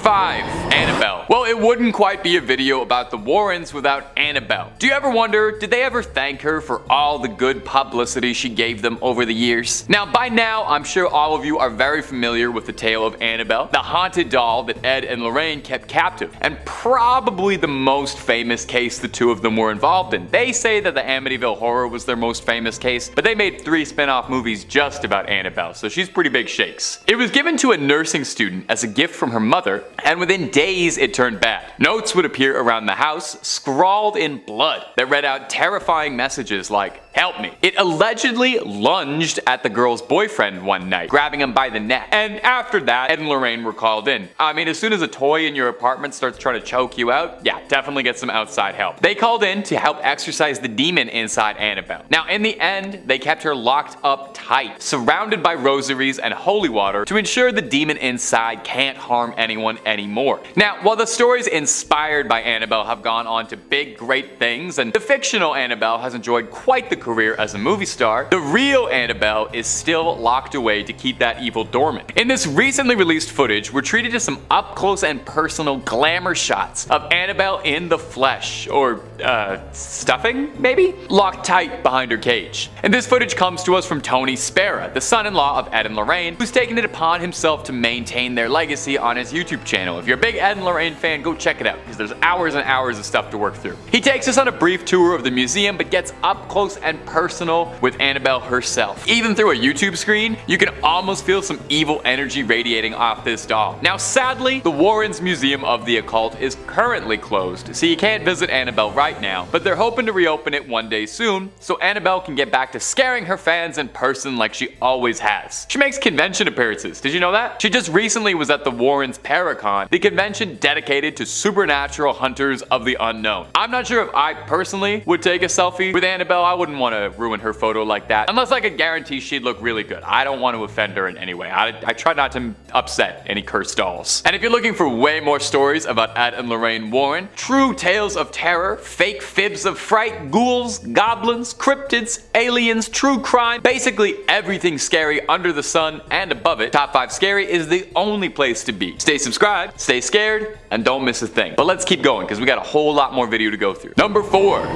5. Annabelle. Well, it wouldn't quite be a video about the Warrens without Annabelle. Do you ever wonder, did they ever thank her for all the good publicity she gave them over the years? Now, by now, I'm sure all of you are very familiar with the tale of Annabelle, the haunted doll that Ed and Lorraine kept captive, and probably the most famous case the two of them were involved in. They say that the Amityville Horror was their most famous case, but they made 3 spin-off movies just about Annabelle, so she's pretty big shakes. It was given to a nursing student as a gift from her mother, and within days it turned bad. Notes would appear around the house, scrawled in blood, that read out terrifying messages like, "Help me." It allegedly lunged at the girl's boyfriend one night, grabbing him by the neck. And after that, Ed and Lorraine were called in. I mean, as soon as a toy in your apartment starts trying to choke you out, yeah, definitely get some outside help. They called in to help exorcise the demon inside Annabelle. Now, in the end, they kept her locked up tight, surrounded by rosaries and holy water to ensure the demon inside can't harm anyone anymore. Now, while the stories inspired by Annabelle have gone on to big, great things, and the fictional Annabelle has enjoyed quite the career as a movie star, the real Annabelle is still locked away to keep that evil dormant. In this recently released footage, we're treated to some up-close and personal glamour shots of Annabelle in the flesh, or stuffing, maybe? Locked tight behind her cage. And this footage comes to us from Tony Spera, the son-in-law of Ed and Lorraine, who's taken it upon himself to maintain their legacy on his YouTube channel. If you're a big Ed and Lorraine fan, go check it out, because there's hours and hours of stuff to work through. He takes us on a brief tour of the museum, but gets up close and personal with Annabelle herself. Even through a YouTube screen, you can almost feel some evil energy radiating off this doll. Now, sadly, the Warrens Museum of the Occult is currently closed, so you can't visit Annabelle right now, but they're hoping to reopen it one day soon, so Annabelle can get back to scaring her fans in person like she always has. She makes convention appearances, did you know that? She just recently was at the Warrens Paracon, the convention dedicated to supernatural hunters of the unknown. I'm not sure if I personally would take a selfie with Annabelle. I wouldn't want to ruin her photo like that, unless I could guarantee she'd look really good. I don't want to offend her in any way. I try not to upset any cursed dolls. And if you're looking for way more stories about Ed and Lorraine Warren, true tales of terror, fake fibs of fright, ghouls, goblins, cryptids, aliens, true crime, basically everything scary under the sun and above it, Top 5 Scary is the only place to be. Stay subscribed, stay scared, and don't miss a thing. But let's keep going, because we got a whole lot more video to go through. Number 4.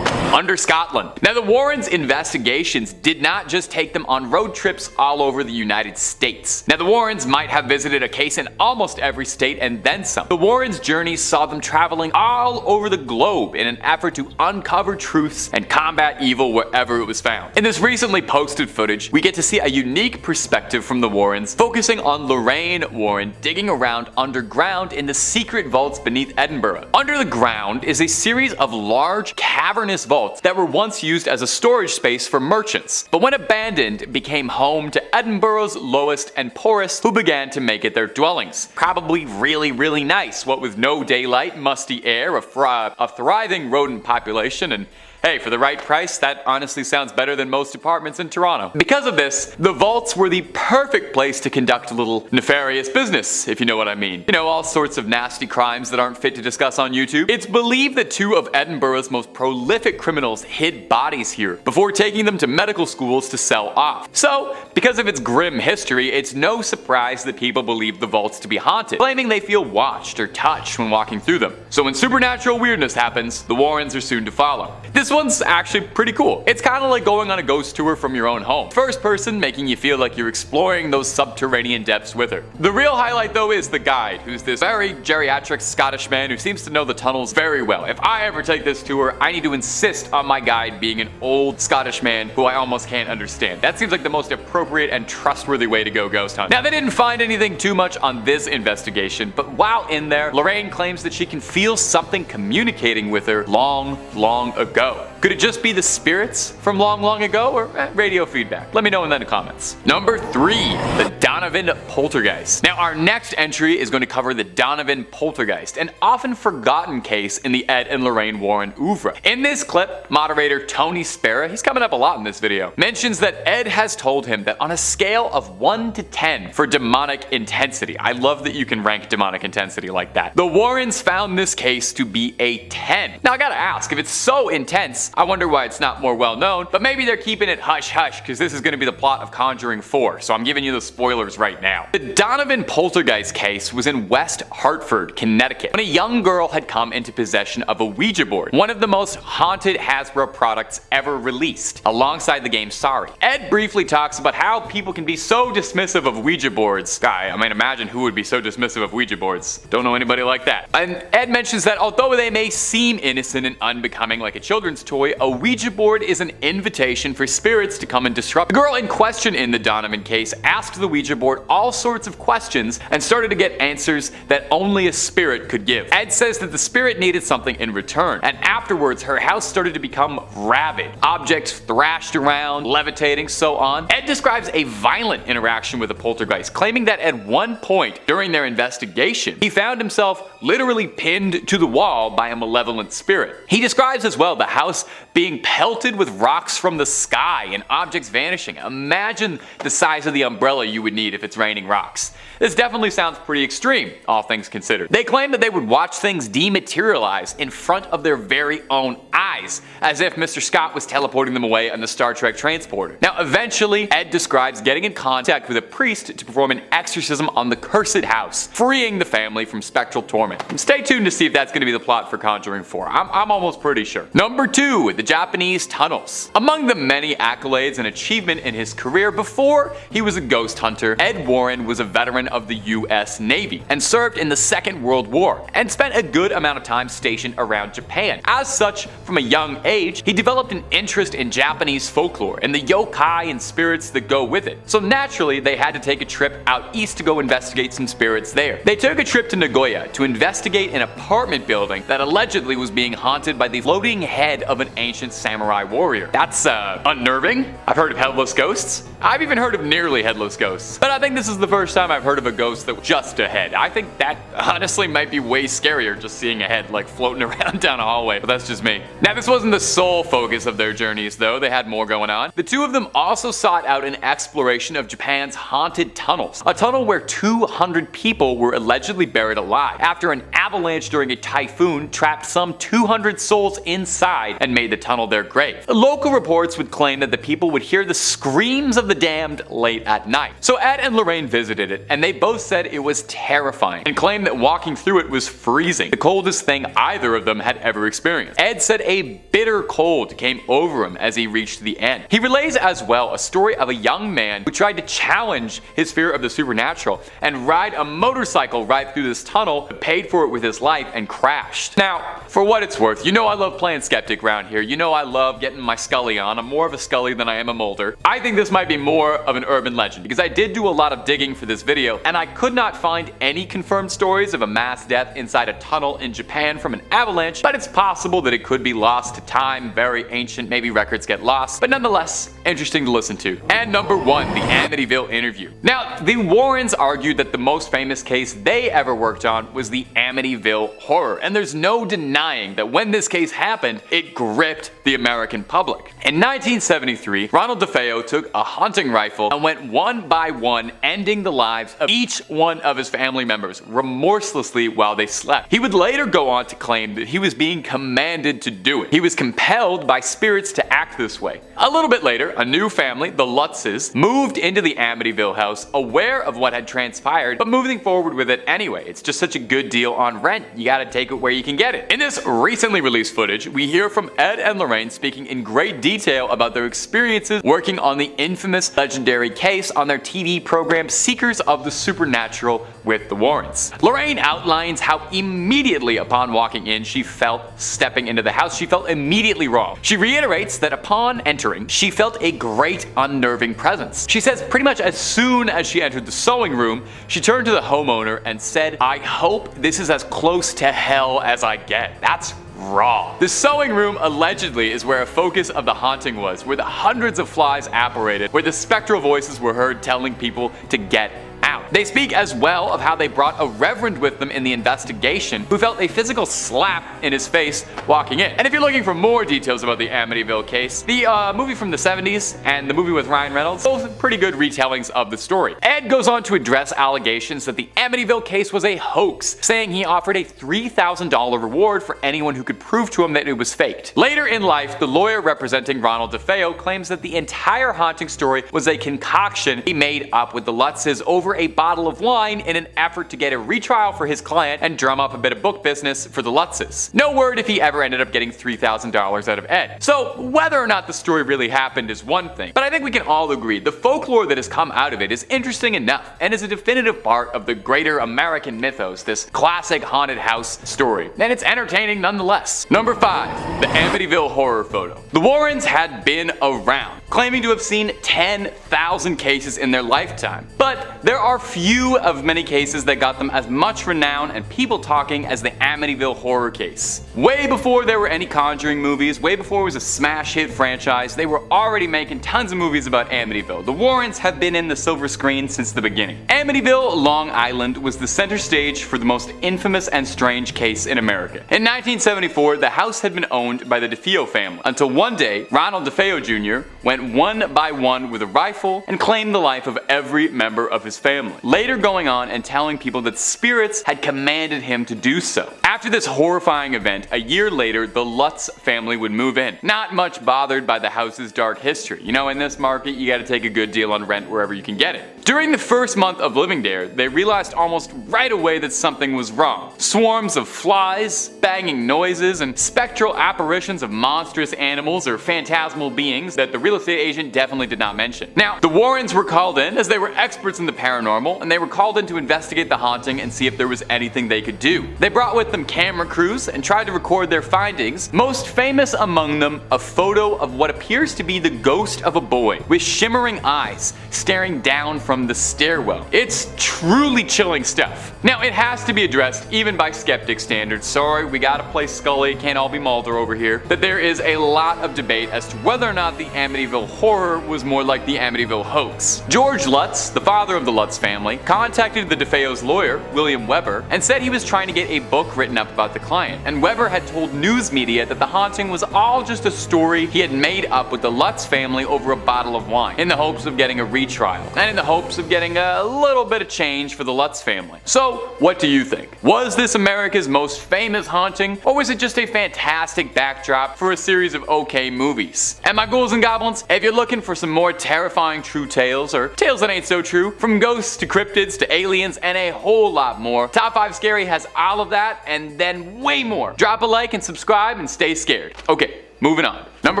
Under Scotland. Now, the Warrens' investigations did not just take them on road trips all over the United States. Now, the Warrens might have visited a case in almost every state and then some. The Warrens' journeys saw them traveling all over the globe in an effort to uncover truths and combat evil wherever it was found. In this recently posted footage, we get to see a unique perspective from the Warrens, focusing on Lorraine Warren digging around underground in the secret vaults beneath Edinburgh. Under the ground is a series of large cavernous vaults that were once used as a storage space for merchants, but when abandoned, became home to Edinburgh's lowest and poorest, who began to make it their dwellings. Probably really nice, what with no daylight, musty air, a thriving rodent population, and hey, for the right price, that honestly sounds better than most apartments in Toronto. Because of this, the vaults were the perfect place to conduct a little nefarious business, if you know what I mean. You know, all sorts of nasty crimes that aren't fit to discuss on YouTube. It's believed that 2 of Edinburgh's most prolific criminals hid bodies here before taking them to medical schools to sell off. So, because of its grim history, it's no surprise that people believe the vaults to be haunted, claiming they feel watched or touched when walking through them. So when supernatural weirdness happens, the Warrens are soon to follow. This one's actually pretty cool. It's kind of like going on a ghost tour from your own home. First person, making you feel like you're exploring those subterranean depths with her. The real highlight though is the guide, who's this very geriatric Scottish man who seems to know the tunnels very well. If I ever take this tour, I need to insist on my guide being an old Scottish man who I almost can't understand. That seems like the most appropriate and trustworthy way to go ghost hunting. Now, they didn't find anything too much on this investigation, but while in there, Lorraine claims that she can feel something communicating with her long ago. Could it just be the spirits from long ago, or radio feedback? Let me know in the comments. Number 3, the Donovan Poltergeist. Now, our next entry is going to cover the Donovan Poltergeist, an often forgotten case in the Ed and Lorraine Warren oeuvre. In this clip, moderator Tony Spera, he's coming up a lot in this video, mentions that Ed has told him that on a scale of 1 to 10 for demonic intensity, I love that you can rank demonic intensity like that, the Warrens found this case to be a 10. Now, I gotta ask, if it's so intense, intense. I wonder why it's not more well known, but maybe they're keeping it hush hush because this is going to be the plot of Conjuring 4, so I'm giving you the spoilers right now. The Donovan poltergeist case was in West Hartford, Connecticut, when a young girl had come into possession of a Ouija board, one of the most haunted Hasbro products ever released, alongside the game Sorry. Ed briefly talks about how people can be so dismissive of Ouija boards. I mean, imagine who would be so dismissive of Ouija boards. Don't know anybody like that. And Ed mentions that although they may seem innocent and unbecoming like a children's toy, a Ouija board is an invitation for spirits to come and disrupt. The girl in question in the Donovan case asked the Ouija board all sorts of questions and started to get answers that only a spirit could give. Ed says that the spirit needed something in return, and afterwards her house started to become rabid. Objects thrashed around, levitating, so on. Ed describes a violent interaction with a poltergeist, claiming that at one point during their investigation, he found himself literally pinned to the wall by a malevolent spirit. He describes as well the house being pelted with rocks from the sky and objects vanishing. Imagine the size of the umbrella you would need if it's raining rocks. This definitely sounds pretty extreme, all things considered. They claim that they would watch things dematerialize in front of their very own eyes, as if Mr. Scott was teleporting them away on the Star Trek transporter. Now, eventually, Ed describes getting in contact with a priest to perform an exorcism on the cursed house, freeing the family from spectral torment. And stay tuned to see if that's going to be the plot for Conjuring 4. I'm almost pretty sure. Number 2, the Japanese tunnels. Among the many accolades and achievement in his career before he was a ghost hunter, Ed Warren was a veteran of the US Navy and served in the Second World War and spent a good amount of time stationed around Japan. As such, from a young age, he developed an interest in Japanese folklore and the yokai and spirits that go with it. So naturally, they had to take a trip out east to go investigate some spirits there. They took a trip to Nagoya to investigate an apartment building that allegedly was being haunted by the floating head of an ancient samurai warrior. That's unnerving. I've heard of headless ghosts. I've even heard of nearly headless ghosts. But I think this is the first time I've heard of a ghost that was just a head. I think that honestly might be way scarier, just seeing a head like floating around down a hallway, but that's just me. Now, this wasn't the sole focus of their journeys though, they had more going on. The two of them also sought out an exploration of Japan's haunted tunnels, a tunnel where 200 people were allegedly buried alive after an avalanche during a typhoon trapped some 200 souls inside and made the tunnel their grave. Local reports would claim that the people would hear the screams of the damned late at night. So Ed and Lorraine visited it, and they both said it was terrifying and claimed that walking through it was freezing, the coldest thing either of them had ever experienced. Ed said a bitter cold came over him as he reached the end. He relays as well a story of a young man who tried to challenge his fear of the supernatural and ride a motorcycle right through this tunnel, but paid for it with his life and crashed. Now, for what it's worth, you know I love playing skeptic around here. You know I love getting my Scully on. I'm more of a Scully than I am a Mulder. I think this might be more of an urban legend because I did do a lot of digging for this video and I could not find any confirmed stories of a mass death inside a tunnel in Japan from an avalanche, but it's possible that it could be lost to time, very ancient, maybe records get lost, but nonetheless, interesting to listen to. And number 1, the Amityville interview. Now, the Warrens argued that the most famous case they ever worked on was the Amityville Horror, and there's no denying that when this case happened, it gripped the American public. In 1973, Ronald DeFeo took a hunting rifle and went one by one, ending the lives of each one of his family members remorselessly while they slept. He would later go on to claim that he was being commanded to do it. He was compelled by spirits to act this way. A little bit later, a new family, the Lutzes, moved into the Amityville house, aware of what had transpired, but moving forward with it anyway. It's just such a good deal on rent. You gotta take it where you can get it. In this recently released footage, we hear from Ed and Lorraine speaking in great detail about their experiences working on the infamous legendary case on their TV program Seekers of the Supernatural with the Warrens. Lorraine outlines how immediately upon walking in she felt stepping into the house, she felt immediately wrong. She reiterates that upon entering, she felt a great unnerving presence. She says pretty much as soon as she entered the sewing room, she turned to the homeowner and said, "I hope this is as close to hell as I get." That's raw. The sewing room allegedly is where a focus of the haunting was, where the hundreds of flies apparated, where the spectral voices were heard telling people to get out. They speak as well of how they brought a reverend with them in the investigation who felt a physical slap in his face walking in. And if you're looking for more details about the Amityville case, the movie from the 70s and the movie with Ryan Reynolds, both pretty good retellings of the story. Ed goes on to address allegations that the Amityville case was a hoax, saying he offered a $3,000 reward for anyone who could prove to him that it was faked. Later in life, the lawyer representing Ronald DeFeo claims that the entire haunting story was a concoction he made up with the Lutzes over a bottle of wine in an effort to get a retrial for his client and drum up a bit of book business for the Lutzes. No word if he ever ended up getting $3,000 out of Ed. So whether or not the story really happened is one thing, but I think we can all agree the folklore that has come out of it is interesting enough and is a definitive part of the greater American mythos, this classic haunted house story. And it's entertaining nonetheless. Number 5. The Amityville Horror photo. The Warrens had been around, claiming to have seen 10,000 cases in their lifetime. But there are few of many cases that got them as much renown and people talking as the Amityville Horror case. Way before there were any Conjuring movies, way before it was a smash hit franchise, they were already making tons of movies about Amityville. The Warrens have been in the silver screen since the beginning. Amityville, Long Island was the center stage for the most infamous and strange case in America. In 1974, the house had been owned by the DeFeo family, until one day, Ronald DeFeo Jr. went one by one with a rifle and claimed the life of every member of his family, later going on and telling people that spirits had commanded him to do so. After this horrifying event, a year later, the Lutz family would move in, not much bothered by the house's dark history. You know, in this market, you gotta take a good deal on rent wherever you can get it. During the first month of living there, they realized almost right away that something was wrong. Swarms of flies, banging noises, and spectral apparitions of monstrous animals or phantasmal beings that the real estate agent definitely did not mention. Now, the Warrens were called in as they were experts in the paranormal, and they were called in to investigate the haunting and see if there was anything they could do. They brought with them camera crews and tried to record their findings, most famous among them a photo of what appears to be the ghost of a boy with shimmering eyes staring down from the stairwell. It's truly chilling stuff. Now, it has to be addressed even by skeptic standards. Sorry, we gotta play Scully, can't all be Mulder over here. That there is a lot of debate as to whether or not the Amityville Horror was more like the Amityville hoax. George Lutz, the father of the Lutz family, contacted the DeFeo's lawyer, William Weber, and said he was trying to get a book written up about the client. And Weber had told news media that the haunting was all just a story he had made up with the Lutz family over a bottle of wine, in the hopes of getting a retrial, and in the hopes of getting a little bit of change for the Lutz family. So, what do you think? Was this America's most famous haunting, or was it just a fantastic backdrop for a series of okay movies? And my ghouls and goblins, if you're looking for some more terrifying true tales, or tales that ain't so true, from ghosts to cryptids to aliens and a whole lot more, Top 5 Scary has all of that and then way more. Drop a like and subscribe and stay scared. Okay, moving on. Number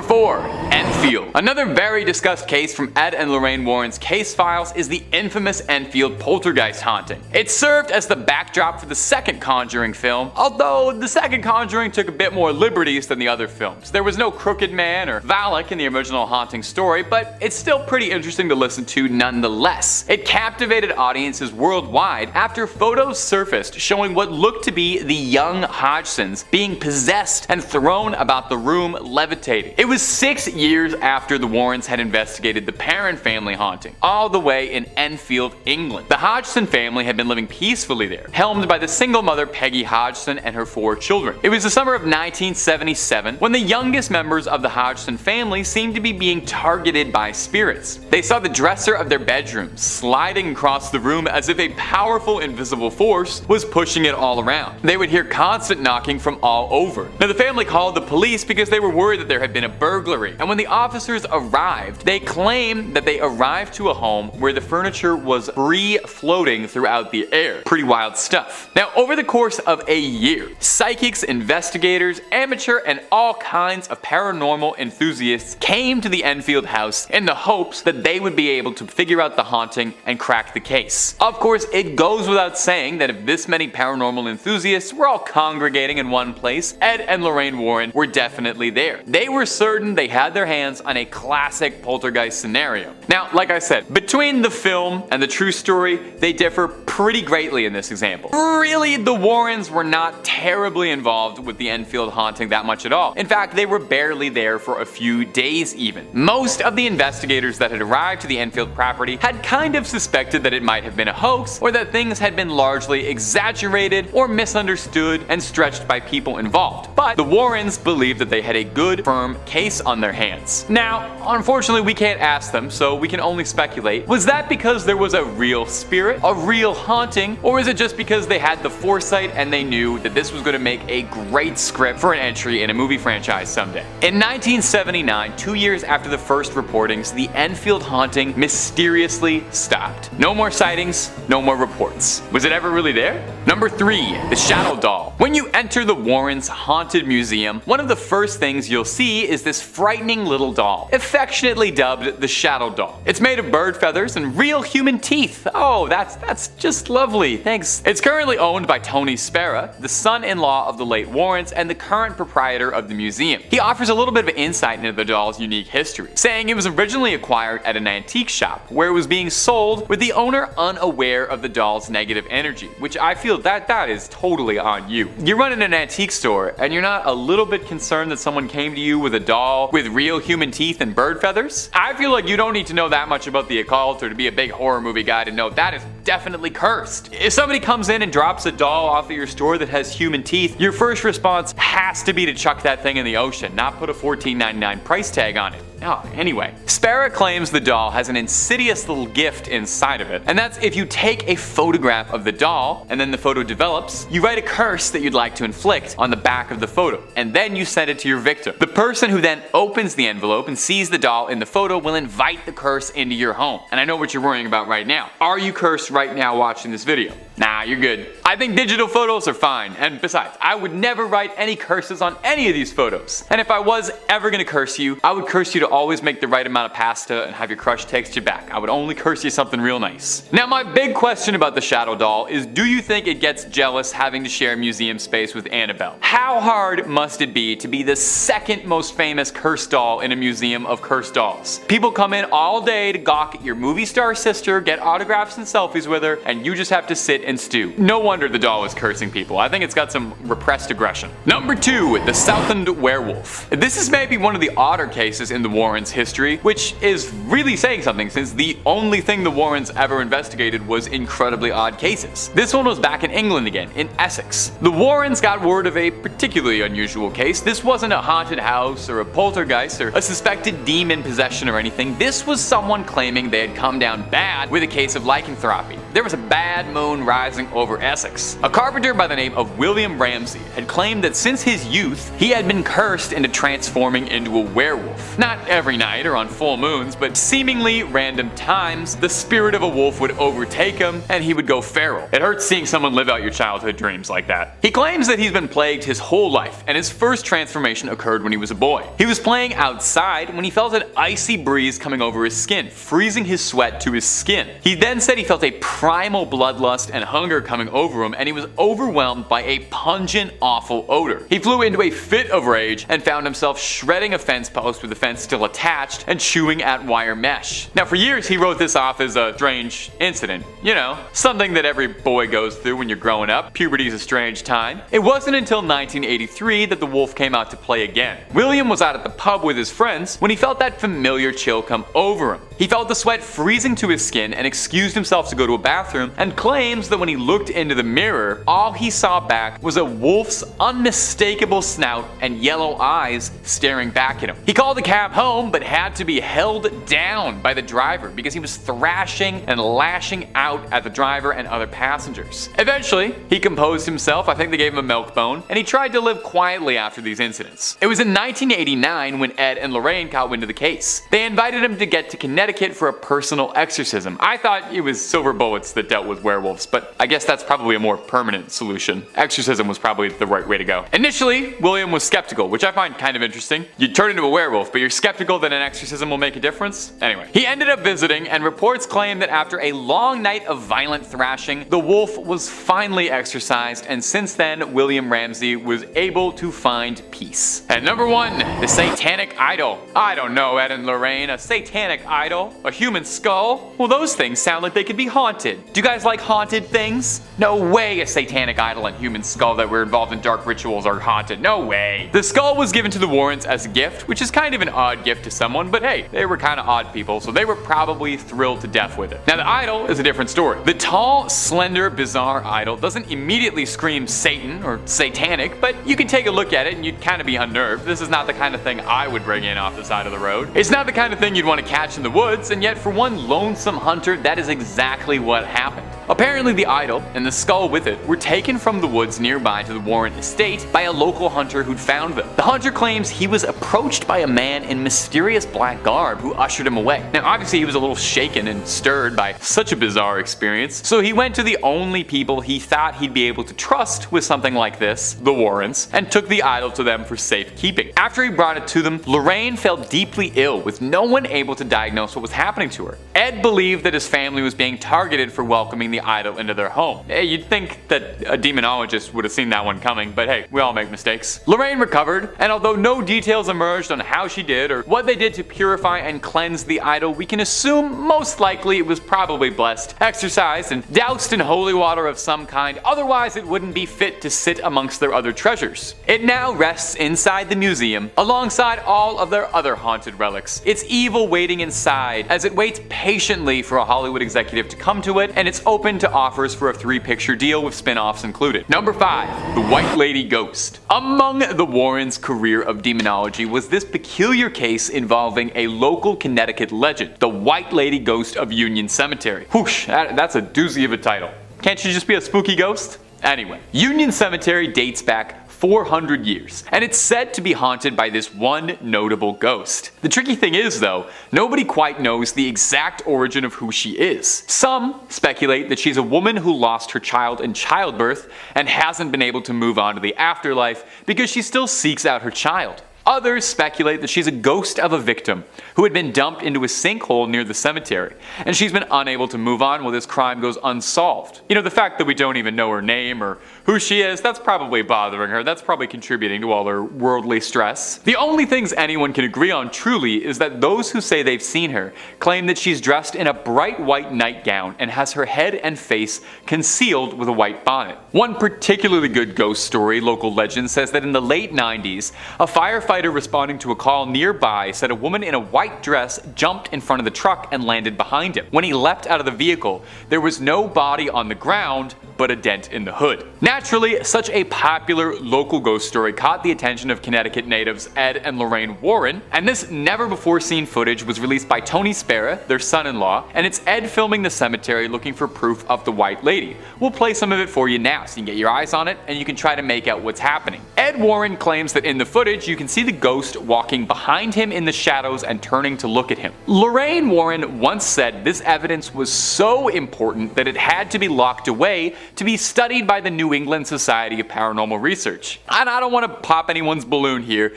4. Enfield. Another very discussed case from Ed and Lorraine Warren's case files is the infamous Enfield poltergeist haunting. It served as the backdrop for the second Conjuring film, although the second Conjuring took a bit more liberties than the other films. There was no Crooked Man or Valak in the original haunting story, but it's still pretty interesting to listen to nonetheless. It captivated audiences worldwide after photos surfaced showing what looked to be the young Hodgsons being possessed and thrown about the room levitating. It was 6 years after the Warrens had investigated the Perron family haunting, all the way in Enfield, England. The Hodgson family had been living peacefully there, helmed by the single mother Peggy Hodgson and her 4 children. It was the summer of 1977 when the youngest members of the Hodgson family seemed to be being targeted by spirits. They saw the dresser of their bedroom sliding across the room as if a powerful invisible force was pushing it all around. They would hear constant knocking from all over. Now, the family called the police because they were worried that there had been a burglary, and when the officers arrived, they claimed that they arrived to a home where the furniture was free floating throughout the air. Pretty wild stuff. Now, over the course of a year, psychics, investigators, amateur, and all kinds of paranormal enthusiasts came to the Enfield house in the hopes that they would be able to figure out the haunting and crack the case. Of course, it goes without saying that if this many paranormal enthusiasts were all congregating in one place, Ed and Lorraine Warren were definitely there. They were certain they had their hands on a classic poltergeist scenario. Now, like I said, between the film and the true story, they differ pretty greatly in this example. Really, the Warrens were not terribly involved with the Enfield haunting that much at all. In fact, they were barely there for a few days even. Most of the investigators that had arrived to the Enfield property had kind of suspected that it might have been a hoax, or that things had been largely exaggerated or misunderstood and stretched by people involved. But the Warrens believed that they had a good, firm case on their hands. Now, unfortunately, we can't ask them, so we can only speculate. Was that because there was a real spirit, a real haunting, or is it just because they had the foresight and they knew that this was going to make a great script for an entry in a movie franchise someday? In 1979, 2 years after the first reportings, the Enfield haunting mysteriously stopped. No more sightings, no more reports. Was it ever really there? Number 3, the Shadow Doll. When you enter the Warrens' haunted museum, one of the first things you'll see is this frightening little doll, affectionately dubbed the Shadow Doll. It's made of bird feathers and real human teeth. Oh, that's just lovely, thanks. It's currently owned by Tony Spera, the son-in-law of the late Warrens and the current proprietor of the museum. He offers a little bit of insight into the doll's unique history, saying it was originally acquired at an antique shop where it was being sold with the owner unaware of the doll's negative energy, which I feel that is totally on you. You're running an antique store and you're not a little bit concerned that someone came to you with a doll with real human teeth and bird feathers? I feel like you don't need to know that much about the occult or to be a big horror movie guy to know that is definitely cursed. If somebody comes in and drops a doll off at your store that has human teeth, your first response has to be to chuck that thing in the ocean, not put a $14.99 price tag on it. Oh, anyway, Spera claims the doll has an insidious little gift inside of it, and that's if you take a photograph of the doll and then the photo develops, you write a curse that you'd like to inflict on the back of the photo, and then you send it to your victim. The person who then opens the envelope and sees the doll in the photo will invite the curse into your home. And I know what you're worrying about right now. Are you cursed right now watching this video? Nah, you're good. I think digital photos are fine, and besides, I would never write any curses on any of these photos. And if I was ever gonna curse you, I would curse you to always make the right amount of pasta and have your crush text you back. I would only curse you something real nice. Now, my big question about the Shadow Doll is, do you think it gets jealous having to share museum space with Annabelle? How hard must it be to be the second most famous cursed doll in a museum of cursed dolls? People come in all day to gawk at your movie star sister, get autographs and selfies with her, and you just have to sit and stew. No wonder the doll is cursing people. I think it's got some repressed aggression. Number 2, the Southend Werewolf. This is maybe one of the odder cases in the Warrens' history, which is really saying something since the only thing the Warrens ever investigated was incredibly odd cases. This one was back in England again, in Essex. The Warrens got word of a particularly unusual case. This wasn't a haunted house or a poltergeist or a suspected demon possession or anything. This was someone claiming they had come down bad with a case of lycanthropy. There was a bad moon rising over Essex. A carpenter by the name of William Ramsey had claimed that since his youth, he had been cursed into transforming into a werewolf. Not every night or on full moons, but seemingly random times, the spirit of a wolf would overtake him and he would go feral. It hurts seeing someone live out your childhood dreams like that. He claims that he's been plagued his whole life, and his first transformation occurred when he was a boy. He was playing outside when he felt an icy breeze coming over his skin, freezing his sweat to his skin. He then said he felt a primal bloodlust and hunger coming over him, and he was overwhelmed by a pungent, awful odor. He flew into a fit of rage and found himself shredding a fence post with the fence still attached and chewing at wire mesh. Now, for years he wrote this off as a strange incident. You know, something that every boy goes through when you're growing up. Puberty's a strange time. It wasn't until 1983 that the wolf came out to play again. William was out at the pub with his friends when he felt that familiar chill come over him. He felt the sweat freezing to his skin and excused himself to go to a bathroom, and claims that when he looked into the mirror, all he saw back was a wolf's unmistakable snout and yellow eyes staring back at him. He called the cab home, but had to be held down by the driver because he was thrashing and lashing out at the driver and other passengers. Eventually, he composed himself. I think they gave him a milk bone, and he tried to live quietly after these incidents. It was in 1989 when Ed and Lorraine caught wind of the case. They invited him to get to Connecticut for a personal exorcism. I thought it was silver bullets that dealt with werewolves, but I guess that's probably a more permanent solution. Exorcism was probably the right way to go. Initially, William was skeptical, which I find kind of interesting. You turn into a werewolf, but you're skeptical that an exorcism will make a difference? Anyway, he ended up visiting, and reports claim that after a long night of violent thrashing, the wolf was finally exorcised, and since then, William Ramsey was able to find peace. And number 1, the Satanic Idol. I don't know, Ed and Lorraine, a satanic idol. idol, a human skull. Well, those things sound like they could be haunted. Do you guys like haunted things? No way a satanic idol and human skull that were involved in dark rituals are haunted. No way. The skull was given to the Warrens as a gift, which is kind of an odd gift to someone, but hey, they were kind of odd people, so they were probably thrilled to death with it. Now the idol is a different story. The tall, slender, bizarre idol doesn't immediately scream Satan or satanic, but you can take a look at it and you'd kind of be unnerved. This is not the kind of thing I would bring in off the side of the road. It's not the kind of thing you'd want to catch in the woods, and yet for one lonesome hunter, that is exactly what happened. Apparently the idol and the skull with it were taken from the woods nearby to the Warren estate by a local hunter who'd found them. The hunter claims he was approached by a man in mysterious black garb who ushered him away. Now obviously he was a little shaken and stirred by such a bizarre experience, so he went to the only people he thought he'd be able to trust with something like this, the Warrens, and took the idol to them for safekeeping. After he brought it to them, Lorraine fell deeply ill with no one able to diagnose what was happening to her. Ed believed that his family was being targeted for welcoming the idol into their home. You'd think that a demonologist would have seen that one coming, but hey, we all make mistakes. Lorraine recovered, and although no details emerged on how she did or what they did to purify and cleanse the idol, we can assume most likely it was probably blessed, exorcised, and doused in holy water of some kind, otherwise it wouldn't be fit to sit amongst their other treasures. It now rests inside the museum, alongside all of their other haunted relics. It's evil waiting inside, as it waits patiently for a Hollywood executive to come to it, and it's open to offers for a 3-picture deal with spin-offs included. Number 5. The White Lady Ghost. Among the Warrens' career of demonology was this peculiar case involving a local Connecticut legend, the White Lady Ghost of Union Cemetery. Whoosh, that's a doozy of a title. Can't you just be a spooky ghost? Anyway, Union Cemetery dates back 400 years, and it's said to be haunted by this one notable ghost. The tricky thing is though, nobody quite knows the exact origin of who she is. Some speculate that she's a woman who lost her child in childbirth and hasn't been able to move on to the afterlife because she still seeks out her child. Others speculate that she's a ghost of a victim who had been dumped into a sinkhole near the cemetery, and she's been unable to move on while this crime goes unsolved. You know, the fact that we don't even know her name or who she is, that's probably bothering her. That's probably contributing to all her worldly stress. The only things anyone can agree on truly is that those who say they've seen her claim that she's dressed in a bright white nightgown and has her head and face concealed with a white bonnet. One particularly good ghost story, local legend, says that in the late 90s, a firefighter responding to a call nearby said a woman in a white dress jumped in front of the truck and landed behind him. When he leapt out of the vehicle, there was no body on the ground, but a dent in the hood. Naturally, such a popular local ghost story caught the attention of Connecticut natives Ed and Lorraine Warren, and this never-before-seen footage was released by Tony Spera, their son-in-law, and it's Ed filming the cemetery looking for proof of the White Lady. We'll play some of it for you now so you can get your eyes on it and you can try to make out what's happening. Ed Warren claims that in the footage you can see the ghost walking behind him in the shadows and turning to look at him. Lorraine Warren once said this evidence was so important that it had to be locked away to be studied by the New England Society of Paranormal Research. And I don't want to pop anyone's balloon here.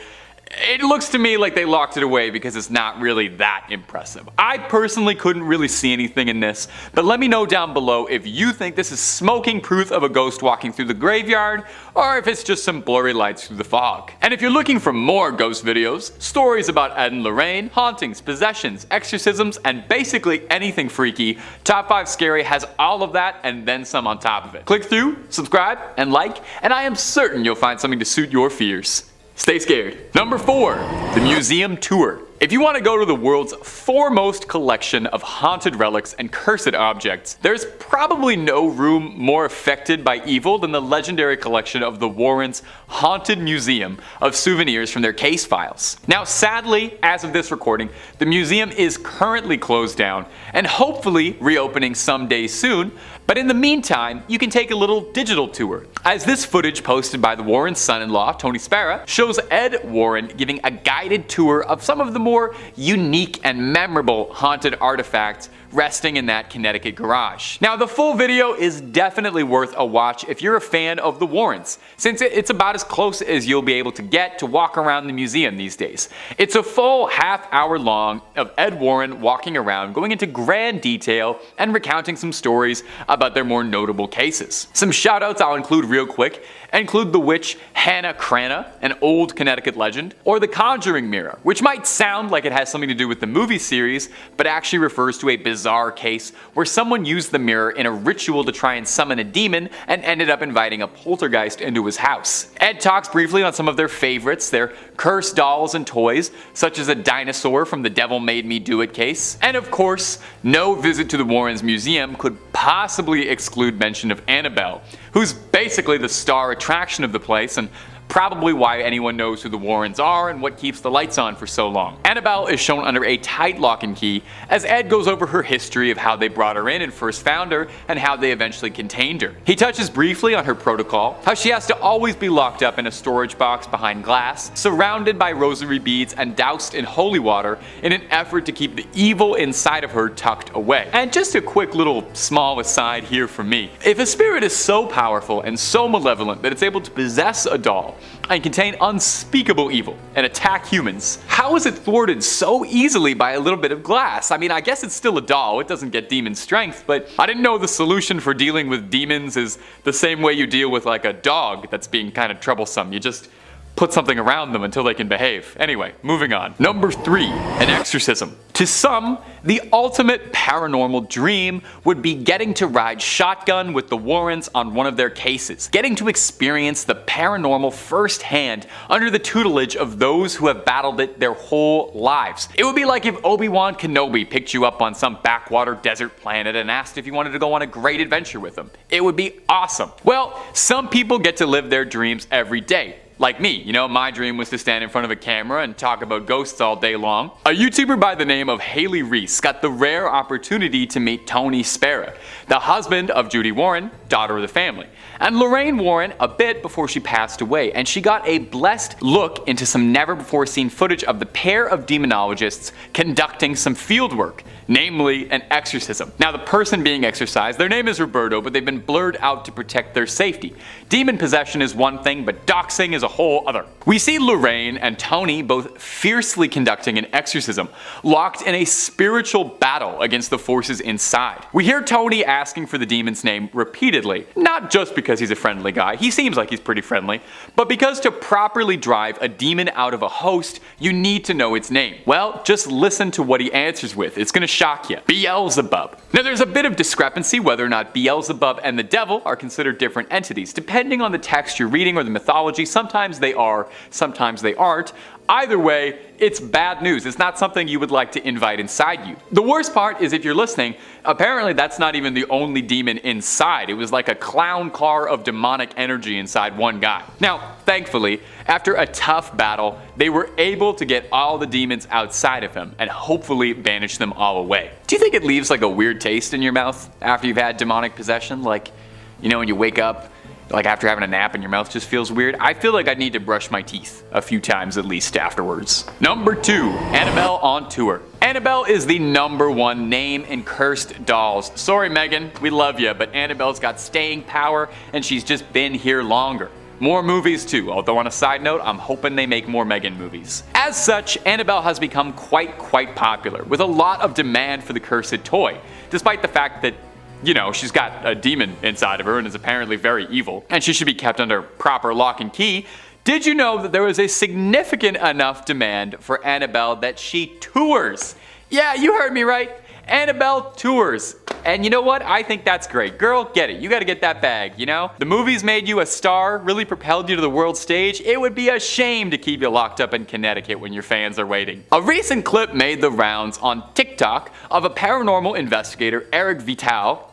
It looks to me like they locked it away because it's not really that impressive. I personally couldn't really see anything in this, but let me know down below if you think this is smoking proof of a ghost walking through the graveyard, or if it's just some blurry lights through the fog. And if you're looking for more ghost videos, stories about Ed and Lorraine, hauntings, possessions, exorcisms, and basically anything freaky, Top 5 Scary has all of that and then some on top of it. Click through, subscribe, and like, and I am certain you'll find something to suit your fears. Stay scared. Number 4. The Museum Tour. If you want to go to the world's foremost collection of haunted relics and cursed objects, there's probably no room more affected by evil than the legendary collection of the Warrens' Haunted Museum of souvenirs from their case files. Now sadly, as of this recording, the museum is currently closed down and hopefully reopening someday soon, but in the meantime, you can take a little digital tour. As this footage posted by the Warrens' son-in-law, Tony Spera, shows Ed Warren giving a guided tour of some of the more unique and memorable haunted artifacts resting in that Connecticut garage. Now the full video is definitely worth a watch if you're a fan of the Warrens, since it's about as close as you'll be able to get to walk around the museum these days. It's a full half-hour long of Ed Warren walking around, going into grand detail and recounting some stories about their more notable cases. Some shoutouts I'll include real quick include the witch Hannah Cranna, an old Connecticut legend, or the Conjuring mirror, which might sound like it has something to do with the movie series, but actually refers to a bizarre case where someone used the mirror in a ritual to try and summon a demon and ended up inviting a poltergeist into his house. Ed talks briefly on some of their favorites, their cursed dolls and toys, such as a dinosaur from the Devil Made Me Do It case, and of course, no visit to the Warrens Museum could possibly exclude mention of Annabelle, who's basically the star attraction of the place and probably why anyone knows who the Warrens are and what keeps the lights on for so long. Annabelle is shown under a tight lock and key as Ed goes over her history of how they brought her in and first found her and how they eventually contained her. He touches briefly on her protocol, how she has to always be locked up in a storage box behind glass, surrounded by rosary beads and doused in holy water in an effort to keep the evil inside of her tucked away. And just a quick little small aside here from me. If a spirit is so powerful and so malevolent that it's able to possess a doll and contain unspeakable evil and attack humans, how is it thwarted so easily by a little bit of glass? I mean, I guess it's still a doll, it doesn't get demon strength, but I didn't know the solution for dealing with demons is the same way you deal with like a dog that's being kind of troublesome. You just put something around them until they can behave. Anyway, moving on. Number 3, an exorcism. To some, the ultimate paranormal dream would be getting to ride shotgun with the Warrens on one of their cases, getting to experience the paranormal firsthand under the tutelage of those who have battled it their whole lives. It would be like if Obi-Wan Kenobi picked you up on some backwater desert planet and asked if you wanted to go on a great adventure with him. It would be awesome. Well, some people get to live their dreams every day. Like me, you know, my dream was to stand in front of a camera and talk about ghosts all day long. A YouTuber by the name of Haley Reese got the rare opportunity to meet Tony Spera, the husband of Judy Warren, daughter of the family, and Lorraine Warren a bit before she passed away, and she got a blessed look into some never before seen footage of the pair of demonologists conducting some field work, namely an exorcism. Now the person being exorcised, their name is Roberto, but they've been blurred out to protect their safety. Demon possession is one thing, but doxing is a whole other. We see Lorraine and Tony both fiercely conducting an exorcism, locked in a spiritual battle against the forces inside. We hear Tony asking for the demon's name repeatedly, not just because he's a friendly guy, he seems like he's pretty friendly, but because to properly drive a demon out of a host, you need to know its name. Well, just listen to what he answers with. It's gonna shock you. Beelzebub. Now there's a bit of discrepancy whether or not Beelzebub and the devil are considered different entities, depending on the text you're reading or the mythology. Sometimes they are, sometimes they aren't. Either way, it's bad news. It's not something you would like to invite inside you. The worst part is if you're listening, apparently that's not even the only demon inside. It was like a clown car of demonic energy inside one guy. Now, thankfully, after a tough battle, they were able to get all the demons outside of him and hopefully banish them all away. Do you think it leaves like a weird taste in your mouth after you've had demonic possession? Like, you know, when you wake up, like after having a nap and your mouth just feels weird? I feel like I need to brush my teeth a few times at least afterwards. Number 2, Annabelle on tour. Annabelle is the #1 name in cursed dolls. Sorry Megan, we love you, but Annabelle's got staying power and she's just been here longer. More movies too, although on a side note, I'm hoping they make more Megan movies. As such, Annabelle has become quite popular, with a lot of demand for the cursed toy, despite the fact that, you know, she's got a demon inside of her and is apparently very evil, and she should be kept under proper lock and key. Did you know that there was a significant enough demand for Annabelle that she tours? Yeah, you heard me right. Annabelle tours. And you know what? I think that's great. Girl, get it. You gotta get that bag, you know? The movies made you a star, really propelled you to the world stage. It would be a shame to keep you locked up in Connecticut when your fans are waiting. A recent clip made the rounds on TikTok of a paranormal investigator, Eric Vital,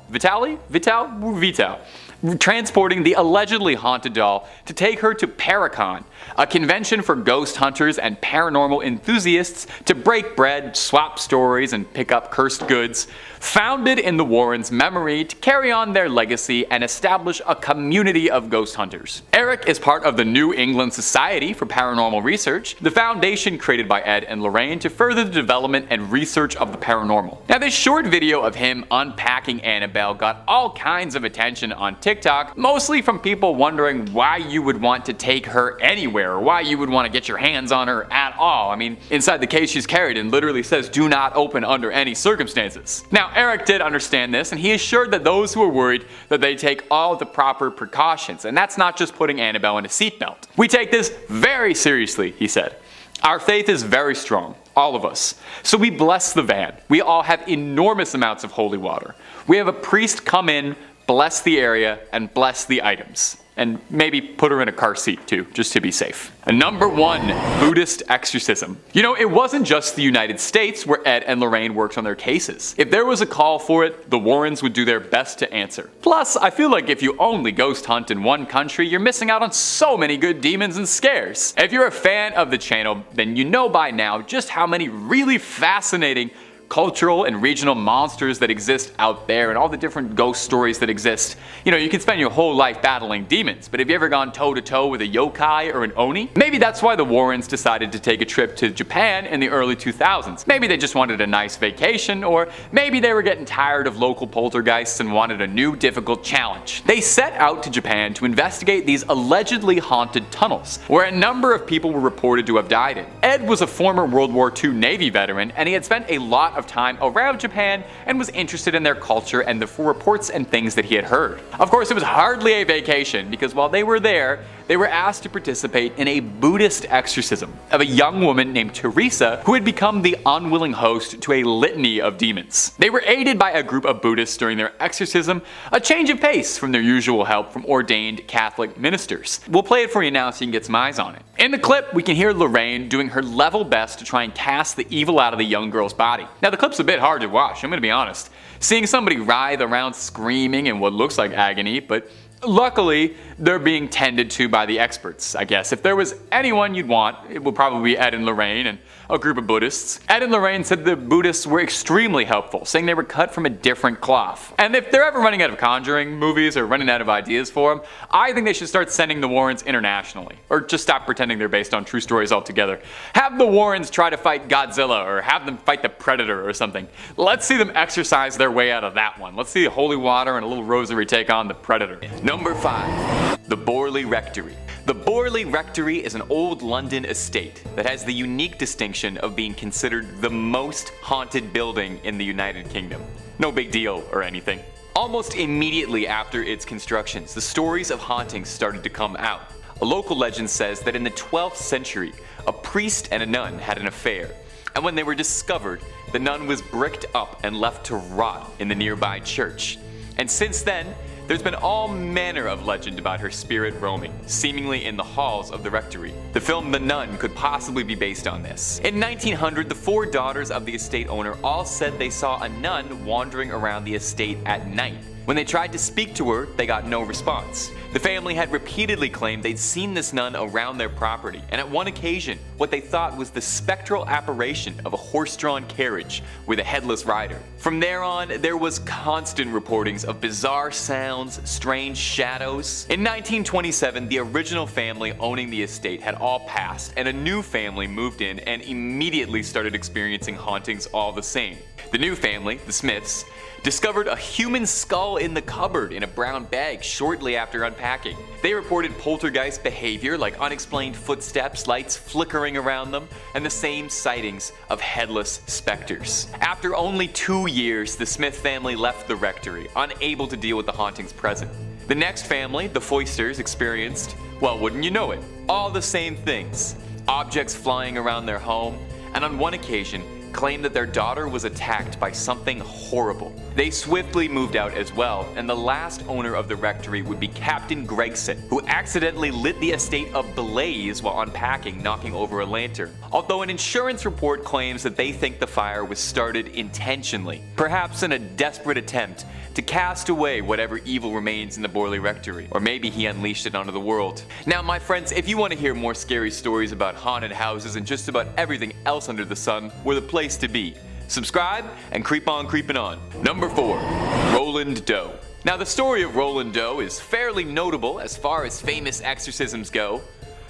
transporting the allegedly haunted doll to take her to Paracon, a convention for ghost hunters and paranormal enthusiasts to break bread, swap stories, and pick up cursed goods, founded in the Warrens' memory to carry on their legacy and establish a community of ghost hunters. Eric is part of the New England Society for Paranormal Research, the foundation created by Ed and Lorraine to further the development and research of the paranormal. Now this short video of him unpacking Annabelle got all kinds of attention on TikTok, TikTok, mostly from people wondering why you would want to take her anywhere or why you would want to get your hands on her at all. I mean, inside the case she's carried in literally says do not open under any circumstances. Now, Eric did understand this, and he assured that those who are worried that they take all the proper precautions, and that's not just putting Annabelle in a seatbelt. We take this very seriously, he said. Our faith is very strong, all of us. So we bless the van. We all have enormous amounts of holy water. We have a priest come in, bless the area, and bless the items. And maybe put her in a car seat too, just to be safe. And number 1, Buddhist exorcism. You know, it wasn't just the United States where Ed and Lorraine worked on their cases. If there was a call for it, the Warrens would do their best to answer. Plus, I feel like if you only ghost hunt in one country, you're missing out on so many good demons and scares. If you're a fan of the channel, then you know by now just how many really fascinating cultural and regional monsters that exist out there and all the different ghost stories that exist. You know, you can spend your whole life battling demons, but have you ever gone toe to toe with a yokai or an oni? Maybe that's why the Warrens decided to take a trip to Japan in the early 2000s. Maybe they just wanted a nice vacation, or maybe they were getting tired of local poltergeists and wanted a new difficult challenge. They set out to Japan to investigate these allegedly haunted tunnels, where a number of people were reported to have died in. Ed was a former World War II Navy veteran, and he had spent a lot of time around Japan and was interested in their culture and the reports and things that he had heard. Of course, it was hardly a vacation, because while they were there, they were asked to participate in a Buddhist exorcism of a young woman named Teresa who had become the unwilling host to a litany of demons. They were aided by a group of Buddhists during their exorcism, a change of pace from their usual help from ordained Catholic ministers. We'll play it for you now so you can get some eyes on it. In the clip, we can hear Lorraine doing her level best to try and cast the evil out of the young girl's body. Now, the clip's a bit hard to watch, I'm gonna be honest. Seeing somebody writhe around screaming in what looks like agony, but luckily, they're being tended to by the experts, I guess. If there was anyone you'd want, it would probably be Ed and Lorraine and a group of Buddhists. Ed and Lorraine said the Buddhists were extremely helpful, saying they were cut from a different cloth. And if they're ever running out of Conjuring movies or running out of ideas for them, I think they should start sending the Warrens internationally. Or just stop pretending they're based on true stories altogether. Have the Warrens try to fight Godzilla, or have them fight the Predator or something. Let's see them exercise their way out of that one. Let's see holy water and a little rosary take on the Predator. Number 5. The Borley Rectory. The Borley Rectory is an old London estate that has the unique distinction of being considered the most haunted building in the United Kingdom. No big deal or anything. Almost immediately after its constructions, the stories of hauntings started to come out. A local legend says that in the 12th century, a priest and a nun had an affair, and when they were discovered, the nun was bricked up and left to rot in the nearby church. And since then, there's been all manner of legend about her spirit roaming, seemingly in the halls of the rectory. The film The Nun could possibly be based on this. In 1900, the 4 daughters of the estate owner all said they saw a nun wandering around the estate at night. When they tried to speak to her, they got no response. The family had repeatedly claimed they'd seen this nun around their property, and at one occasion, what they thought was the spectral apparition of a horse-drawn carriage with a headless rider. From there on, there was constant reportings of bizarre sounds, strange shadows. In 1927, the original family owning the estate had all passed, and a new family moved in and immediately started experiencing hauntings all the same. The new family, the Smiths, discovered a human skull in the cupboard in a brown bag shortly after unpacking. They reported poltergeist behavior like unexplained footsteps, lights flickering around them, and the same sightings of headless specters. After only 2 years, the Smith family left the rectory, unable to deal with the hauntings present. The next family, the Foysters, experienced, well, wouldn't you know it, all the same things. Objects flying around their home, and on one occasion, claimed that their daughter was attacked by something horrible. They swiftly moved out as well, and the last owner of the rectory would be Captain Gregson, who accidentally lit the estate ablaze while unpacking, knocking over a lantern. Although an insurance report claims that they think the fire was started intentionally, perhaps in a desperate attempt to cast away whatever evil remains in the Borley Rectory, or maybe he unleashed it onto the world. Now, my friends, if you want to hear more scary stories about haunted houses and just about everything else under the sun, we're the place to be. Subscribe and creep on creeping on. Number 4. Roland Doe. Now, the story of Roland Doe is fairly notable as far as famous exorcisms go,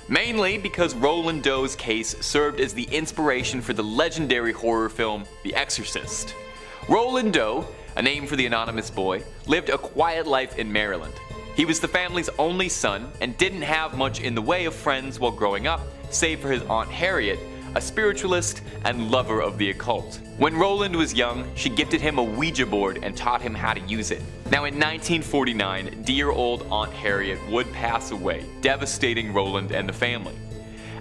mainly because Roland Doe's case served as the inspiration for the legendary horror film The Exorcist. Roland Doe, a name for the anonymous boy, lived a quiet life in Maryland. He was the family's only son and didn't have much in the way of friends while growing up, save for his Aunt Harriet, a spiritualist and lover of the occult. When Roland was young, she gifted him a Ouija board and taught him how to use it. Now in 1949, dear old Aunt Harriet would pass away, devastating Roland and the family.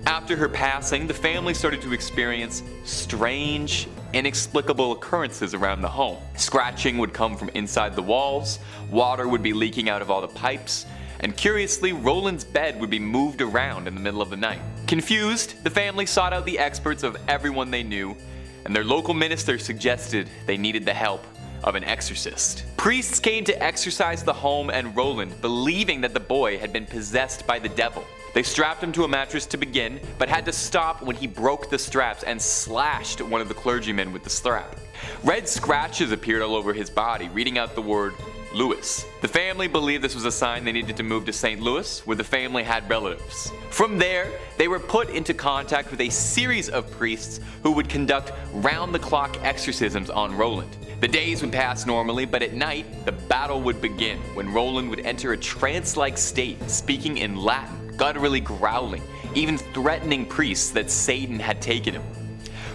After her passing, the family started to experience strange, inexplicable occurrences around the home. Scratching would come from inside the walls, water would be leaking out of all the pipes, and curiously, Roland's bed would be moved around in the middle of the night. Confused, the family sought out the experts of everyone they knew, and their local minister suggested they needed the help of an exorcist. Priests came to exorcise the home and Roland, believing that the boy had been possessed by the devil. They strapped him to a mattress to begin, but had to stop when he broke the straps and slashed one of the clergymen with the strap. Red scratches appeared all over his body, reading out the word Louis. The family believed this was a sign they needed to move to St. Louis, where the family had relatives. From there, they were put into contact with a series of priests who would conduct round-the-clock exorcisms on Roland. The days would pass normally, but at night, the battle would begin when Roland would enter a trance-like state, speaking in Latin, gutturally growling, even threatening priests that Satan had taken him.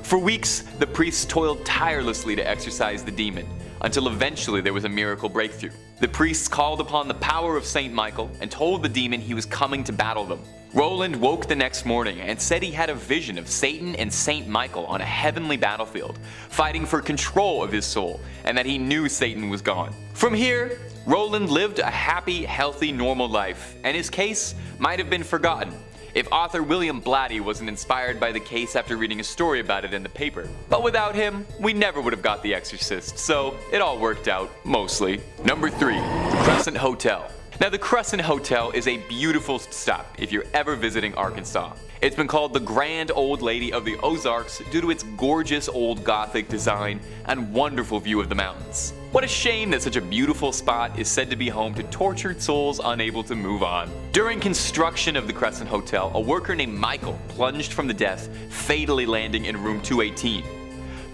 For weeks, the priests toiled tirelessly to exorcise the demon, until eventually there was a miracle breakthrough. The priests called upon the power of St. Michael and told the demon he was coming to battle them. Roland woke the next morning and said he had a vision of Satan and St. Michael on a heavenly battlefield, fighting for control of his soul, and that he knew Satan was gone. From here, Roland lived a happy, healthy, normal life, and his case might have been forgotten if author William Blatty wasn't inspired by the case after reading a story about it in the paper. But without him, we never would have got The Exorcist, so it all worked out, mostly. Number 3. The Crescent Hotel. Now, the Crescent Hotel is a beautiful stop if you're ever visiting Arkansas. It's been called the Grand Old Lady of the Ozarks due to its gorgeous old Gothic design and wonderful view of the mountains. What a shame that such a beautiful spot is said to be home to tortured souls unable to move on. During construction of the Crescent Hotel, a worker named Michael plunged from the death, fatally landing in room 218.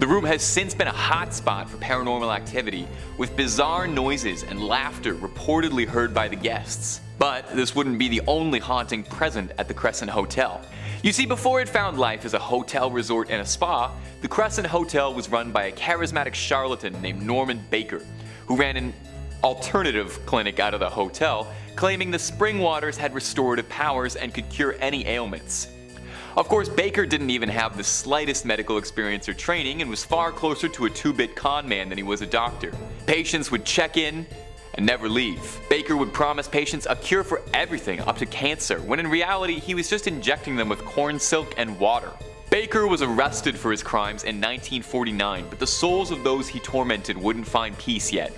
The room has since been a hotspot for paranormal activity, with bizarre noises and laughter reportedly heard by the guests. But this wouldn't be the only haunting present at the Crescent Hotel. You see, before it found life as a hotel resort and a spa, the Crescent Hotel was run by a charismatic charlatan named Norman Baker, who ran an alternative clinic out of the hotel, claiming the spring waters had restorative powers and could cure any ailments. Of course, Baker didn't even have the slightest medical experience or training and was far closer to a two-bit con man than he was a doctor. Patients would check in and never leave. Baker would promise patients a cure for everything up to cancer, when in reality he was just injecting them with corn silk and water. Baker was arrested for his crimes in 1949, but the souls of those he tormented wouldn't find peace yet.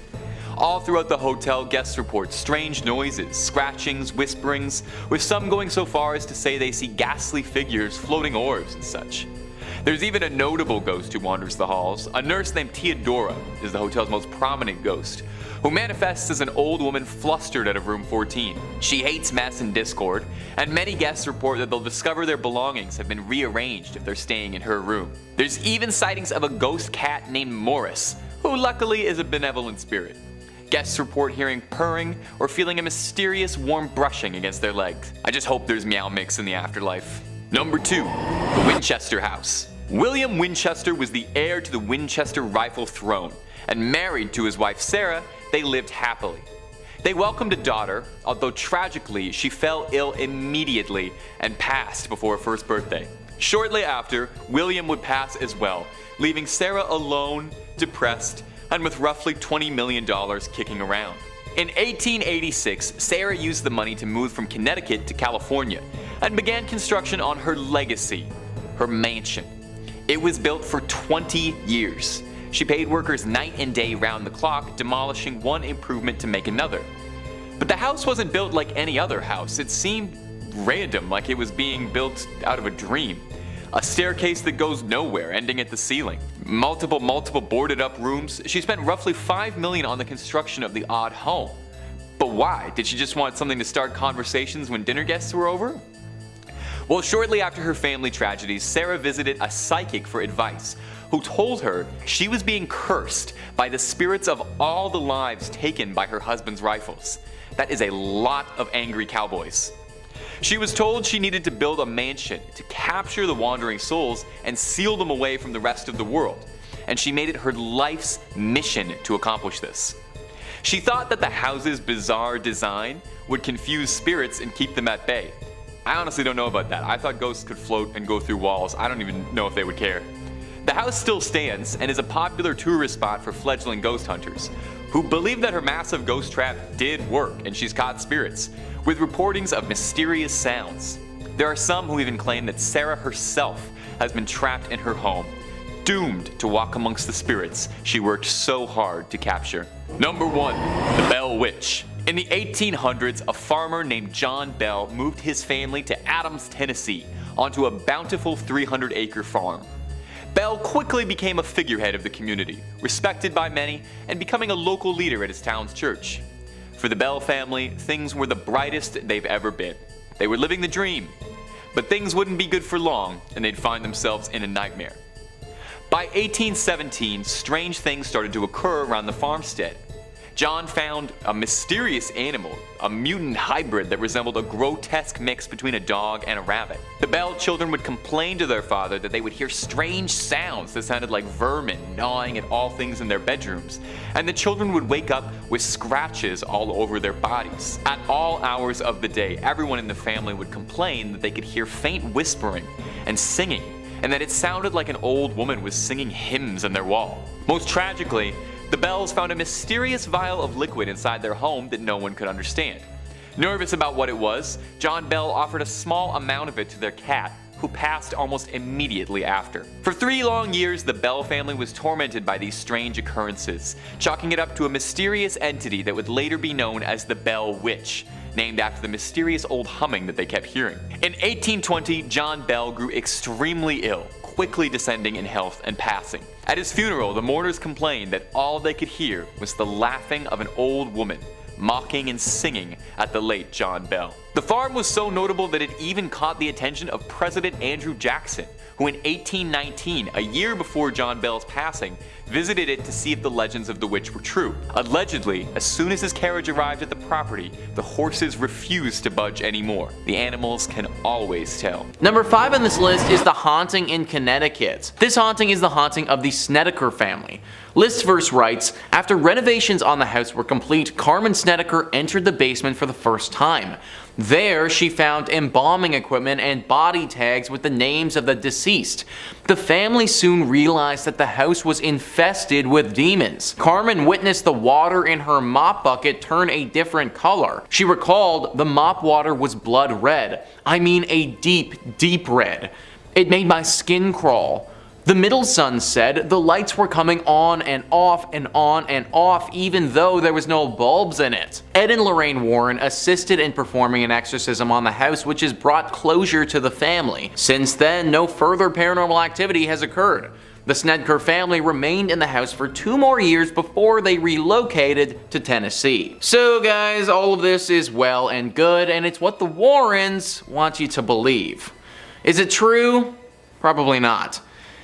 All throughout the hotel, guests report strange noises, scratchings, whisperings, with some going so far as to say they see ghastly figures, floating orbs, and such. There's even a notable ghost who wanders the halls. A nurse named Theodora is the hotel's most prominent ghost, who manifests as an old woman flustered out of room 14. She hates mess and discord, and many guests report that they'll discover their belongings have been rearranged if they're staying in her room. There's even sightings of a ghost cat named Morris, who luckily is a benevolent spirit. Guests report hearing purring or feeling a mysterious warm brushing against their legs. I just hope there's meow mix in the afterlife. Number 2. The Winchester House. William Winchester was the heir to the Winchester rifle throne, and married to his wife Sarah, they lived happily. They welcomed a daughter, although tragically she fell ill immediately and passed before her first birthday. Shortly after, William would pass as well, leaving Sarah alone, depressed, and with roughly $20 million kicking around. In 1886, Sarah used the money to move from Connecticut to California and began construction on her legacy, her mansion. It was built for 20 years. She paid workers night and day round the clock, demolishing one improvement to make another. But the house wasn't built like any other house. It seemed random, like it was being built out of a dream. A staircase that goes nowhere, ending at the ceiling. Multiple boarded up rooms. She spent roughly $5 million on the construction of the odd home. But why? Did she just want something to start conversations when dinner guests were over? Well, shortly after her family tragedies, Sarah visited a psychic for advice, who told her she was being cursed by the spirits of all the lives taken by her husband's rifles. That is a lot of angry cowboys. She was told she needed to build a mansion to capture the wandering souls and seal them away from the rest of the world, and she made it her life's mission to accomplish this. She thought that the house's bizarre design would confuse spirits and keep them at bay. I honestly don't know about that. I thought ghosts could float and go through walls. I don't even know if they would care. The house still stands and is a popular tourist spot for fledgling ghost hunters, who believe that her massive ghost trap did work and she's caught spirits, with reportings of mysterious sounds. There are some who even claim that Sarah herself has been trapped in her home, doomed to walk amongst the spirits she worked so hard to capture. Number 1. The Bell Witch. In the 1800s, a farmer named John Bell moved his family to Adams, Tennessee, onto a bountiful 300-acre farm. Bell quickly became a figurehead of the community, respected by many, and becoming a local leader at his town's church. For the Bell family, things were the brightest they've ever been. They were living the dream. But things wouldn't be good for long, and they'd find themselves in a nightmare. By 1817, strange things started to occur around the farmstead. John found a mysterious animal, a mutant hybrid that resembled a grotesque mix between a dog and a rabbit. The Bell children would complain to their father that they would hear strange sounds that sounded like vermin gnawing at all things in their bedrooms, and the children would wake up with scratches all over their bodies. At all hours of the day, everyone in the family would complain that they could hear faint whispering and singing, and that it sounded like an old woman was singing hymns on their wall. Most tragically, the Bells found a mysterious vial of liquid inside their home that no one could understand. Nervous about what it was, John Bell offered a small amount of it to their cat, who passed almost immediately after. For 3 long years, the Bell family was tormented by these strange occurrences, chalking it up to a mysterious entity that would later be known as the Bell Witch, named after the mysterious old humming that they kept hearing. In 1820, John Bell grew extremely ill, quickly descending in health and passing. At his funeral, the mourners complained that all they could hear was the laughing of an old woman, mocking and singing at the late John Bell. The farm was so notable that it even caught the attention of President Andrew Jackson, who in 1819, a year before John Bell's passing, visited it to see if the legends of the witch were true. Allegedly, as soon as his carriage arrived at the property, the horses refused to budge anymore. The animals can always tell. Number 5 on this list is the haunting in Connecticut. This haunting is the haunting of the Snedeker family. Listverse writes, after renovations on the house were complete, Carmen Snedeker entered the basement for the first time. There, she found embalming equipment and body tags with the names of the deceased. The family soon realized that the house was infested with demons. Carmen witnessed the water in her mop bucket turn a different color. She recalled the mop water was blood red. I mean a deep, deep red. It made my skin crawl. The middle son said the lights were coming on and off and on and off even though there was no bulbs in it. Ed and Lorraine Warren assisted in performing an exorcism on the house, which has brought closure to the family. Since then, no further paranormal activity has occurred. The Snedeker family remained in the house for 2 more years before they relocated to Tennessee. So guys, all of this is well and good, and it's what the Warrens want you to believe. Is it true? Probably not.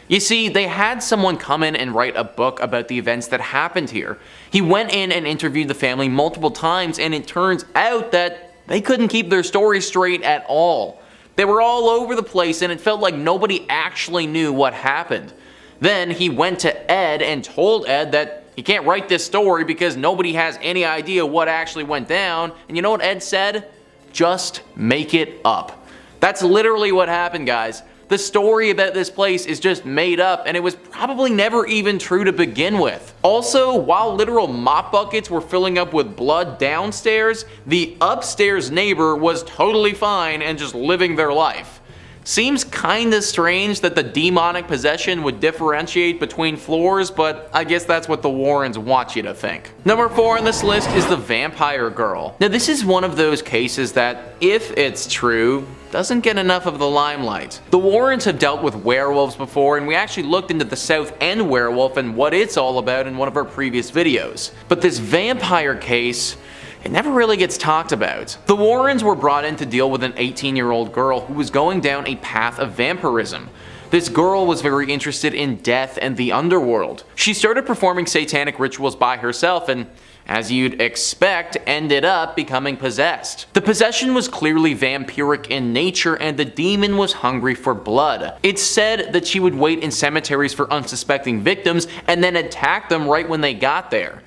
You see, they had someone come in and write a book about the events that happened here. He went in and interviewed the family multiple times, and it turns out that they couldn't keep their story straight at all. They were all over the place, and it felt like nobody actually knew what happened. Then he went to Ed and told Ed that he can't write this story because nobody has any idea what actually went down. And you know what Ed said? Just make it up. That's literally what happened, guys. The story about this place is just made up, and it was probably never even true to begin with. Also, while literal mop buckets were filling up with blood downstairs, the upstairs neighbor was totally fine and just living their life. Seems kinda strange that the demonic possession would differentiate between floors, but I guess that's what the Warrens want you to think. Number 4 on this list is the Vampire Girl. Now this is one of those cases that, if it's true, doesn't get enough of the limelight. The Warrens have dealt with werewolves before, and we actually looked into the South End werewolf and what it's all about in one of our previous videos. But this vampire case, it never really gets talked about. The Warrens were brought in to deal with an 18-year-old girl who was going down a path of vampirism. This girl was very interested in death and the underworld. She started performing satanic rituals by herself, and as you'd expect, ended up becoming possessed. The possession was clearly vampiric in nature, and the demon was hungry for blood. It's said that she would wait in cemeteries for unsuspecting victims and then attack them right when they got there.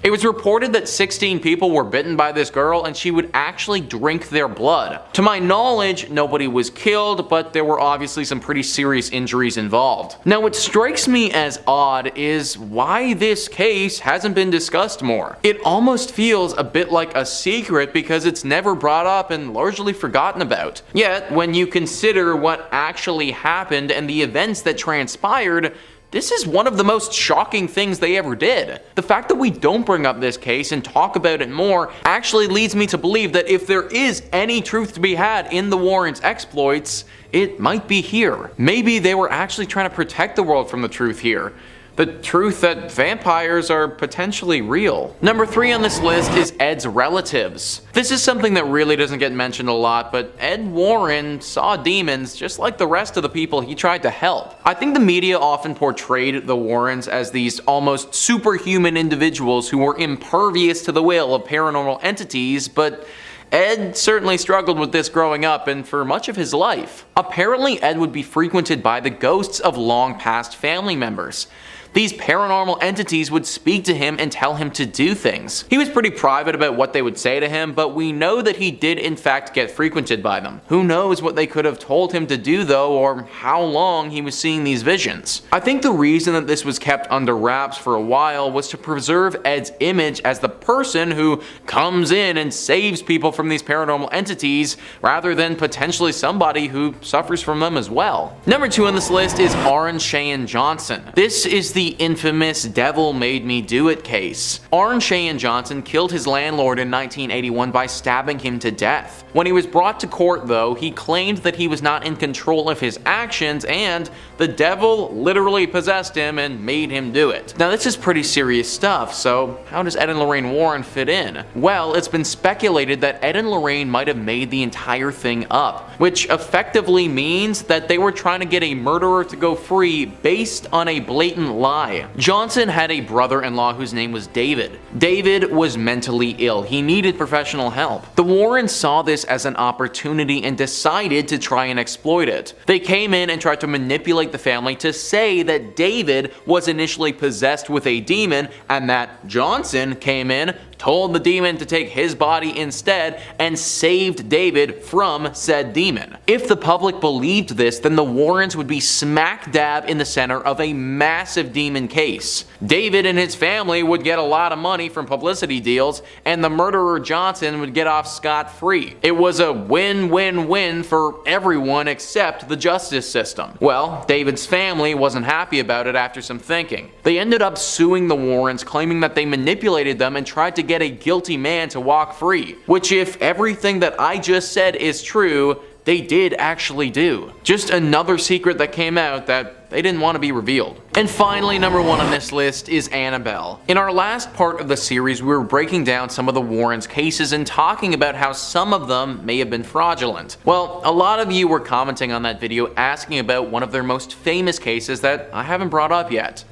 It was reported that 16 people were bitten by this girl, and she would actually drink their blood. To my knowledge, nobody was killed, but there were obviously some pretty serious injuries involved. Now, what strikes me as odd is why this case hasn't been discussed more. It almost feels a bit like a secret because it's never brought up and largely forgotten about. Yet, when you consider what actually happened and the events that transpired, this is one of the most shocking things they ever did. The fact that we don't bring up this case and talk about it more actually leads me to believe that if there is any truth to be had in the Warrens' exploits, it might be here. Maybe they were actually trying to protect the world from the truth here. The truth that vampires are potentially real. Number 3 on this list is Ed's relatives. This is something that really doesn't get mentioned a lot, but Ed Warren saw demons just like the rest of the people he tried to help. I think the media often portrayed the Warrens as these almost superhuman individuals who were impervious to the will of paranormal entities, but Ed certainly struggled with this growing up and for much of his life. Apparently, Ed would be frequented by the ghosts of long-past family members. These paranormal entities would speak to him and tell him to do things. He was pretty private about what they would say to him, but we know that he did in fact get frequented by them. Who knows what they could have told him to do though, or how long he was seeing these visions. I think the reason that this was kept under wraps for a while was to preserve Ed's image as the person who comes in and saves people from these paranormal entities, rather than potentially somebody who suffers from them as well. Number 2 on this list is Aaron Cheyenne Johnson. This is the infamous Devil Made Me Do It case. Aaron Cheyenne Johnson killed his landlord in 1981 by stabbing him to death. When he was brought to court though, he claimed that he was not in control of his actions and the devil literally possessed him and made him do it. Now this is pretty serious stuff, so how does Ed and Lorraine Warren fit in? Well, it's been speculated that Ed and Lorraine might have made the entire thing up, which effectively means that they were trying to get a murderer to go free based on a blatant lie. Johnson had a brother-in-law whose name was David. David was mentally ill. He needed professional help. The Warrens saw this as an opportunity and decided to try and exploit it. They came in and tried to manipulate the family to say that David was initially possessed with a demon and that Johnson came in, told the demon to take his body instead, and saved David from said demon. If the public believed this, then the Warrens would be smack dab in the center of a massive demon case. David and his family would get a lot of money from publicity deals, and the murderer Johnson would get off scot-free. It was a win-win-win for everyone except the justice system. Well, David's family wasn't happy about it after some thinking. They ended up suing the Warrens, claiming that they manipulated them and tried to get a guilty man to walk free, which if everything that I just said is true, they did actually do. Just another secret that came out that they didn't want to be revealed. And finally, number 1 on this list is Annabelle. In our last part of the series, we were breaking down some of the Warrens' cases and talking about how some of them may have been fraudulent. Well, a lot of you were commenting on that video asking about one of their most famous cases that I haven't brought up yet.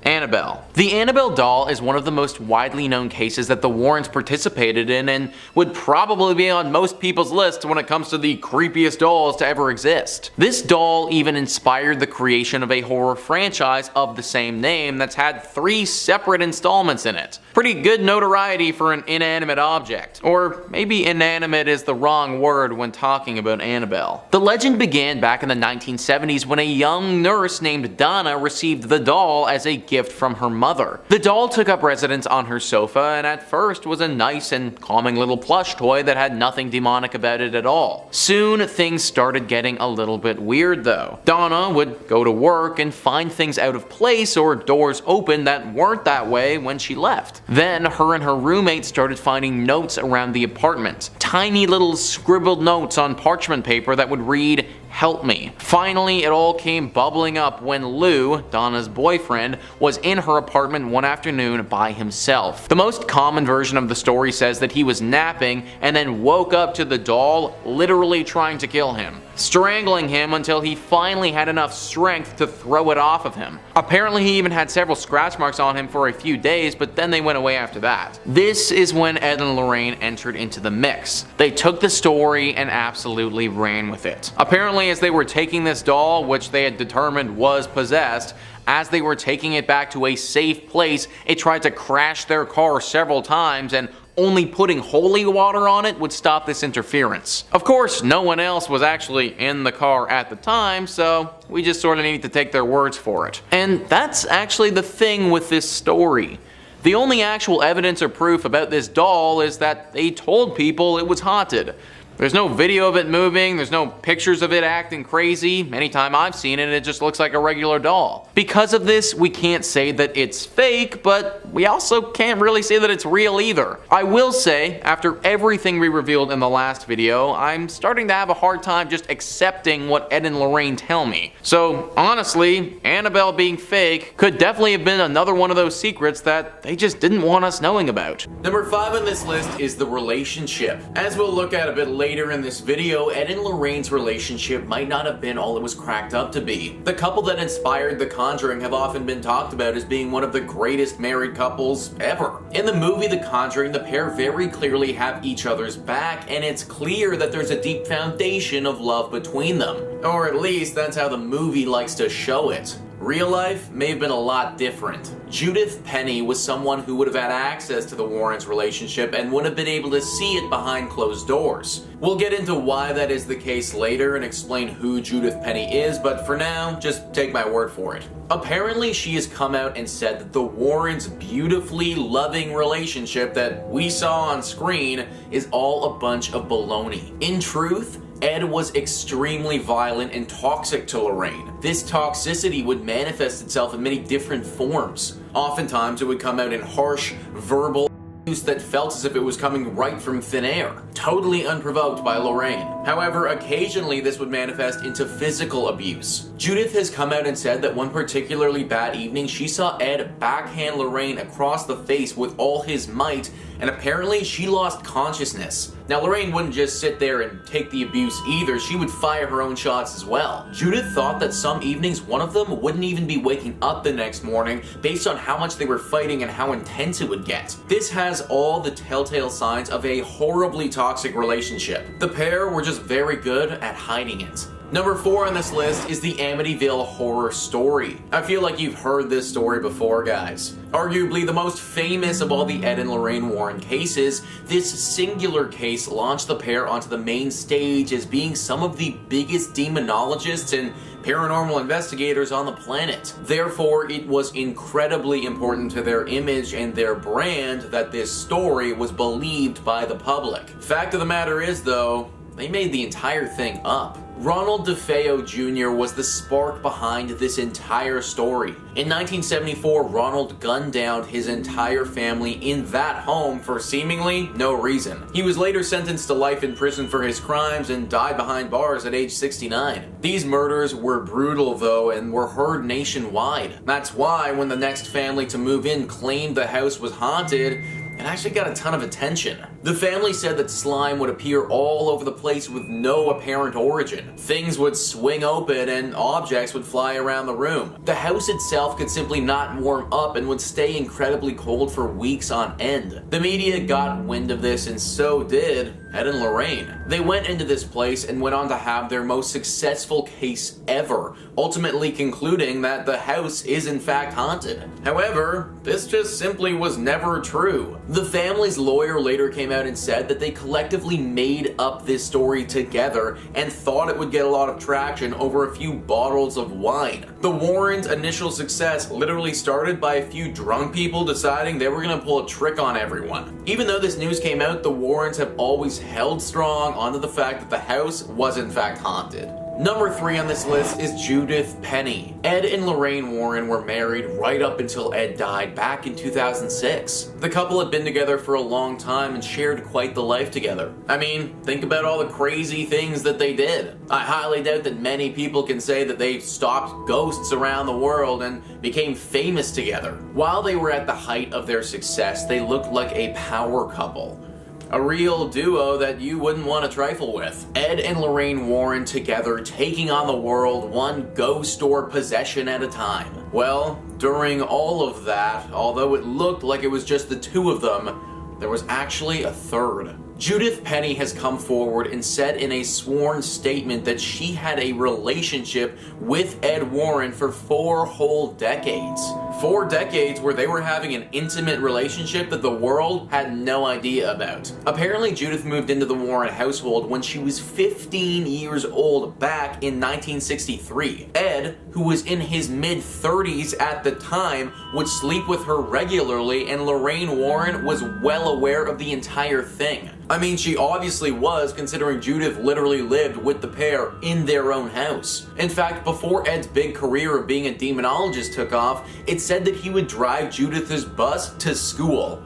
Annabelle. The Annabelle doll is one of the most widely known cases that the Warrens participated in and would probably be on most people's lists when it comes to the creepiest dolls to ever exist. This doll even inspired the creation of a horror franchise of the same name that's had 3 separate installments in it. Pretty good notoriety for an inanimate object. Or maybe inanimate is the wrong word when talking about Annabelle. The legend began back in the 1970s when a young nurse named Donna received the doll as a gift from her mother. The doll took up residence on her sofa and at first was a nice and calming little plush toy that had nothing demonic about it at all. Soon things started getting a little bit weird though. Donna would go to work and find things out of place or doors open that weren't that way when she left. Then her and her roommate started finding notes around the apartment. Tiny little scribbled notes on parchment paper that would read, "Help me." Finally, it all came bubbling up when Lou, Donna's boyfriend, was in her apartment one afternoon by himself. The most common version of the story says that he was napping and then woke up to the doll literally trying to kill him, strangling him until he finally had enough strength to throw it off of him. Apparently he even had several scratch marks on him for a few days, but then they went away after that. This is when Ed and Lorraine entered into the mix. They took the story and absolutely ran with it. Apparently as they were taking this doll, which they had determined was possessed, as they were taking it back to a safe place, it tried to crash their car several times, and only putting holy water on it would stop this interference. Of course, no one else was actually in the car at the time, so we just sort of needed to take their words for it. And that's actually the thing with this story. The only actual evidence or proof about this doll is that they told people it was haunted. There's no video of it moving, there's no pictures of it acting crazy. Anytime I've seen it, it just looks like a regular doll. Because of this, we can't say that it's fake, but we also can't really say that it's real either. I will say, after everything we revealed in the last video, I'm starting to have a hard time just accepting what Ed and Lorraine tell me. So honestly, Annabelle being fake could definitely have been another one of those secrets that they just didn't want us knowing about. Number 5 on this list is the relationship. As we'll look at a bit later in this video, Ed and Lorraine's relationship might not have been all it was cracked up to be. The couple that inspired The Conjuring have often been talked about as being one of the greatest married couples ever. In the movie The Conjuring, the pair very clearly have each other's back, and it's clear that there's a deep foundation of love between them. Or at least that's how the movie likes to show it. Real life may have been a lot different. Judith Penney was someone who would have had access to the Warrens' relationship and would have been able to see it behind closed doors. We'll get into why that is the case later and explain who Judith Penney is, but for now, just take my word for it. Apparently, she has come out and said that the Warrens' beautifully loving relationship that we saw on screen is all a bunch of baloney. In truth, Ed was extremely violent and toxic to Lorraine. This toxicity would manifest itself in many different forms. Oftentimes, it would come out in harsh, verbal abuse that felt as if it was coming right from thin air, totally unprovoked by Lorraine. However, occasionally this would manifest into physical abuse. Judith has come out and said that one particularly bad evening she saw Ed backhand Lorraine across the face with all his might, and apparently she lost consciousness. Now Lorraine wouldn't just sit there and take the abuse either, she would fire her own shots as well. Judith thought that some evenings one of them wouldn't even be waking up the next morning based on how much they were fighting and how intense it would get. This has all the telltale signs of a horribly toxic relationship. The pair were just very good at hiding it. Number 4 on this list is the Amityville Horror story. I feel like you've heard this story before, guys. Arguably the most famous of all the Ed and Lorraine Warren cases, this singular case launched the pair onto the main stage as being some of the biggest demonologists and paranormal investigators on the planet. Therefore, it was incredibly important to their image and their brand that this story was believed by the public. Fact of the matter is, though, they made the entire thing up. Ronald DeFeo Jr. was the spark behind this entire story. In 1974, Ronald gunned down his entire family in that home for seemingly no reason. He was later sentenced to life in prison for his crimes and died behind bars at age 69. These murders were brutal though and were heard nationwide. That's why when the next family to move in claimed the house was haunted, it actually got a ton of attention. The family said that slime would appear all over the place with no apparent origin. Things would swing open and objects would fly around the room. The house itself could simply not warm up and would stay incredibly cold for weeks on end. The media got wind of this and so did Ed and Lorraine. They went into this place and went on to have their most successful case ever, ultimately concluding that the house is in fact haunted. However, this just simply was never true. The family's lawyer later came out and said that they collectively made up this story together and thought it would get a lot of traction over a few bottles of wine. The Warrens' initial success literally started by a few drunk people deciding they were gonna pull a trick on everyone. Even though this news came out, the Warrens have always held strong onto the fact that the house was in fact haunted. Number 3 on this list is Judith Penney. Ed and Lorraine Warren were married right up until Ed died back in 2006. The couple had been together for a long time and shared quite the life together. I mean, think about all the crazy things that they did. I highly doubt that many people can say that they stopped ghosts around the world and became famous together. While they were at the height of their success, they looked like a power couple. A real duo that you wouldn't want to trifle with. Ed and Lorraine Warren together taking on the world one ghost or possession at a time. Well, during all of that, although it looked like it was just the two of them, there was actually a third. Judith Penney has come forward and said in a sworn statement that she had a relationship with Ed Warren for 4 whole decades. 4 decades where they were having an intimate relationship that the world had no idea about. Apparently, Judith moved into the Warren household when she was 15 years old back in 1963. Ed, who was in his mid-30s at the time, would sleep with her regularly, and Lorraine Warren was well aware of the entire thing. I mean, she obviously was, considering Judith literally lived with the pair in their own house. In fact, before Ed's big career of being a demonologist took off, it said that he would drive Judith's bus to school.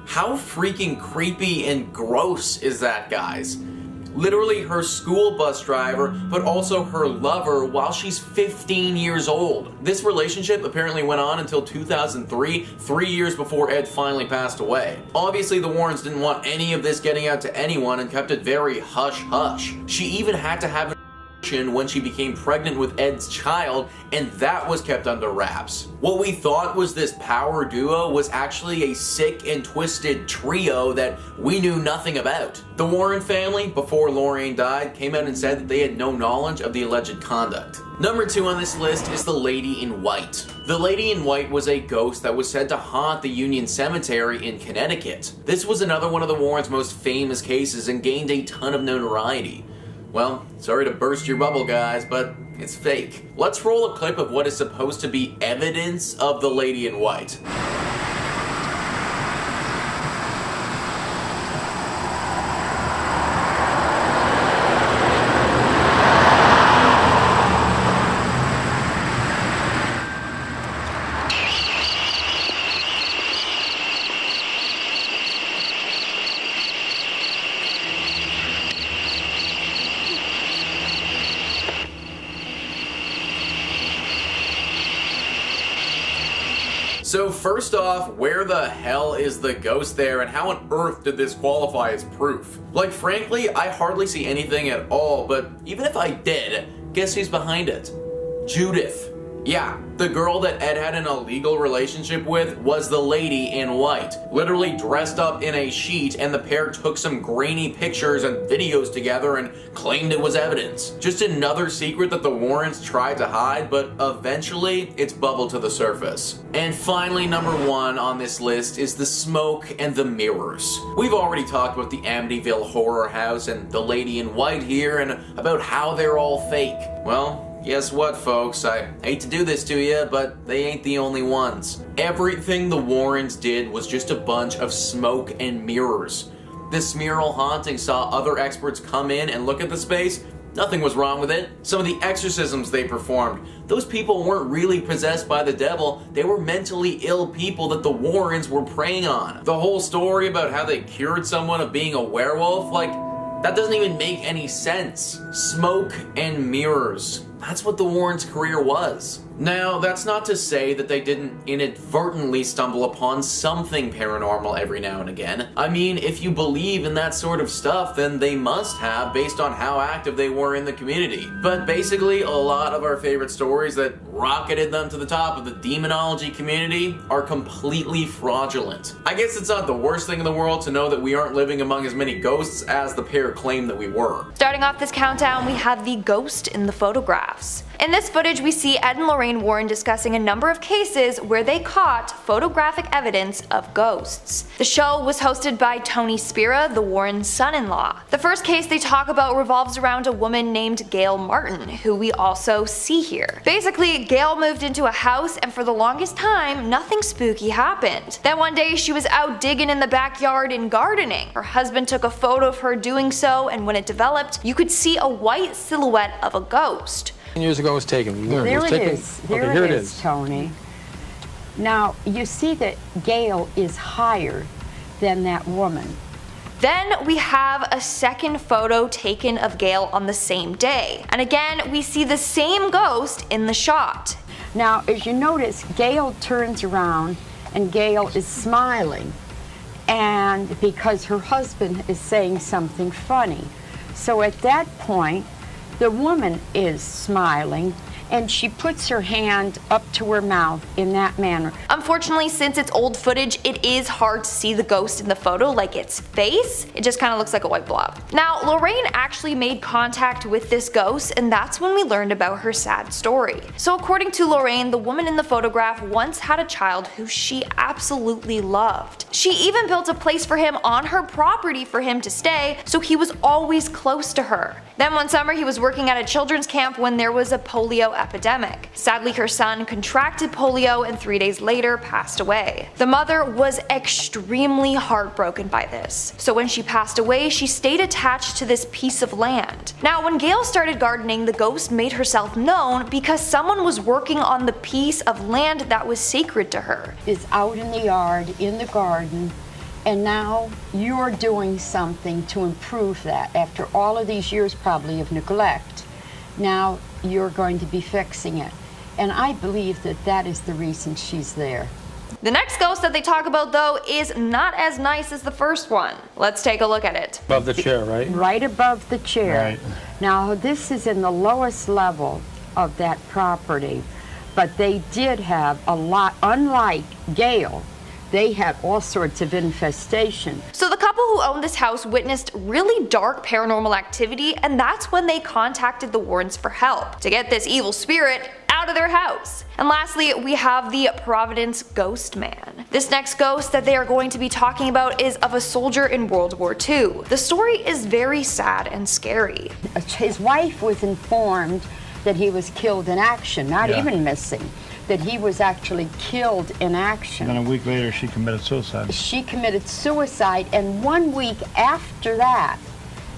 How freaking creepy and gross is that, guys? Literally her school bus driver, but also her lover while she's 15 years old. This relationship apparently went on until 2003, 3 years before Ed finally passed away. Obviously, the Warrens didn't want any of this getting out to anyone and kept it very hush-hush. She even had to have when she became pregnant with Ed's child, and that was kept under wraps. What we thought was this power duo was actually a sick and twisted trio that we knew nothing about. The Warren family, before Lorraine died, came out and said that they had no knowledge of the alleged conduct. Number 2 on this list is the Lady in White. The Lady in White was a ghost that was said to haunt the Union Cemetery in Connecticut. This was another one of the Warrens' most famous cases and gained a ton of notoriety. Well, sorry to burst your bubble, guys, but it's fake. Let's roll a clip of what is supposed to be evidence of the Lady in White. So first off, where the hell is the ghost there, and how on earth did this qualify as proof? Like, frankly, I hardly see anything at all, but even if I did, guess who's behind it? Judith. Yeah, the girl that Ed had an illegal relationship with was the Lady in White. Literally dressed up in a sheet, and the pair took some grainy pictures and videos together and claimed it was evidence. Just another secret that the Warrens tried to hide, but eventually it's bubbled to the surface. And finally, number 1 on this list is the smoke and the mirrors. We've already talked about the Amityville Horror House and the Lady in White here, and about how they're all fake. Well, guess what, folks? I hate to do this to you, but they ain't the only ones. Everything the Warrens did was just a bunch of smoke and mirrors. This mural haunting saw other experts come in and look at the space. Nothing was wrong with it. Some of the exorcisms they performed, those people weren't really possessed by the devil. They were mentally ill people that the Warrens were preying on. The whole story about how they cured someone of being a werewolf, like, that doesn't even make any sense. Smoke and mirrors. That's what the Warrens' career was. Now, that's not to say that they didn't inadvertently stumble upon something paranormal every now and again. I mean, if you believe in that sort of stuff, then they must have, based on how active they were in the community. But basically, a lot of our favorite stories that rocketed them to the top of the demonology community are completely fraudulent. I guess it's not the worst thing in the world to know that we aren't living among as many ghosts as the pair claimed that we were. Starting off this countdown, we have the ghost in the photographs. In this footage, we see Ed and Lorraine Warren discussing a number of cases where they caught photographic evidence of ghosts. The show was hosted by Tony Spira, the Warrens' son-in-law. The first case they talk about revolves around a woman named Gail Martin, who we also see here. Basically, Gail moved into a house and for the longest time, nothing spooky happened. Then one day she was out digging in the backyard and gardening. Her husband took a photo of her doing so, and when it developed, you could see a white silhouette of a ghost. Years ago it was taken. There it is. There it is, Tony. Now, you see that Gail is higher than that woman. Then we have a second photo taken of Gail on the same day. And again, we see the same ghost in the shot. Now, as you notice, Gail turns around and Gail is smiling. And because her husband is saying something funny. So at that point, the woman is smiling, and she puts her hand up to her mouth in that manner. Unfortunately, since it's old footage, it is hard to see the ghost in the photo, like its face. It just kind of looks like a white blob. Now, Lorraine actually made contact with this ghost, and that's when we learned about her sad story. So according to Lorraine, the woman in the photograph once had a child who she absolutely loved. She even built a place for him on her property for him to stay, so he was always close to her. Then one summer he was working at a children's camp when there was a polio epidemic. Sadly, her son contracted polio and 3 days later passed away. The mother was extremely heartbroken by this. So when she passed away, she stayed attached to this piece of land. Now, when Gail started gardening, the ghost made herself known because someone was working on the piece of land that was sacred to her. Is out in the yard, in the garden, and now you're doing something to improve that. After all of these years probably of neglect, now you're going to be fixing it. And I believe that that is the reason she's there. The next ghost that they talk about, though, is not as nice as the first one. Let's take a look at it. Above the chair, right? Right above the chair. Right. Now, this is in the lowest level of that property, but they did have a lot, unlike Gail, they had all sorts of infestation. So the couple who owned this house witnessed really dark paranormal activity, and that's when they contacted the Warrens for help to get this evil spirit out of their house. And lastly, we have the Providence Ghost Man. This next ghost that they are going to be talking about is of a soldier in World War II. The story is very sad and scary. His wife was informed that he was killed in action, not even missing, that he was actually killed in action. And then a week later, she committed suicide. She committed suicide, and 1 week after that,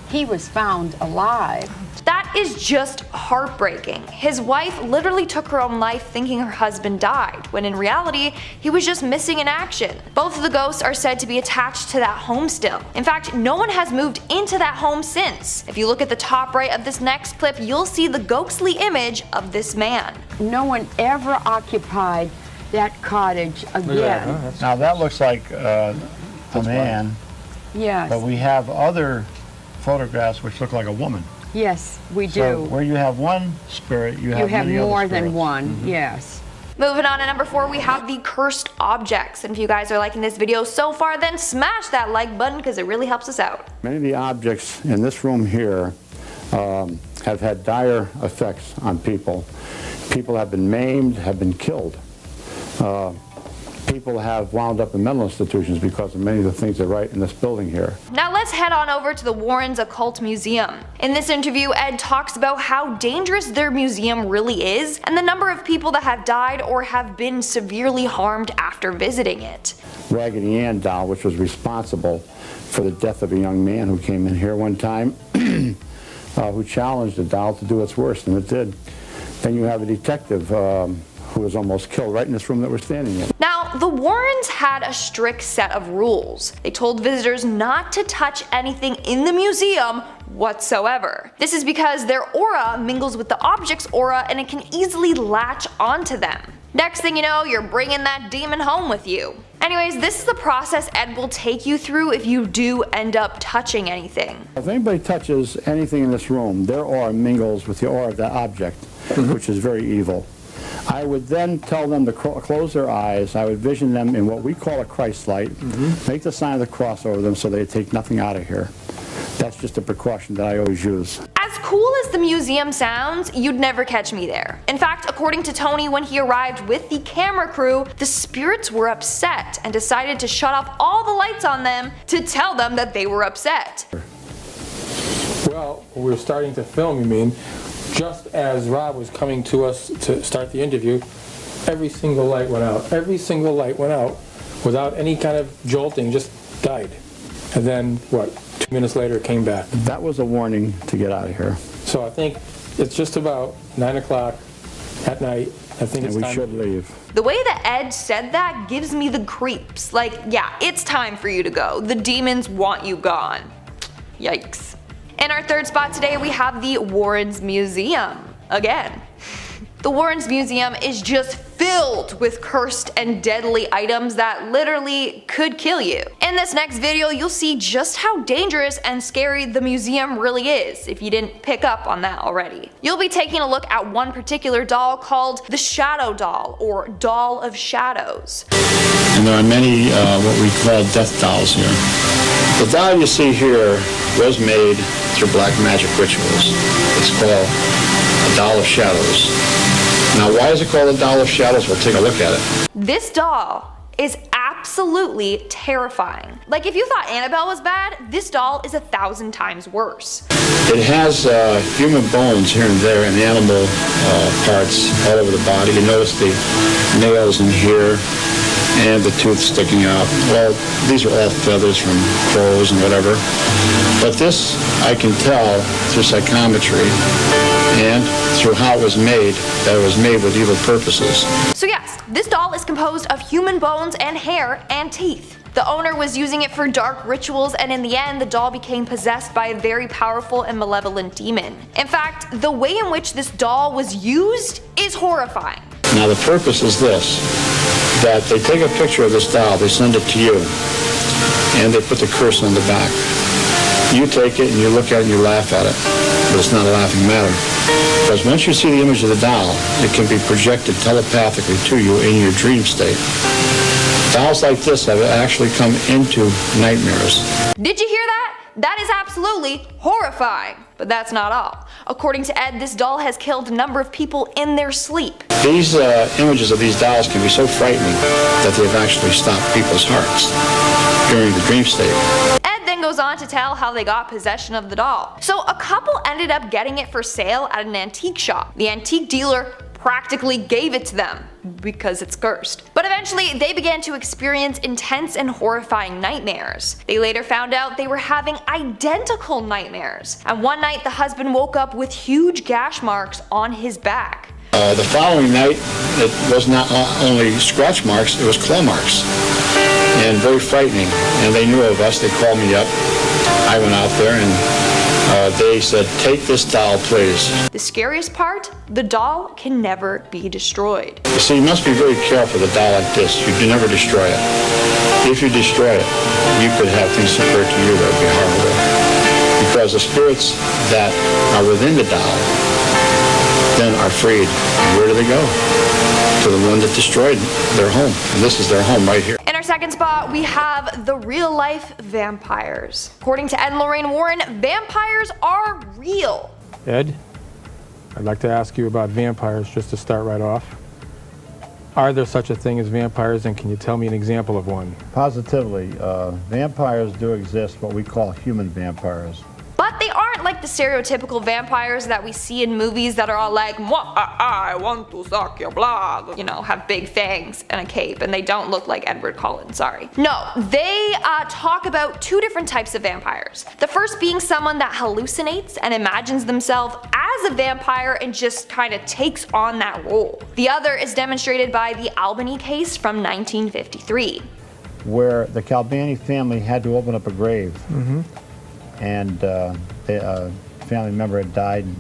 he was found alive. That is just heartbreaking. His wife literally took her own life thinking her husband died, when in reality, he was just missing in action. Both of the ghosts are said to be attached to that home still. In fact, no one has moved into that home since. If you look at the top right of this next clip, you'll see the ghostly image of this man. No one ever occupied that cottage again. Now that looks like a man, Yes, but we have other photographs which look like a woman. yes, we do. So where you have one spirit, you have many more other than spirits. one, yes. Moving on to number 4, we have the cursed objects. And if you guys are liking this video so far, then smash that like button because it really helps us out. Many of the objects in this room here have had dire effects on people. People have been maimed, have been killed. People have wound up in mental institutions because of many of the things they write in this building here. Now let's head on over to the Warrens Occult Museum. In this interview, Ed talks about how dangerous their museum really is and the number of people that have died or have been severely harmed after visiting it. Raggedy Ann doll, which was responsible for the death of a young man who came in here one time, who challenged the doll to do its worst, and it did. Then you have a detective who was almost killed right in this room that we're standing in. Now, the Warrens had a strict set of rules. They told visitors not to touch anything in the museum whatsoever. This is because their aura mingles with the object's aura and it can easily latch onto them. Next thing you know, you're bringing that demon home with you. Anyways, this is the process Ed will take you through if you do end up touching anything. If anybody touches anything in this room, their aura mingles with the aura of that object, which is very evil. I would then tell them to close their eyes. I would vision them in what we call a Christ light, make the sign of the cross over them so they take nothing out of here. That's just a precaution that I always use. As cool as the museum sounds, you'd never catch me there. In fact, according to Tony, when he arrived with the camera crew, the spirits were upset and decided to shut off all the lights on them to tell them that they were upset. Well, we were starting to film, you mean, just as Rob was coming to us to start the interview, every single light went out. Every single light went out without any kind of jolting, just died. And then, what, 2 minutes later it came back. That was a warning to get out of here. So I think it's just about 9 o'clock at night. I think it's And we time should leave. The way that Ed said that gives me the creeps. Like, yeah, it's time for you to go. The demons want you gone. Yikes. In our third spot today, we have the Warrens Museum. Again. The Warrens Museum is just filled with cursed and deadly items that literally could kill you. In this next video, you'll see just how dangerous and scary the museum really is, if you didn't pick up on that already. You'll be taking a look at one particular doll called the Shadow Doll, or Doll of Shadows. And there are many what we call death dolls here. The doll you see here was made through black magic rituals. It's called a Doll of Shadows. Now, why is it called a Doll of Shadows? We'll take a look at it. This doll is absolutely terrifying. Like, if you thought Annabelle was bad, this doll is 1,000 times worse. It has human bones here and there and animal parts all over the body. You notice the nails in here and the tooth sticking out. Well, these are all feathers from crows and whatever. But this, I can tell through psychometry and through how it was made, that it was made with evil purposes. So yes, this doll is composed of human bones and hair and teeth. The owner was using it for dark rituals, and in the end, the doll became possessed by a very powerful and malevolent demon. In fact, the way in which this doll was used is horrifying. Now the purpose is this, that they take a picture of this doll, they send it to you, and they put the curse on the back. You take it and you look at it and you laugh at it, but it's not a laughing matter. Because once you see the image of the doll, it can be projected telepathically to you in your dream state. Dolls like this have actually come into nightmares. Did you hear that? That is absolutely horrifying. But that's not all. According to Ed, this doll has killed a number of people in their sleep. These images of these dolls can be so frightening that they've actually stopped people's hearts during the dream state. Ed then goes on to tell how they got possession of the doll. So a couple ended up getting it for sale at an antique shop. The antique dealer practically gave it to them because it's cursed. But eventually they began to experience intense and horrifying nightmares. They later found out they were having identical nightmares. And one night the husband woke up with huge gash marks on his back. The following night, it was not only scratch marks, it was claw marks. And very frightening. And they knew of us, they called me up. I went out there and they said, take this doll, please. The scariest part? The doll can never be destroyed. You see, you must be very careful with a doll like this. You do never destroy it. If you destroy it, you could have things occur to you that would be horrible. Because the spirits that are within the doll then are freed. And where do they go? To the one that destroyed their home. And this is their home right here. In our second spot, we have the real-life vampires. According to Ed and Lorraine Warren, vampires are real. Ed, I'd like to ask you about vampires just to start right off. Are there such a thing as vampires, and can you tell me an example of one? Positively. Vampires do exist, what we call human vampires. But they aren't like the stereotypical vampires that we see in movies that are all like, I want to suck your blood. You know, have big fangs and a cape, and they don't look like Edward Cullen, sorry. No, they talk about two different types of vampires. The first being someone that hallucinates and imagines themselves as a vampire and just kind of takes on that role. The other is demonstrated by the Albany case from 1953. Where the Calbani family had to open up a grave. Mm-hmm. And a family member had died, and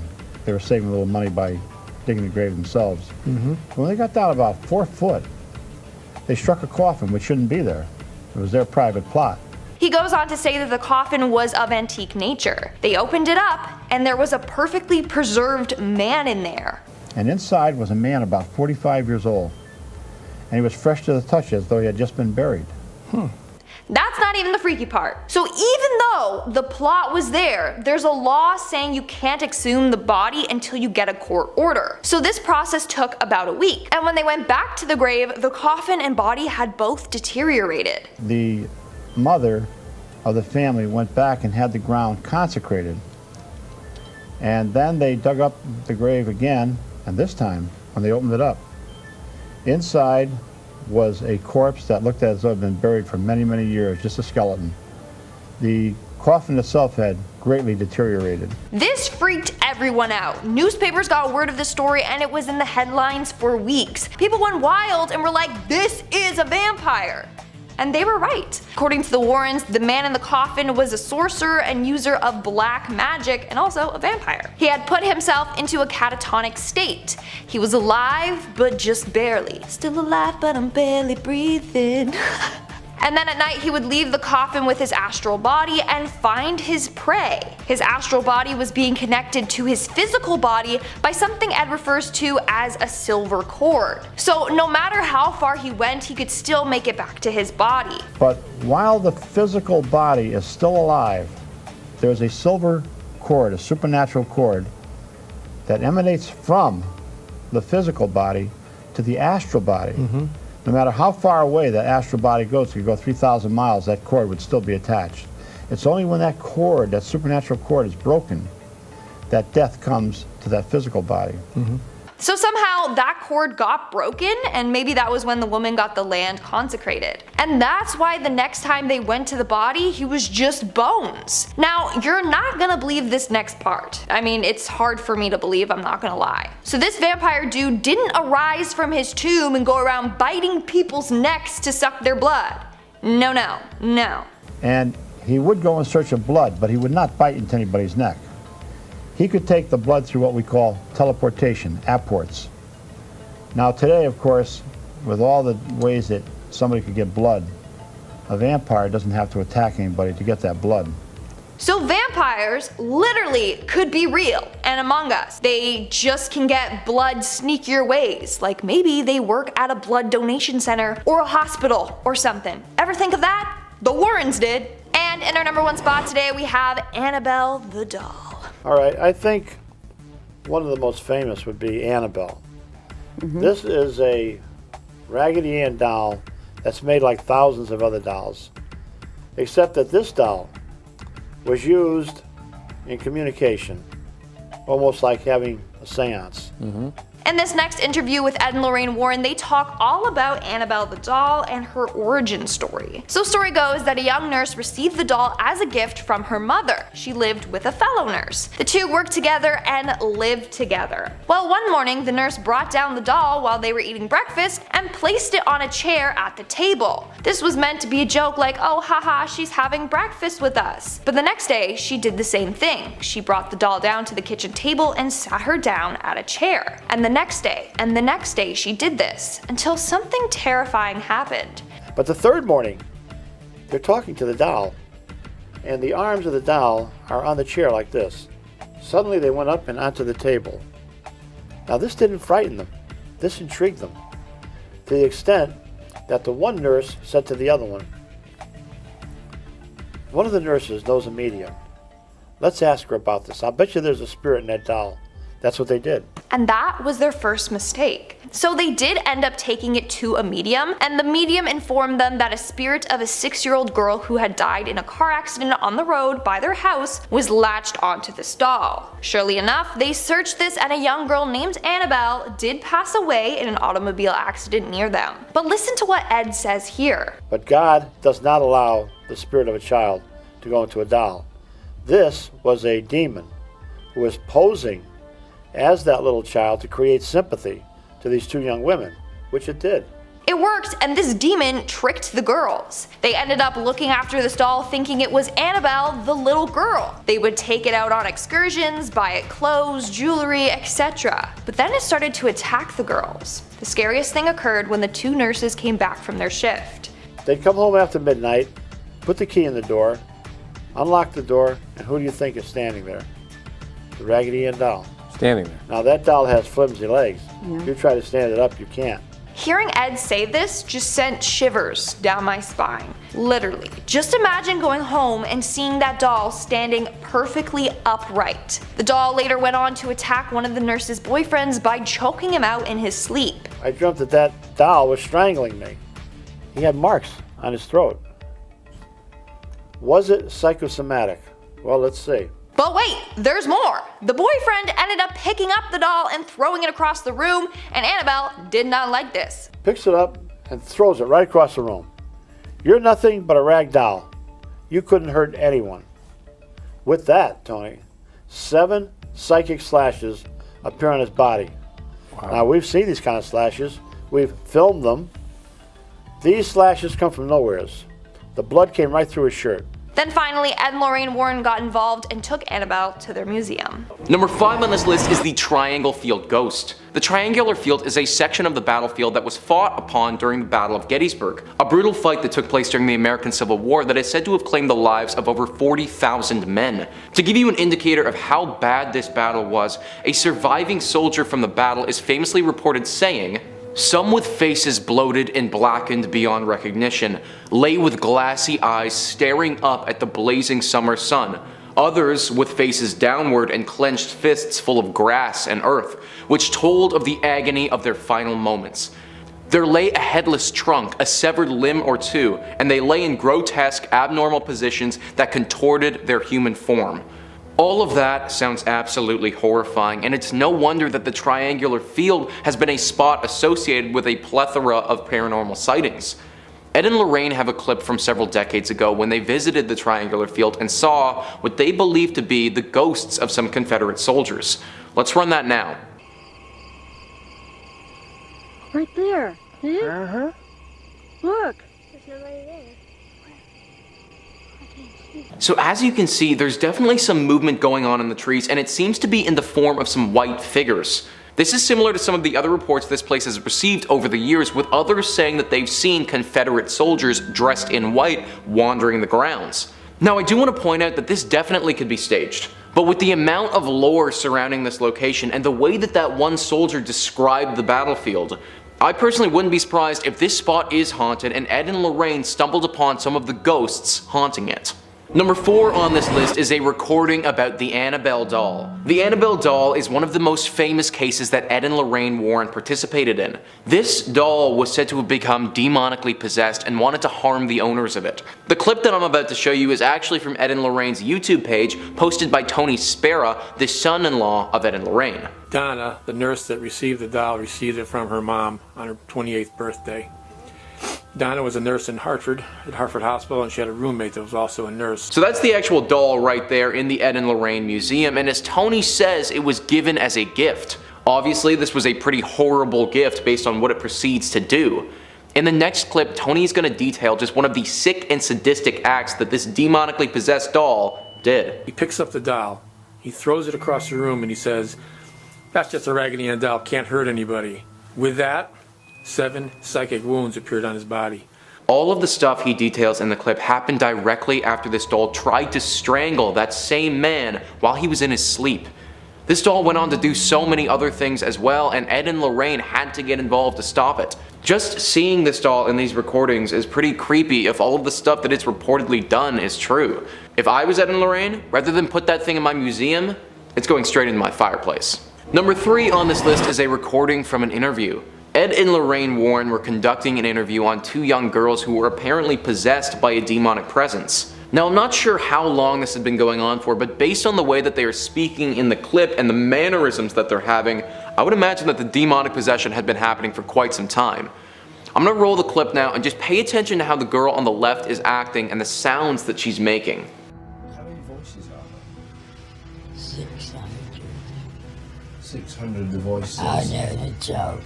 they were saving a little money by digging the grave themselves. Mm-hmm. When they got down about 4 foot, they struck a coffin which shouldn't be there. It was their private plot. He goes on to say that the coffin was of antique nature. They opened it up, and there was a perfectly preserved man in there. And inside was a man about 45 years old. And he was fresh to the touch as though he had just been buried. That's not even the freaky part. So even though the plot was there, there's a law saying you can't exhume the body until you get a court order. So this process took about a week. And when they went back to the grave, the coffin and body had both deteriorated. The mother of the family went back and had the ground consecrated. And then they dug up the grave again, and this time, when they opened it up, inside was a corpse that looked as though it had been buried for many, many years, just a skeleton. The coffin itself had greatly deteriorated. This freaked everyone out. Newspapers got word of this story and it was in the headlines for weeks. People went wild and were like, this is a vampire. And they were right. According to the Warrens, the man in the coffin was a sorcerer and user of black magic and also a vampire. He had put himself into a catatonic state. He was alive, but just barely. Still alive, but I'm barely breathing. And then at night he would leave the coffin with his astral body and find his prey. His astral body was being connected to his physical body by something Ed refers to as a silver cord. So no matter how far he went, he could still make it back to his body. But while the physical body is still alive, there's a silver cord, a supernatural cord, that emanates from the physical body to the astral body. No matter how far away that astral body goes, it could go 3,000 miles, that cord would still be attached. It's only when that cord, that supernatural cord, is broken, that death comes to that physical body. So somehow that cord got broken, and maybe that was when the woman got the land consecrated. And that's why the next time they went to the body, he was just bones. Now, you're not gonna believe this next part. I mean, it's hard for me to believe, I'm not gonna lie. So this vampire dude didn't arise from his tomb and go around biting people's necks to suck their blood. No, no, no. And he would go in search of blood, but he would not bite into anybody's neck. He could take the blood through what we call teleportation, apports. Now today, of course, with all the ways that somebody could get blood, a vampire doesn't have to attack anybody to get that blood. So vampires literally could be real and among us. They just can get blood sneakier ways, like maybe they work at a blood donation center or a hospital or something. Ever think of that? The Warrens did. And in our number one spot today we have Annabelle the doll. All right, I think one of the most famous would be Annabelle. This is a Raggedy Ann doll that's made like thousands of other dolls, except that this doll was used in communication, almost like having a seance. In this next interview with Ed and Lorraine Warren, they talk all about Annabelle the doll and her origin story. So story goes that a young nurse received the doll as a gift from her mother. She lived with a fellow nurse. The two worked together and lived together. Well, one morning the nurse brought down the doll while they were eating breakfast and placed it on a chair at the table. This was meant to be a joke like, oh haha, she's having breakfast with us. But the next day she did the same thing. She brought the doll down to the kitchen table and sat her down at a chair. And the next day she did this until something terrifying happened. But the third morning, they're talking to the doll, and the arms of the doll are on the chair like this. Suddenly they went up and onto the table. Now this didn't frighten them. This intrigued them, to the extent that the one nurse said to the other one of the nurses knows a medium. Let's ask her about this. I'll bet you there's a spirit in that doll. That's what they did. And that was their first mistake. So they did end up taking it to a medium, and the medium informed them that a spirit of a 6-year-old girl who had died in a car accident on the road by their house was latched onto this doll. Surely enough, they searched this and a young girl named Annabelle did pass away in an automobile accident near them. But listen to what Ed says here. But God does not allow the spirit of a child to go into a doll. This was a demon who was posing as that little child to create sympathy to these two young women, which it did. It worked, and this demon tricked the girls. They ended up looking after this doll thinking it was Annabelle, the little girl. They would take it out on excursions, buy it clothes, jewelry, etc. But then it started to attack the girls. The scariest thing occurred when the two nurses came back from their shift. They'd come home after midnight, put the key in the door, unlock the door, and who do you think is standing there? The Raggedy Ann doll. Standing there. Now that doll has flimsy legs. If you try to stand it up, you can't. Hearing Ed say this just sent shivers down my spine. Literally. Just imagine going home and seeing that doll standing perfectly upright. The doll later went on to attack one of the nurse's boyfriends by choking him out in his sleep. I dreamt that that doll was strangling me. He had marks on his throat. Was it psychosomatic? Well, let's see. But wait, there's more! The boyfriend ended up picking up the doll and throwing it across the room, and Annabelle did not like this. Picks it up and throws it right across the room. You're nothing but a rag doll. You couldn't hurt anyone. With that, Tony, 7 psychic slashes appear on his body. Wow. Now, we've seen these kind of slashes. We've filmed them. These slashes come from nowheres. The blood came right through his shirt. Then finally, Ed and Lorraine Warren got involved and took Annabelle to their museum. Number 5 on this list is the Triangle Field Ghost. The triangular field is a section of the battlefield that was fought upon during the Battle of Gettysburg, a brutal fight that took place during the American Civil War that is said to have claimed the lives of over 40,000 men. To give you an indicator of how bad this battle was, a surviving soldier from the battle is famously reported saying, "Some with faces bloated and blackened beyond recognition lay with glassy eyes staring up at the blazing summer sun. Others with faces downward and clenched fists full of grass and earth, which told of the agony of their final moments. There lay a headless trunk, a severed limb or two, and they lay in grotesque, abnormal positions that contorted their human form." All of that sounds absolutely horrifying, and it's no wonder that the triangular field has been a spot associated with a plethora of paranormal sightings. Ed and Lorraine have a clip from several decades ago when they visited the triangular field and saw what they believed to be the ghosts of some Confederate soldiers. Let's run that now. Right there. See? Uh-huh. Look. There's nobody there. So as you can see, there's definitely some movement going on in the trees, and it seems to be in the form of some white figures. This is similar to some of the other reports this place has received over the years, with others saying that they've seen Confederate soldiers dressed in white wandering the grounds. Now, I do want to point out that this definitely could be staged, but with the amount of lore surrounding this location and the way that that one soldier described the battlefield, I personally wouldn't be surprised if this spot is haunted and Ed and Lorraine stumbled upon some of the ghosts haunting it. Number 4 on this list is a recording about the Annabelle doll. The Annabelle doll is one of the most famous cases that Ed and Lorraine Warren participated in. This doll was said to have become demonically possessed and wanted to harm the owners of it. The clip that I'm about to show you is actually from Ed and Lorraine's YouTube page, posted by Tony Spera, the son-in-law of Ed and Lorraine. Donna, the nurse that received the doll, received it from her mom on her 28th birthday. Donna was a nurse in Hartford, at Hartford Hospital, and she had a roommate that was also a nurse. So that's the actual doll right there in the Ed and Lorraine Museum, and as Tony says, it was given as a gift. Obviously, this was a pretty horrible gift based on what it proceeds to do. In the next clip, Tony is going to detail just one of the sick and sadistic acts that this demonically possessed doll did. He picks up the doll, he throws it across the room, and he says, "That's just a Raggedy Ann doll, can't hurt anybody." With that, 7 psychic wounds appeared on his body. All of the stuff he details in the clip happened directly after this doll tried to strangle that same man while he was in his sleep. This doll went on to do so many other things as well, and Ed and Lorraine had to get involved to stop it. Just seeing this doll in these recordings is pretty creepy if all of the stuff that it's reportedly done is true. If I was Ed and Lorraine, rather than put that thing in my museum, it's going straight into my fireplace. Number 3 on this list is a recording from an interview. Ed and Lorraine Warren were conducting an interview on 2 young girls who were apparently possessed by a demonic presence. Now, I'm not sure how long this had been going on for, but based on the way that they are speaking in the clip and the mannerisms that they're having, I would imagine that the demonic possession had been happening for quite some time. I'm gonna roll the clip now and just pay attention to how the girl on the left is acting and the sounds that she's making. How many voices are there? 600. 600 voices. I know the joke.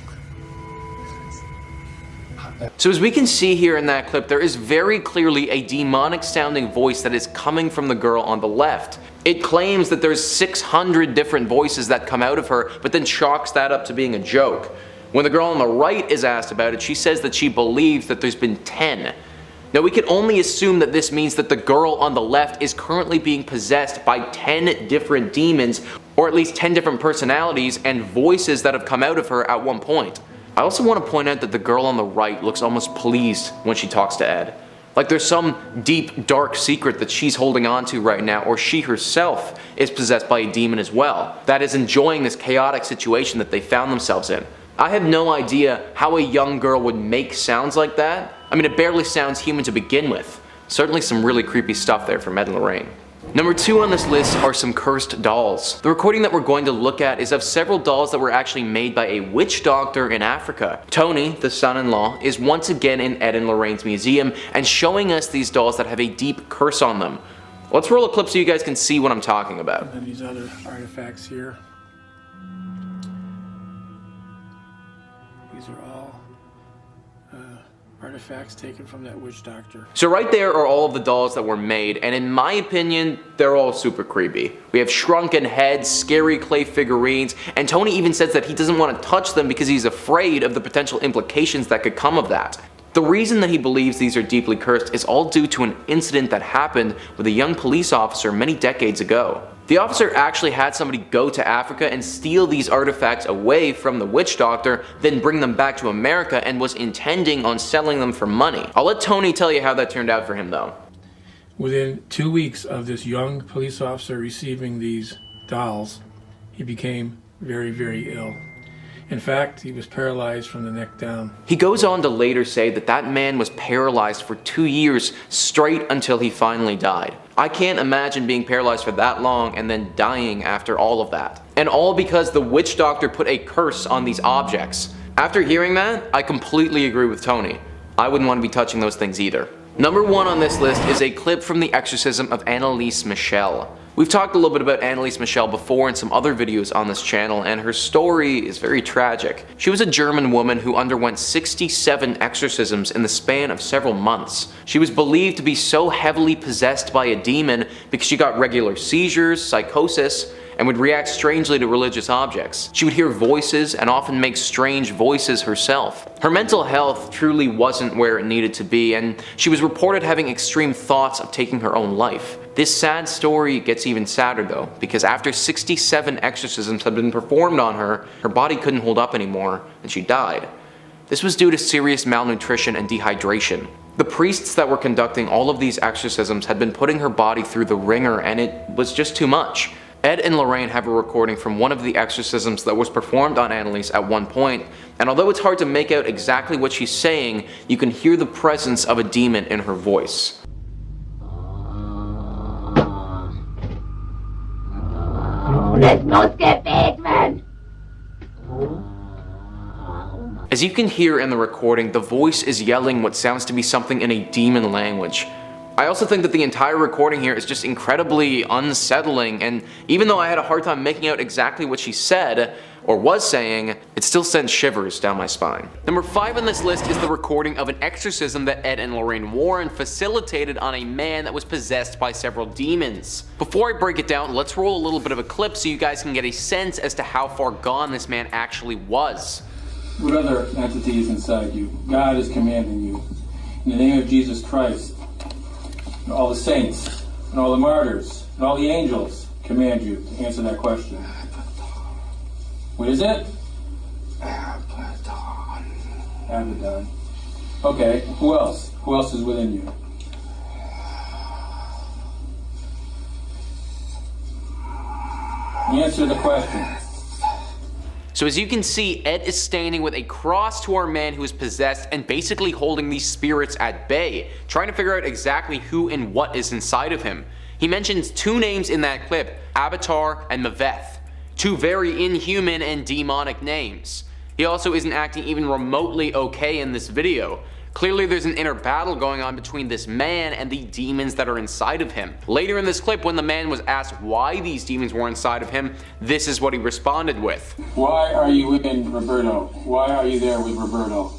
So as we can see here in that clip, there is very clearly a demonic sounding voice that is coming from the girl on the left. It claims that there's 600 different voices that come out of her, but then chalks that up to being a joke. When the girl on the right is asked about it, she says that she believes that there's been 10. Now we can only assume that this means that the girl on the left is currently being possessed by 10 different demons, or at least 10 different personalities and voices that have come out of her at one point. I also want to point out that the girl on the right looks almost pleased when she talks to Ed. Like there's some deep, dark secret that she's holding on to right now, or she herself is possessed by a demon as well, that is enjoying this chaotic situation that they found themselves in. I have no idea how a young girl would make sounds like that. I mean, it barely sounds human to begin with. Certainly some really creepy stuff there from Ed and Lorraine. Number 2 on this list are some cursed dolls. The recording that we're going to look at is of several dolls that were actually made by a witch doctor in Africa. Tony, the son-in-law, is once again in Ed and Lorraine's museum and showing us these dolls that have a deep curse on them. Let's roll a clip so you guys can see what I'm talking about. And then these other artifacts here. These are all artifacts taken from that witch doctor. So right there are all of the dolls that were made, and in my opinion, they're all super creepy. We have shrunken heads, scary clay figurines, and Tony even says that he doesn't want to touch them because he's afraid of the potential implications that could come of that. The reason that he believes these are deeply cursed is all due to an incident that happened with a young police officer many decades ago. The officer actually had somebody go to Africa and steal these artifacts away from the witch doctor, then bring them back to America, and was intending on selling them for money. I'll let Tony tell you how that turned out for him though. Within 2 weeks of this young police officer receiving these dolls, he became very, very ill. In fact, he was paralyzed from the neck down. He goes on to later say that that man was paralyzed for 2 years straight until he finally died. I can't imagine being paralyzed for that long and then dying after all of that. And all because the witch doctor put a curse on these objects. After hearing that, I completely agree with Tony. I wouldn't want to be touching those things either. Number 1 on this list is a clip from the exorcism of Anneliese Michel. We've talked a little bit about Anneliese Michel before in some other videos on this channel, and her story is very tragic. She was a German woman who underwent 67 exorcisms in the span of several months. She was believed to be so heavily possessed by a demon because she got regular seizures, psychosis, and would react strangely to religious objects. She would hear voices and often make strange voices herself. Her mental health truly wasn't where it needed to be, and she was reported having extreme thoughts of taking her own life. This sad story gets even sadder though, because after 67 exorcisms had been performed on her, her body couldn't hold up anymore, and she died. This was due to serious malnutrition and dehydration. The priests that were conducting all of these exorcisms had been putting her body through the ringer, and it was just too much. Ed and Lorraine have a recording from one of the exorcisms that was performed on Anneliese at one point, and although it's hard to make out exactly what she's saying, you can hear the presence of a demon in her voice. As you can hear in the recording, the voice is yelling what sounds to be something in a demon language. I also think that the entire recording here is just incredibly unsettling, and even though I had a hard time making out exactly what she said, or was saying, it still sent shivers down my spine. Number 5 on this list is the recording of an exorcism that Ed and Lorraine Warren facilitated on a man that was possessed by several demons. Before I break it down, let's roll a little bit of a clip so you guys can get a sense as to how far gone this man actually was. What other entity is inside you? God is commanding you. In the name of Jesus Christ, and all the saints, and all the martyrs, and all the angels command you to answer that question. What is it? Abaddon. Okay, who else? Who else is within you? Answer the question. So as you can see, Ed is standing with a cross to our man who is possessed and basically holding these spirits at bay, trying to figure out exactly who and what is inside of him. He mentions 2 names in that clip, Abatar and Maveth. 2 very inhuman and demonic names. He also isn't acting even remotely okay in this video. Clearly there's an inner battle going on between this man and the demons that are inside of him. Later in this clip, when the man was asked why these demons were inside of him, this is what he responded with. Why are you in Roberto? Why are you there with Roberto?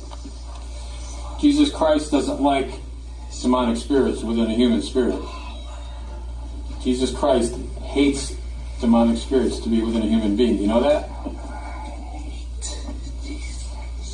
Jesus Christ doesn't like demonic spirits within a human spirit. Jesus Christ hates demonic spirits to be within a human being. You know that?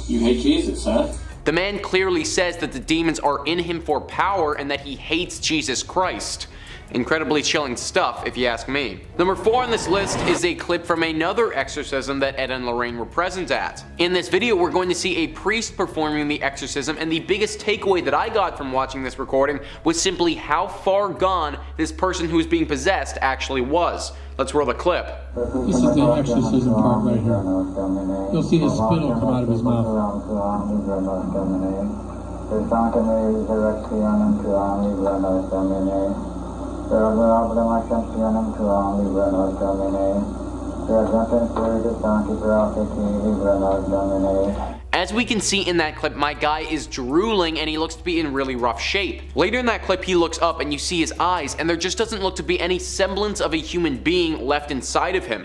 You hate Jesus, huh? The man clearly says that the demons are in him for power and that he hates Jesus Christ. Incredibly chilling stuff, if you ask me. Number 4 on this list is a clip from another exorcism that Ed and Lorraine were present at. In this video, we're going to see a priest performing the exorcism, and the biggest takeaway that I got from watching this recording was simply how far gone this person who was being possessed actually was. Let's roll the clip. This is the exorcism part right here. You'll see the spittle come out of his mouth. As we can see in that clip, my guy is drooling and he looks to be in really rough shape. Later in that clip, he looks up and you see his eyes, and there just doesn't look to be any semblance of a human being left inside of him.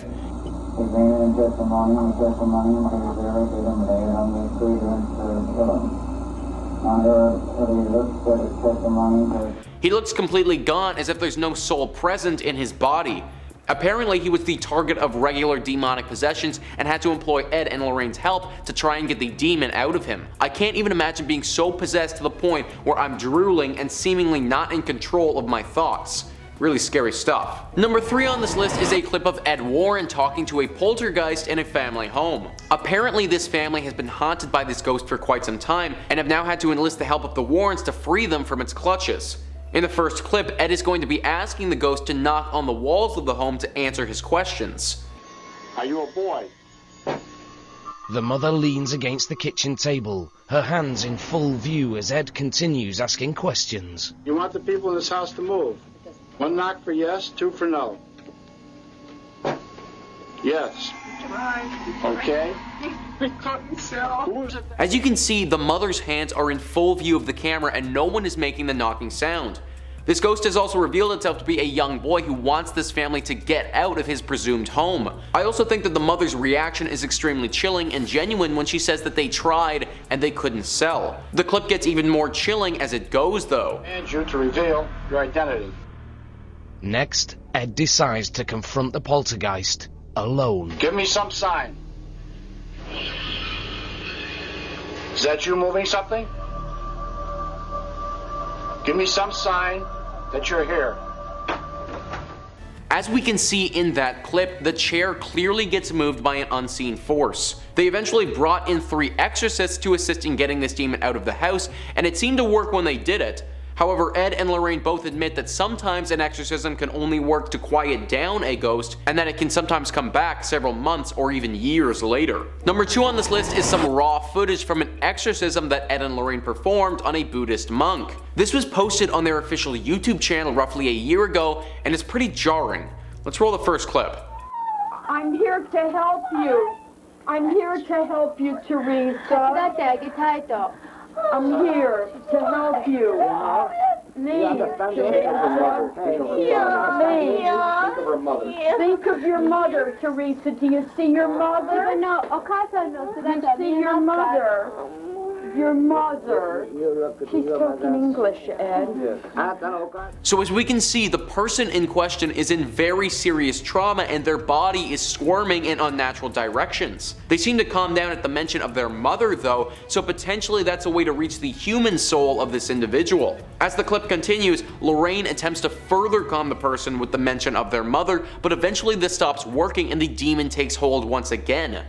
He looks completely gone, as if there's no soul present in his body. Apparently, he was the target of regular demonic possessions and had to employ Ed and Lorraine's help to try and get the demon out of him. I can't even imagine being so possessed to the point where I'm drooling and seemingly not in control of my thoughts. Really scary stuff. Number 3 on this list is a clip of Ed Warren talking to a poltergeist in a family home. Apparently, this family has been haunted by this ghost for quite some time and have now had to enlist the help of the Warrens to free them from its clutches. In the first clip, Ed is going to be asking the ghost to knock on the walls of the home to answer his questions. Are you a boy? The mother leans against the kitchen table, her hands in full view as Ed continues asking questions. You want the people in this house to move? 1 knock for yes, 2 for no. Yes. Okay. As you can see, the mother's hands are in full view of the camera and no one is making the knocking sound. This ghost has also revealed itself to be a young boy who wants this family to get out of his presumed home. I also think that the mother's reaction is extremely chilling and genuine when she says that they tried and they couldn't sell. The clip gets even more chilling as it goes though. And you to reveal your identity. Next, Ed decides to confront the poltergeist alone. Give me some sign. Is that you moving something? Give me some sign that you're here. As we can see in that clip, the chair clearly gets moved by an unseen force. They eventually brought in 3 exorcists to assist in getting this demon out of the house, and it seemed to work when they did it. However, Ed and Lorraine both admit that sometimes an exorcism can only work to quiet down a ghost, and that it can sometimes come back several months or even years later. Number 2 on this list is some raw footage from an exorcism that Ed and Lorraine performed on a Buddhist monk. This was posted on their official YouTube channel roughly a year ago, and it's pretty jarring. Let's roll the first clip. I'm here to help you. I'm here to help you, Teresa. I'm here to help you. Please, Teresa. Please. Think of your mother, Teresa. Do you see your mother? No, you see your mother. Your mother. She's spoken English, Ed. So as we can see, the person in question is in very serious trauma and their body is squirming in unnatural directions. They seem to calm down at the mention of their mother though, so potentially that's a way to reach the human soul of this individual. As the clip continues, Lorraine attempts to further calm the person with the mention of their mother, but eventually this stops working and the demon takes hold once again.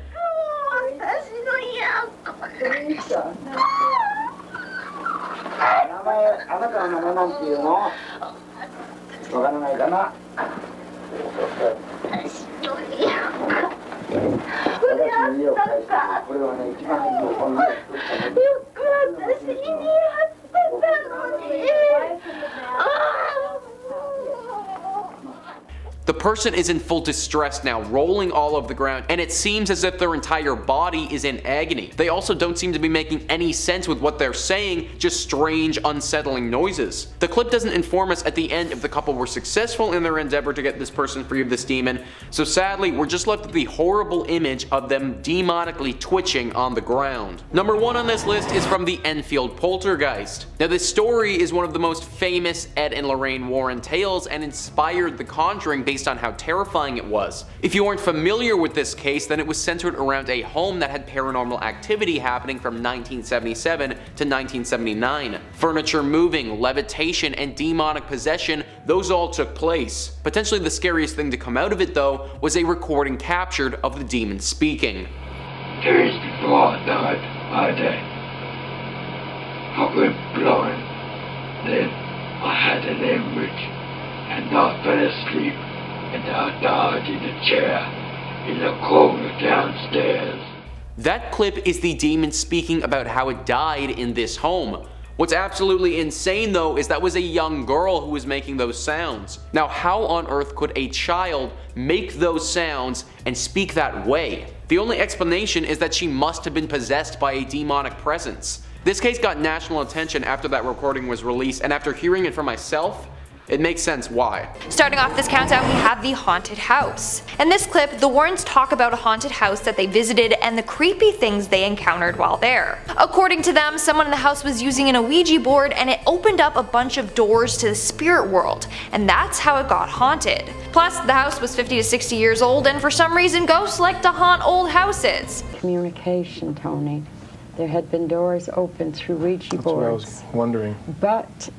The person is in full distress now, rolling all over the ground, and it seems as if their entire body is in agony. They also don't seem to be making any sense with what they're saying, just strange, unsettling noises. The clip doesn't inform us at the end if the couple were successful in their endeavor to get this person free of this demon, so sadly, we're just left with the horrible image of them demonically twitching on the ground. Number 1 on this list is from the Enfield Poltergeist. Now, this story is one of the most famous Ed and Lorraine Warren tales and inspired The Conjuring based on on how terrifying it was. If you aren't familiar with this case, then it was centered around a home that had paranormal activity happening from 1977 to 1979. Furniture moving, levitation, and demonic possession, those all took place. Potentially the scariest thing to come out of it though was a recording captured of the demon speaking. Days before I died, I went blind. Then I had an hemorrhage, and I fell asleep, and I died in a chair in the corner downstairs. That clip is the demon speaking about how it died in this home. What's absolutely insane though is that was a young girl who was making those sounds. Now how on earth could a child make those sounds and speak that way? The only explanation is that she must have been possessed by a demonic presence. This case got national attention after that recording was released, and after hearing it for myself, it makes sense why. Starting off this countdown, we have the haunted house. In this clip, the Warrens talk about a haunted house that they visited and the creepy things they encountered while there. According to them, someone in the house was using an Ouija board and it opened up a bunch of doors to the spirit world, and that's how it got haunted. Plus, the house was 50 to 60 years old, and for some reason, ghosts like to haunt old houses. Communication, Tony. There had been doors open through Ouija boards. That's what I was wondering. But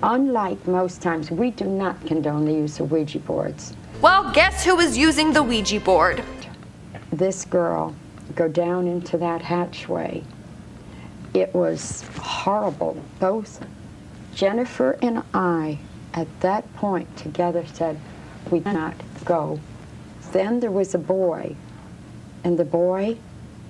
unlike most times, we do not condone the use of Ouija boards. Well, guess who was using the Ouija board? This girl, go down into that hatchway. It was horrible. Both Jennifer and I, at that point together, said, we cannot go. Then there was a boy, and the boy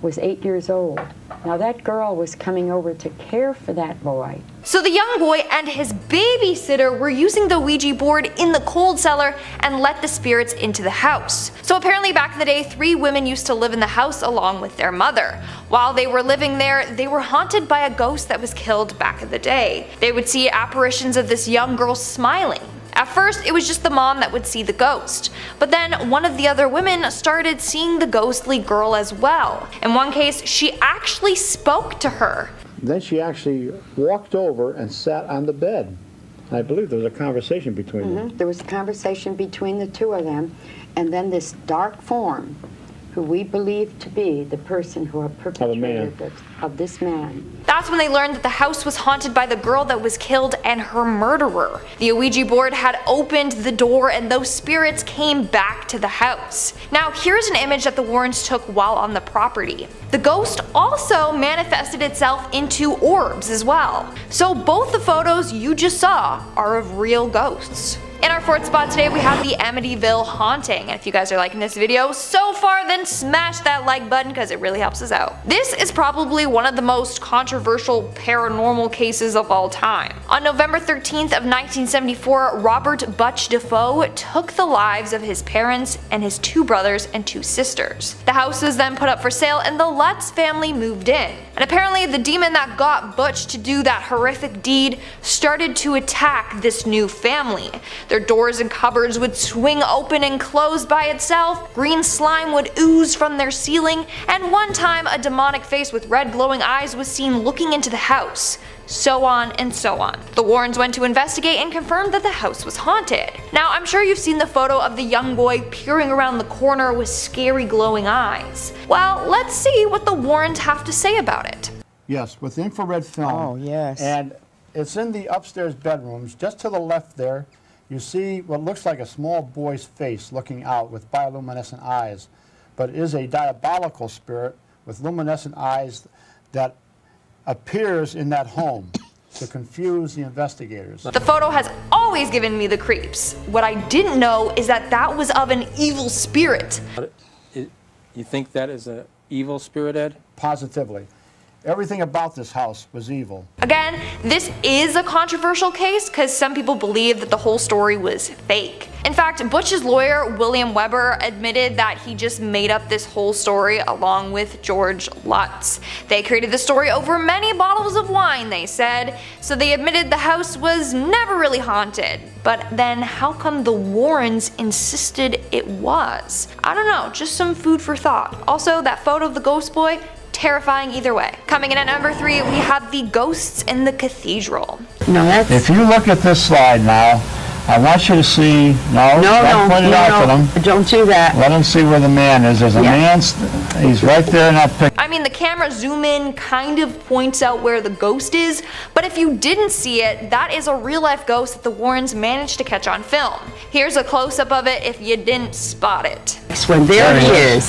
was 8 years old. Now that girl was coming over to care for that boy. So the young boy and his babysitter were using the Ouija board in the cold cellar and let the spirits into the house. So apparently back in the day, 3 women used to live in the house along with their mother. While they were living there, they were haunted by a ghost that was killed back in the day. They would see apparitions of this young girl smiling. At first, it was just the mom that would see the ghost, but then one of the other women started seeing the ghostly girl as well. In one case, she actually spoke to her. Then she actually walked over and sat on the bed. I believe there was a conversation between them. There was a conversation between the two of them, and then this dark form, who we believe to be the person who had perpetrated it, of this man. That's when they learned that the house was haunted by the girl that was killed and her murderer. The Ouija board had opened the door and those spirits came back to the house. Now here's an image that the Warrens took while on the property. The ghost also manifested itself into orbs as well. So both the photos you just saw are of real ghosts. In our 4th spot today, we have the Amityville haunting. And if you guys are liking this video so far, then smash that like button because it really helps us out. This is probably one of the most controversial paranormal cases of all time. On November 13th of 1974, Robert Butch Defoe took the lives of his parents and his 2 brothers and 2 sisters. The house was then put up for sale and the Lutz family moved in. And apparently the demon that got Butch to do that horrific deed started to attack this new family. Their doors and cupboards would swing open and close by itself, green slime would ooze from their ceiling, and one time a demonic face with red glowing eyes was seen looking into the house. So on and so on. The Warrens went to investigate and confirmed that the house was haunted. Now I'm sure you've seen the photo of the young boy peering around the corner with scary glowing eyes. Well, let's see what the Warrens have to say about it. Yes, with infrared film. Oh, yes. And it's in the upstairs bedrooms. Just to the left there, you see what looks like a small boy's face looking out with bioluminescent eyes, but it is a diabolical spirit with luminescent eyes that appears in that home to confuse the investigators. The photo has always given me the creeps. What I didn't know is that that was of an evil spirit. You think that is an evil spirit, Ed? Positively. Everything about this house was evil. Again, this is a controversial case because some people believe that the whole story was fake. In fact, Butch's lawyer, William Weber, admitted that he just made up this whole story along with George Lutz. They created the story over many bottles of wine, they said, so they admitted the house was never really haunted. But then how come the Warrens insisted it was? I don't know, just some food for thought. Also, that photo of the ghost boy, terrifying either way. Coming in at number 3, we have the ghosts in the cathedral. If you look at this slide now, I want you to see, don't point it out to them. Don't do that. Let them see where the man is. There's a man, he's right there in that picture. I mean, the camera zoom in kind of points out where the ghost is, but if you didn't see it, that is a real life ghost that the Warrens managed to catch on film. Here's a close up of it if you didn't spot it. When there he is.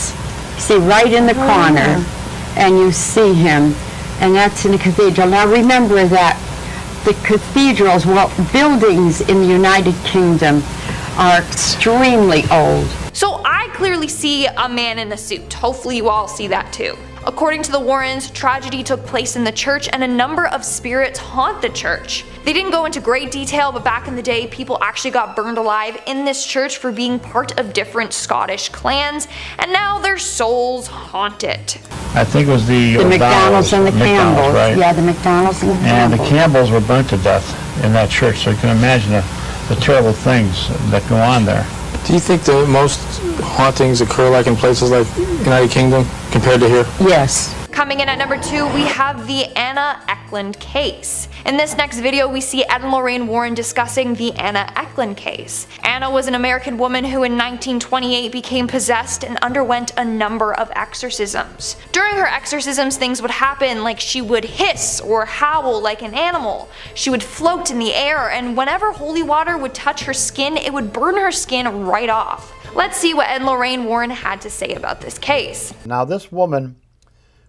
See, right in the corner, and you see him, and that's in the cathedral. Now remember that the cathedrals, well, buildings in the United Kingdom are extremely old. So I clearly see a man in a suit. Hopefully you all see that too. According to the Warrens, tragedy took place in the church and a number of spirits haunt the church. They didn't go into great detail, but back in the day, people actually got burned alive in this church for being part of different Scottish clans, and now their souls haunt it. I think it was the McDonald's and the Campbells. Right? Yeah, the McDonald's and the And Campbells. the Campbells were burnt to death in that church, so you can imagine the terrible things that go on there. Do you think that most hauntings occur like in places like United Kingdom compared to here? Yes. Coming in at number 2, we have the Anna Eklund case. In this next video, we see Ed and Lorraine Warren discussing the Anna Eklund case. Anna was an American woman who in 1928 became possessed and underwent a number of exorcisms. During her exorcisms, things would happen, like she would hiss or howl like an animal. She would float in the air, and whenever holy water would touch her skin, it would burn her skin right off. Let's see what Ed and Lorraine Warren had to say about this case. Now this woman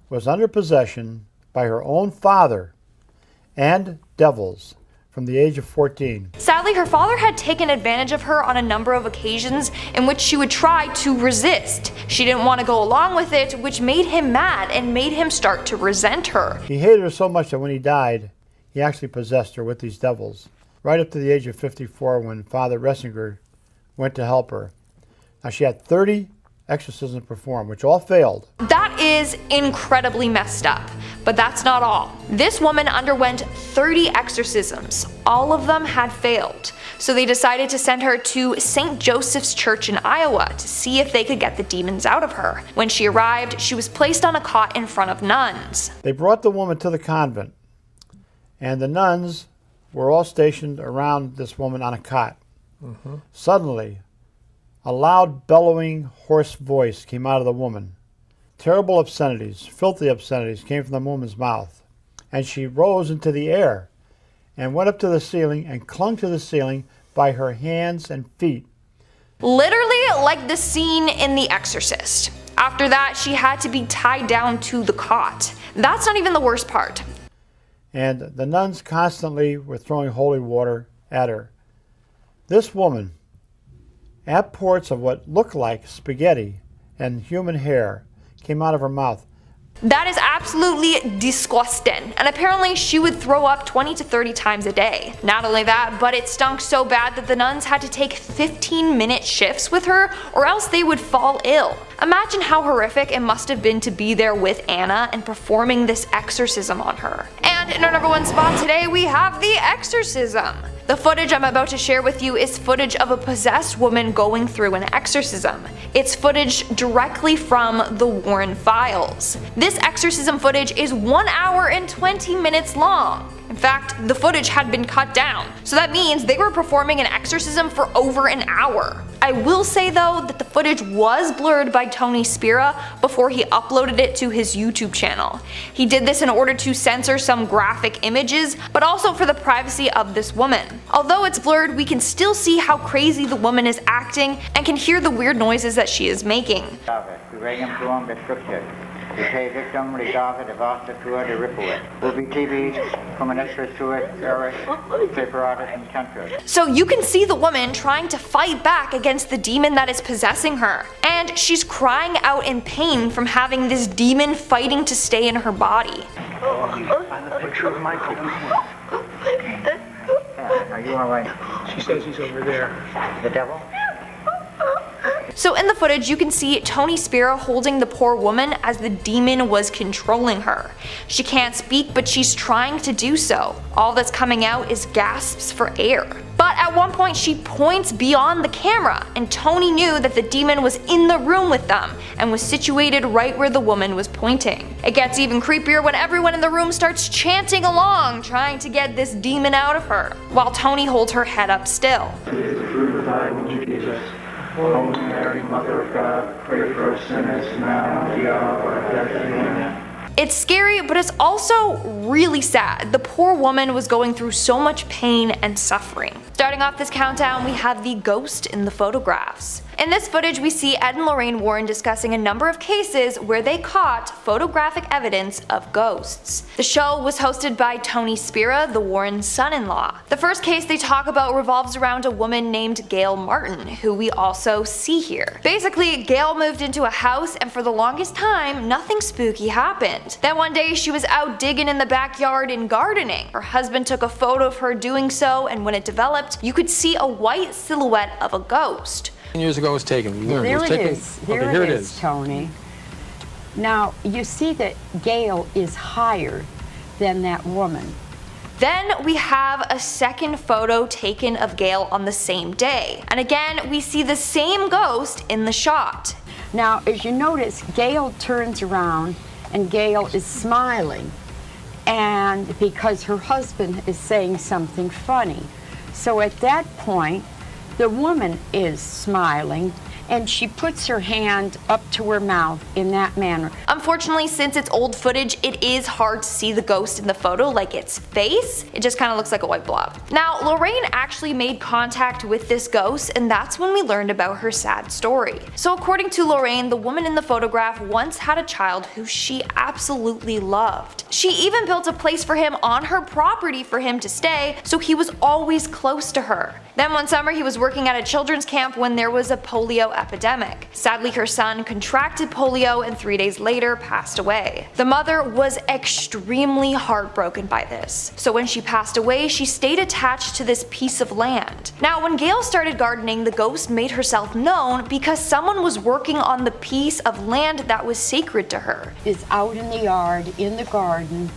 was under possession by her own father and devils from the age of 14. Sadly, her father had taken advantage of her on a number of occasions in which she would try to resist. She didn't want to go along with it, which made him mad and made him start to resent her. He hated her so much that when he died, he actually possessed her with these devils, right up to the age of 54 when Father Ressinger went to help her. Now she had 30 exorcisms performed, which all failed. That is incredibly messed up, but that's not all. This woman underwent 30 exorcisms. All of them had failed, so they decided to send her to St. Joseph's Church in Iowa to see if they could get the demons out of her. When she arrived, she was placed on a cot in front of nuns. They brought the woman to the convent, and the nuns were all stationed around this woman on a cot. Suddenly, a loud, bellowing, hoarse voice came out of the woman. Terrible obscenities, filthy obscenities came from the woman's mouth. And she rose into the air and went up to the ceiling and clung to the ceiling by her hands and feet. Literally like the scene in The Exorcist. After that, she had to be tied down to the cot. That's not even the worst part. And the nuns constantly were throwing holy water at her. This woman, outpours of what looked like spaghetti and human hair came out of her mouth. That is absolutely disgusting, and apparently she would throw up 20 to 30 times a day. Not only that, but it stunk so bad that the nuns had to take 15-minute shifts with her or else they would fall ill. Imagine how horrific it must have been to be there with Anna and performing this exorcism on her. And in our number 1 spot today, we have The Exorcism. The footage I'm about to share with you is footage of a possessed woman going through an exorcism. It's footage directly from the Warren files. This exorcism footage is 1 hour and 20 minutes long. In fact, the footage had been cut down, so that means they were performing an exorcism for over an hour. I will say though that the footage was blurred by Tony Spira before he uploaded it to his YouTube channel. He did this in order to censor some graphic images, but also for the privacy of this woman. Although it's blurred, we can still see how crazy the woman is acting and can hear the weird noises that she is making. So you can see the woman trying to fight back against the demon that is possessing her, and she's crying out in pain from having this demon fighting to stay in her body. Find the picture of Michael. Are you alright? She says he's over there. The devil? So in the footage you can see Tony Spira holding the poor woman as the demon was controlling her. She can't speak, but she's trying to do so. All that's coming out is gasps for air. But at one point she points beyond the camera, and Tony knew that the demon was in the room with them and was situated right where the woman was pointing. It gets even creepier when everyone in the room starts chanting along, trying to get this demon out of her, while Tony holds her head up still. Holy Mary, Mother of God, pray for us sinners now and at the hour of our death. Amen. It's scary, but it's also really sad. The poor woman was going through so much pain and suffering. Starting off this countdown, we have the ghost in the photographs. In this footage, we see Ed and Lorraine Warren discussing a number of cases where they caught photographic evidence of ghosts. The show was hosted by Tony Spira, the Warrens' son-in-law. The first case they talk about revolves around a woman named Gail Martin, who we also see here. Basically, Gail moved into a house, and for the longest time, nothing spooky happened. Then one day, she was out digging in the backyard and gardening. Her husband took a photo of her doing so, and when it developed, you could see a white silhouette of a ghost. Years ago it was taken. There it is. Okay, here it is, Tony. Now, you see that Gail is higher than that woman. Then we have a second photo taken of Gail on the same day. And again, we see the same ghost in the shot. Now, as you notice, Gail turns around and Gail is smiling. And because her husband is saying something funny. So at that point, the woman is smiling, and she puts her hand up to her mouth in that manner. Unfortunately, since it's old footage, it is hard to see the ghost in the photo, like its face. It just kind of looks like a white blob. Now, Lorraine actually made contact with this ghost, and that's when we learned about her sad story. So according to Lorraine, the woman in the photograph once had a child who she absolutely loved. She even built a place for him on her property for him to stay, so he was always close to her. Then one summer he was working at a children's camp when there was a polio epidemic. Sadly, her son contracted polio and 3 days later passed away. The mother was extremely heartbroken by this. So when she passed away, she stayed attached to this piece of land. Now, when Gail started gardening, the ghost made herself known because someone was working on the piece of land that was sacred to her. Is out in the yard, in the garden,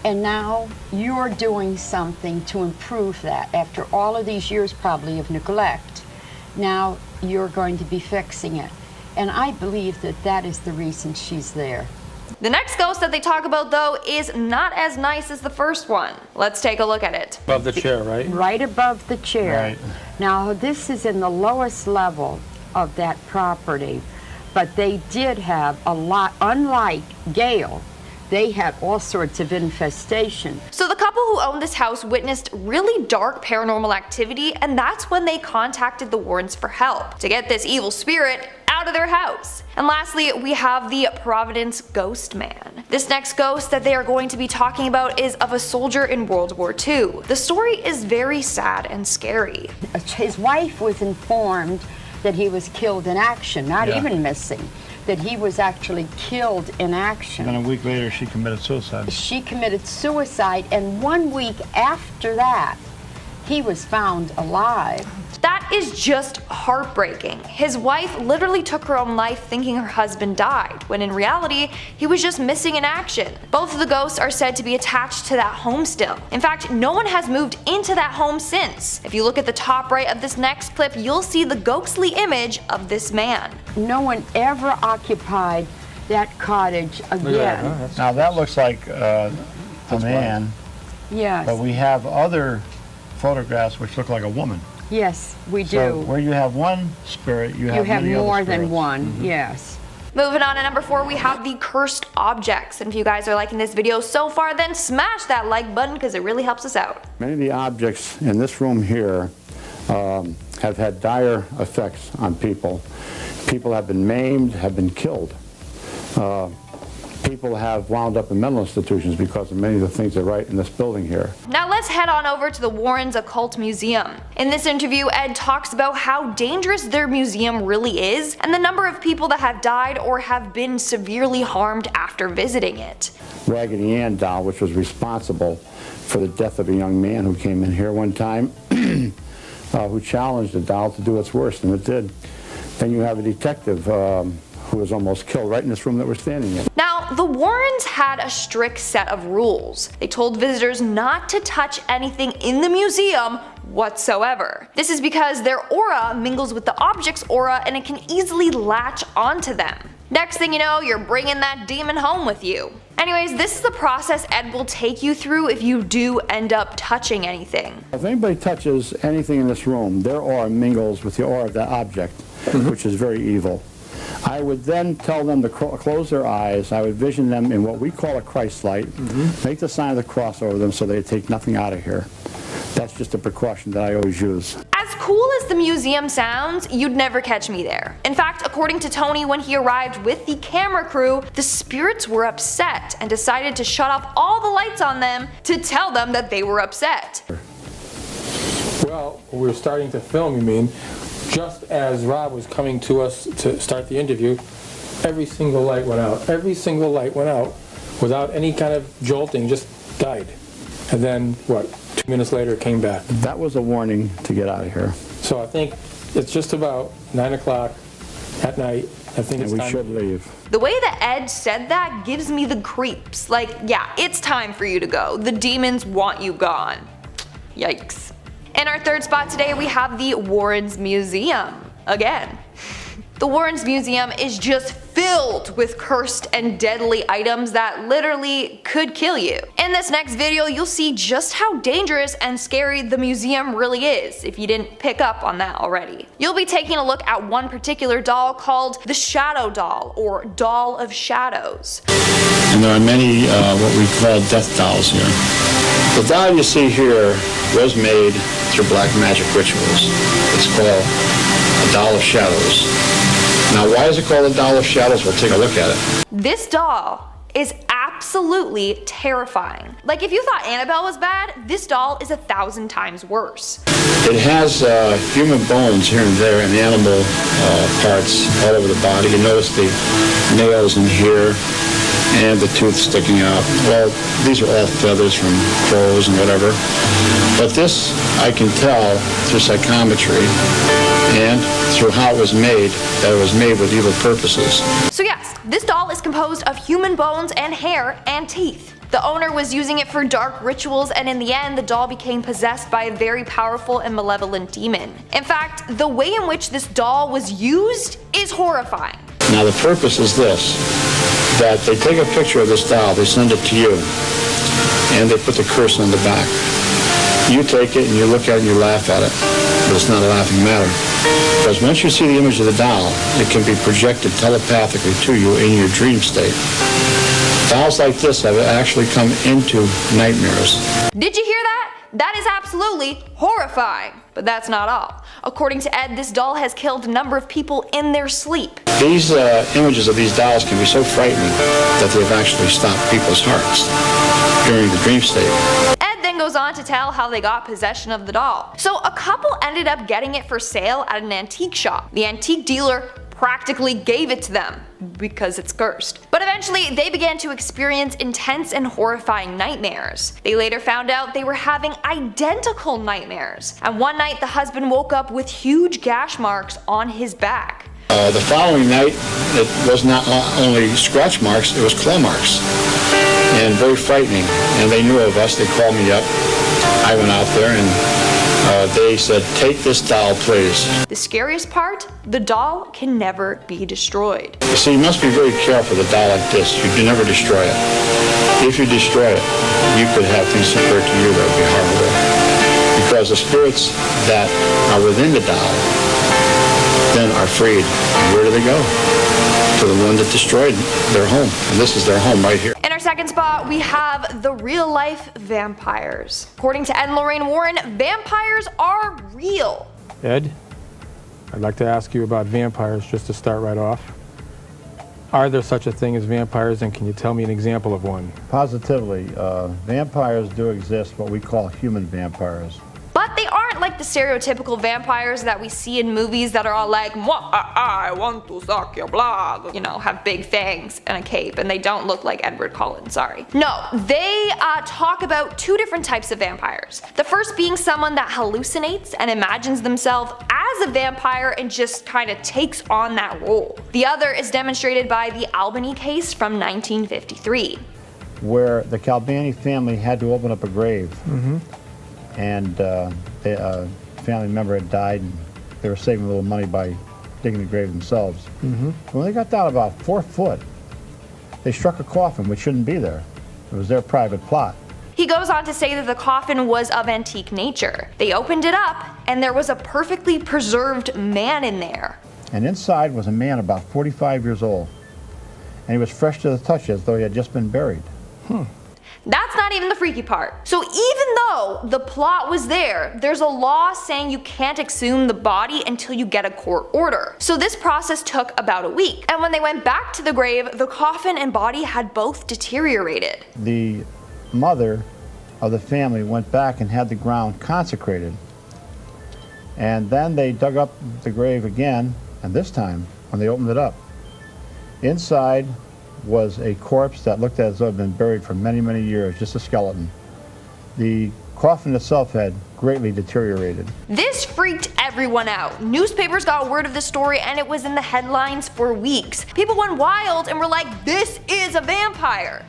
and now you're doing something to improve that. After all of these years probably of neglect, now you're going to be fixing it. And I believe that that is the reason she's there. The next ghost that they talk about, though, is not as nice as the first one. Let's take a look at it. Above the chair, right? Right above the chair. Right. Now, this is in the lowest level of that property, but they did have a lot, unlike Gail, they had all sorts of infestation. So the couple who owned this house witnessed really dark paranormal activity, and that's when they contacted the Warrens for help to get this evil spirit out of their house. And lastly, we have the Providence Ghost Man. This next ghost that they are going to be talking about is of a soldier in World War II. The story is very sad and scary. His wife was informed that he was killed in action, not even missing, that he was actually killed in action. And then a week later, she committed suicide. She committed suicide, and 1 week after that, he was found alive. That is just heartbreaking. His wife literally took her own life thinking her husband died, when in reality, he was just missing in action. Both of the ghosts are said to be attached to that home still. In fact, no one has moved into that home since. If you look at the top right of this next clip, you'll see the ghostly image of this man. No one ever occupied that cottage again. Now that looks like a man, Yes. but we have other photographs which look like a woman. Yes, we do. So where you have one spirit, you have many more other than spirits. one, yes. Moving on to number 4, we have the cursed objects. And if you guys are liking this video so far, then smash that like button because it really helps us out. Many of the objects in this room here have had dire effects on people. People have been maimed, have been killed. People have wound up in mental institutions because of many of the things they write in this building here. Now let's head on over to the Warrens Occult Museum. In this interview, Ed talks about how dangerous their museum really is and the number of people that have died or have been severely harmed after visiting it. Raggedy Ann doll, which was responsible for the death of a young man who came in here one time, who challenged the doll to do its worst, and it did. Then you have a detective who was almost killed right in this room that we're standing in. Now, the Warrens had a strict set of rules. They told visitors not to touch anything in the museum whatsoever. This is because their aura mingles with the object's aura and it can easily latch onto them. Next thing you know, you're bringing that demon home with you. Anyways, this is the process Ed will take you through if you do end up touching anything. If anybody touches anything in this room, their aura mingles with the aura of that object, which is very evil. I would then tell them to close their eyes. I would vision them in what we call a Christ light, make the sign of the cross over them so they take nothing out of here. That's just a precaution that I always use. As cool as the museum sounds, you'd never catch me there. In fact, according to Tony, when he arrived with the camera crew, the spirits were upset and decided to shut off all the lights on them to tell them that they were upset. Well, we were starting to film, you mean, just as Rob was coming to us to start the interview, every single light went out. Every single light went out without any kind of jolting, just died. And then, what, 2 minutes later it came back. That was a warning to get out of here. So I think it's just about 9 o'clock at night. I think it's time. We should leave. The way that Ed said that gives me the creeps. Like, yeah, it's time for you to go. The demons want you gone. Yikes. In our third spot today, we have the Warrens Museum. Again. The Warrens Museum is just filled with cursed and deadly items that literally could kill you. In this next video, you'll see just how dangerous and scary the museum really is, if you didn't pick up on that already. You'll be taking a look at one particular doll called the Shadow Doll, or Doll of Shadows. And there are many what we call death dolls here. The doll you see here was made through black magic rituals. It's called a Doll of Shadows. Now, why is it called a Doll of Shadows? We'll take a look at it. This doll is absolutely terrifying. Like, if you thought Annabelle was bad, this doll is 1,000 times worse. It has human bones here and there and animal parts all over the body. You notice the nails in here and the tooth sticking out. Well, these are all feathers from crows and whatever. But this, I can tell through psychometry and through how it was made, that it was made with evil purposes. So yes, this doll is composed of human bones and hair and teeth. The owner was using it for dark rituals, and in the end, the doll became possessed by a very powerful and malevolent demon. In fact, the way in which this doll was used is horrifying. Now the purpose is this, that they take a picture of this doll, they send it to you, and they put the curse on the back. You take it and you look at it and you laugh at it, but it's not a laughing matter. Because once you see the image of the doll, it can be projected telepathically to you in your dream state. Dolls like this have actually come into nightmares. Did you hear that? That is absolutely horrifying. But that's not all. According to Ed, this doll has killed a number of people in their sleep. These images of these dolls can be so frightening that they've actually stopped people's hearts during the dream state. Ed then goes on to tell how they got possession of the doll. So a couple ended up getting it for sale at an antique shop. The antique dealer practically gave it to them because it's cursed. But eventually they began to experience intense and horrifying nightmares. They later found out they were having identical nightmares. And one night the husband woke up with huge gash marks on his back. The following night, it was not only scratch marks, it was claw marks. And very frightening. And they knew of us, they called me up. I went out there and they said, take this doll, please. The scariest part? The doll can never be destroyed. You see, you must be very careful with a doll like this. You can never destroy it. If you destroy it, you could have things occur to you that would be horrible. Because the spirits that are within the doll then are freed. And where do they go? To the one that destroyed their home. And this is their home right here. In our second spot, we have the real-life vampires. According to Ed and Lorraine Warren, vampires are real. Ed, I'd like to ask you about vampires just to start right off. Are there such a thing as vampires, and can you tell me an example of one? Positively. Vampires do exist, what we call human vampires. But they aren't aren't like the stereotypical vampires that we see in movies that are all like, I want to suck your blood. You know, have big fangs and a cape, and they don't look like Edward Cullen, sorry. No, they talk about two different types of vampires. The first being someone that hallucinates and imagines themselves as a vampire and just kind of takes on that role. The other is demonstrated by the Albany case from 1953. Where the Calbani family had to open up a grave. And a family member had died, and they were saving a little money by digging the grave themselves. When they got down about 4 foot, they struck a coffin which shouldn't be there. It was their private plot. He goes on to say that the coffin was of antique nature. They opened it up, and there was a perfectly preserved man in there. And inside was a man about 45 years old. And he was fresh to the touch as though he had just been buried. That's not even the freaky part. So even though the plot was there, there's a law saying you can't exhume the body until you get a court order. So this process took about a week. And when they went back to the grave, the coffin and body had both deteriorated. The mother of the family went back and had the ground consecrated. And then they dug up the grave again, and this time, when they opened it up, inside was a corpse that looked as though it had been buried for many, many years, just a skeleton. The coffin itself had greatly deteriorated. This freaked everyone out. Newspapers got word of the story and it was in the headlines for weeks. People went wild and were like, this is a vampire.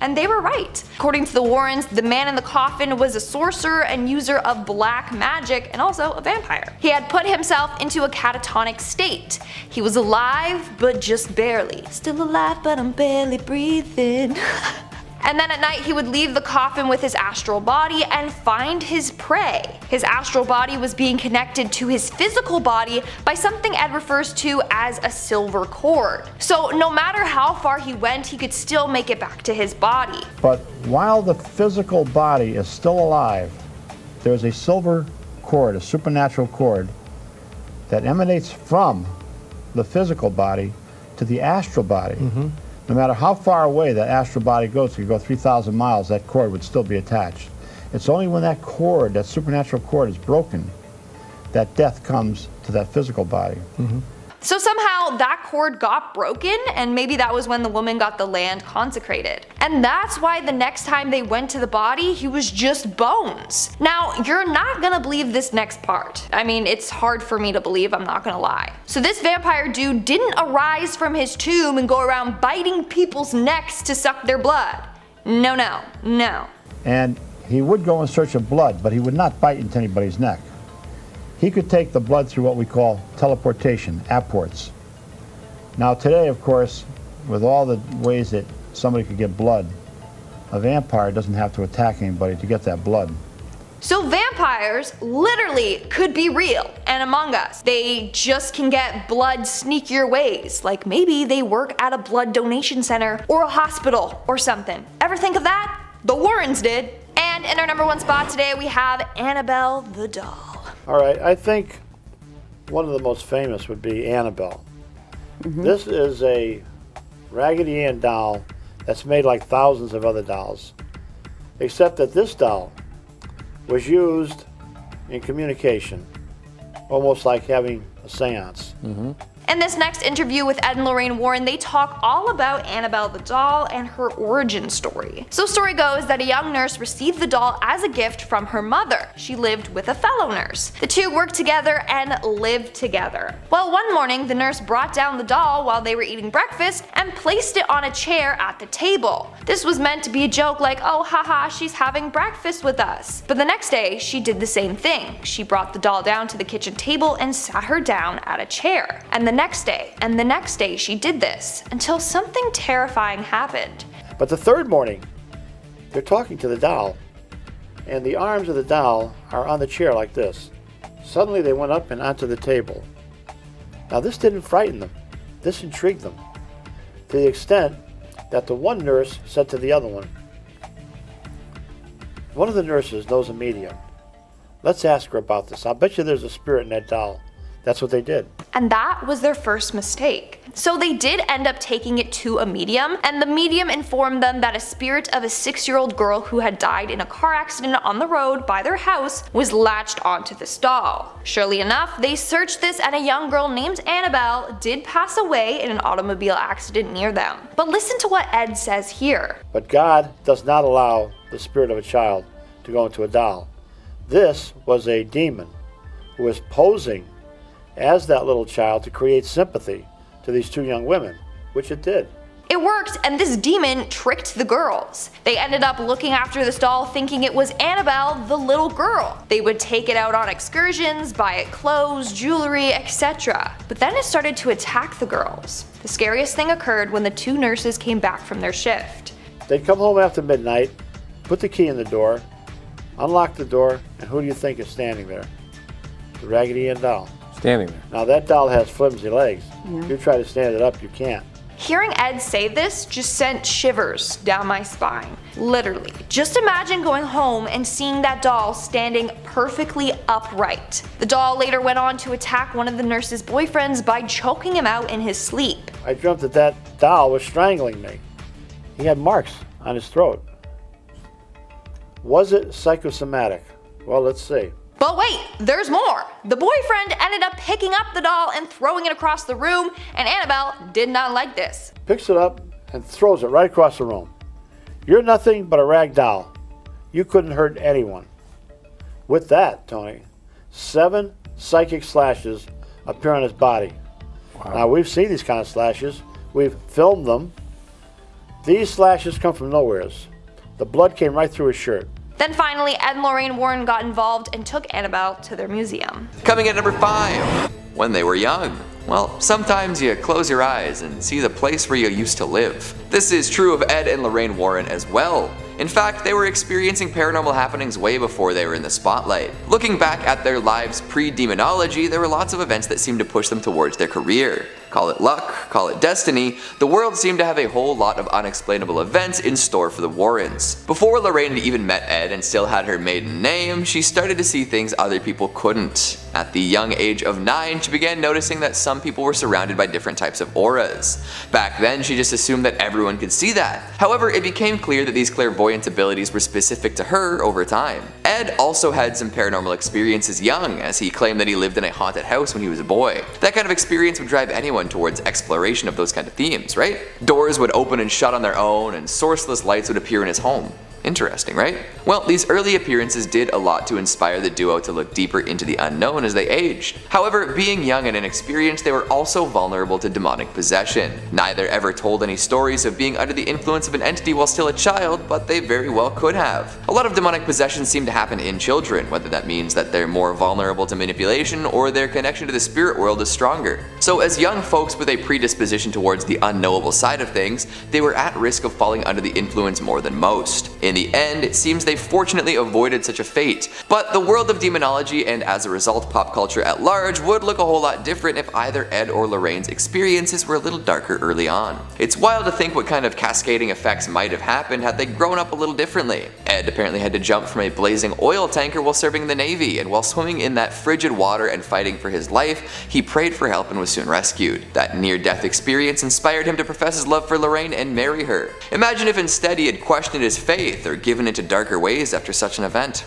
And they were right. According to the Warrens, the man in the coffin was a sorcerer and user of black magic and also a vampire. He had put himself into a catatonic state. He was alive, but just barely. Still alive, but I'm barely breathing. And then at night he would leave the coffin with his astral body and find his prey. His astral body was being connected to his physical body by something Ed refers to as a silver cord. So no matter how far he went, he could still make it back to his body. But while the physical body is still alive, there's a silver cord, a supernatural cord, that emanates from the physical body to the astral body. No matter how far away that astral body goes, if you go 3,000 miles, that cord would still be attached. It's only when that cord, that supernatural cord, is broken, that death comes to that physical body. So somehow that cord got broken, and maybe that was when the woman got the land consecrated. And that's why the next time they went to the body, he was just bones. Now, you're not gonna believe this next part. I mean, it's hard for me to believe, I'm not gonna lie. So this vampire dude didn't arise from his tomb and go around biting people's necks to suck their blood. No, no, no. And he would go in search of blood, but he would not bite into anybody's neck. He could take the blood through what we call teleportation, apports. Now today, of course, with all the ways that somebody could get blood, a vampire doesn't have to attack anybody to get that blood. So vampires literally could be real and among us. They just can get blood sneakier ways, like maybe they work at a blood donation center or a hospital or something. Ever think of that? The Warrens did. And in our #1 spot today we have Annabelle the doll. Alright, I think one of the most famous would be Annabelle. This is a Raggedy Ann doll that's made like thousands of other dolls. Except that this doll was used in communication, almost like having a seance. In this next interview with Ed and Lorraine Warren, they talk all about Annabelle the doll and her origin story. So story goes that a young nurse received the doll as a gift from her mother. She lived with a fellow nurse. The two worked together and lived together. Well, one morning the nurse brought down the doll while they were eating breakfast and placed it on a chair at the table. This was meant to be a joke like, oh haha, she's having breakfast with us. But the next day she did the same thing. She brought the doll down to the kitchen table and sat her down at a chair. And the next day she did this until something terrifying happened. But the third morning, they're talking to the doll, and the arms of the doll are on the chair like this. Suddenly they went up and onto the table. Now this didn't frighten them, this intrigued them, to the extent that the one nurse said to the other one of the nurses knows a medium. Let's ask her about this. I'll bet you there's a spirit in that doll That's what they did. And that was their first mistake. So they did end up taking it to a medium, and the medium informed them that a spirit of a 6-year-old girl who had died in a car accident on the road by their house was latched onto this doll. Surely enough, they searched this and a young girl named Annabelle did pass away in an automobile accident near them. But listen to what Ed says here. But God does not allow the spirit of a child to go into a doll. This was a demon who was posing as that little child to create sympathy to these two young women, which it did. It worked, and this demon tricked the girls. They ended up looking after this doll thinking it was Annabelle, the little girl. They would take it out on excursions, buy it clothes, jewelry, etc. But then it started to attack the girls. The scariest thing occurred when the 2 nurses came back from their shift. They'd come home after midnight, put the key in the door, unlock the door, and who do you think is standing there? The Raggedy Ann doll. Standing there. Now that doll has flimsy legs. If you try to stand it up, you can't. Hearing Ed say this just sent shivers down my spine. Literally. Just imagine going home and seeing that doll standing perfectly upright. The doll later went on to attack one of the nurse's boyfriends by choking him out in his sleep. I dreamt that that doll was strangling me. He had marks on his throat. Was it psychosomatic? Well, let's see. But wait, there's more. The boyfriend ended up picking up the doll and throwing it across the room, and Annabelle did not like this. Picks it up and throws it right across the room. You're nothing but a rag doll. You couldn't hurt anyone. With that, Tony, 7 psychic slashes appear on his body. Wow. Now, we've seen these kind of slashes. We've filmed them. These slashes come from nowheres. The blood came right through his shirt. Then finally, Ed and Lorraine Warren got involved and took Annabelle to their museum. Coming at number 5, when they were young. Well, sometimes you close your eyes and see the place where you used to live. This is true of Ed and Lorraine Warren as well. In fact, they were experiencing paranormal happenings way before they were in the spotlight. Looking back at their lives pre-demonology, there were lots of events that seemed to push them towards their career. Call it luck, call it destiny, the world seemed to have a whole lot of unexplainable events in store for the Warrens. Before Lorraine had even met Ed and still had her maiden name, she started to see things other people couldn't. At the young age of 9, she began noticing that some people were surrounded by different types of auras. Back then, she just assumed that everyone could see that. However, it became clear that these clairvoyant abilities were specific to her over time. Ed also had some paranormal experiences young, as he claimed that he lived in a haunted house when he was a boy. That kind of experience would drive anyone towards exploration of those kind of themes, right? Doors would open and shut on their own, and sourceless lights would appear in his home. Interesting, right? Well, these early appearances did a lot to inspire the duo to look deeper into the unknown as they aged. However, being young and inexperienced, they were also vulnerable to demonic possession. Neither ever told any stories of being under the influence of an entity while still a child, but they very well could have. A lot of demonic possession seem to happen in children, whether that means that they're more vulnerable to manipulation or their connection to the spirit world is stronger. So as young folks with a predisposition towards the unknowable side of things, they were at risk of falling under the influence more than most. In the end, it seems they fortunately avoided such a fate. But the world of demonology, and as a result pop culture at large, would look a whole lot different if either Ed or Lorraine's experiences were a little darker early on. It's wild to think what kind of cascading effects might have happened had they grown up a little differently. Ed apparently had to jump from a blazing oil tanker while serving in the Navy, and while swimming in that frigid water and fighting for his life, he prayed for help and was soon rescued. That near-death experience inspired him to profess his love for Lorraine and marry her. Imagine if instead he had questioned his faith or given into darker ways after such an event.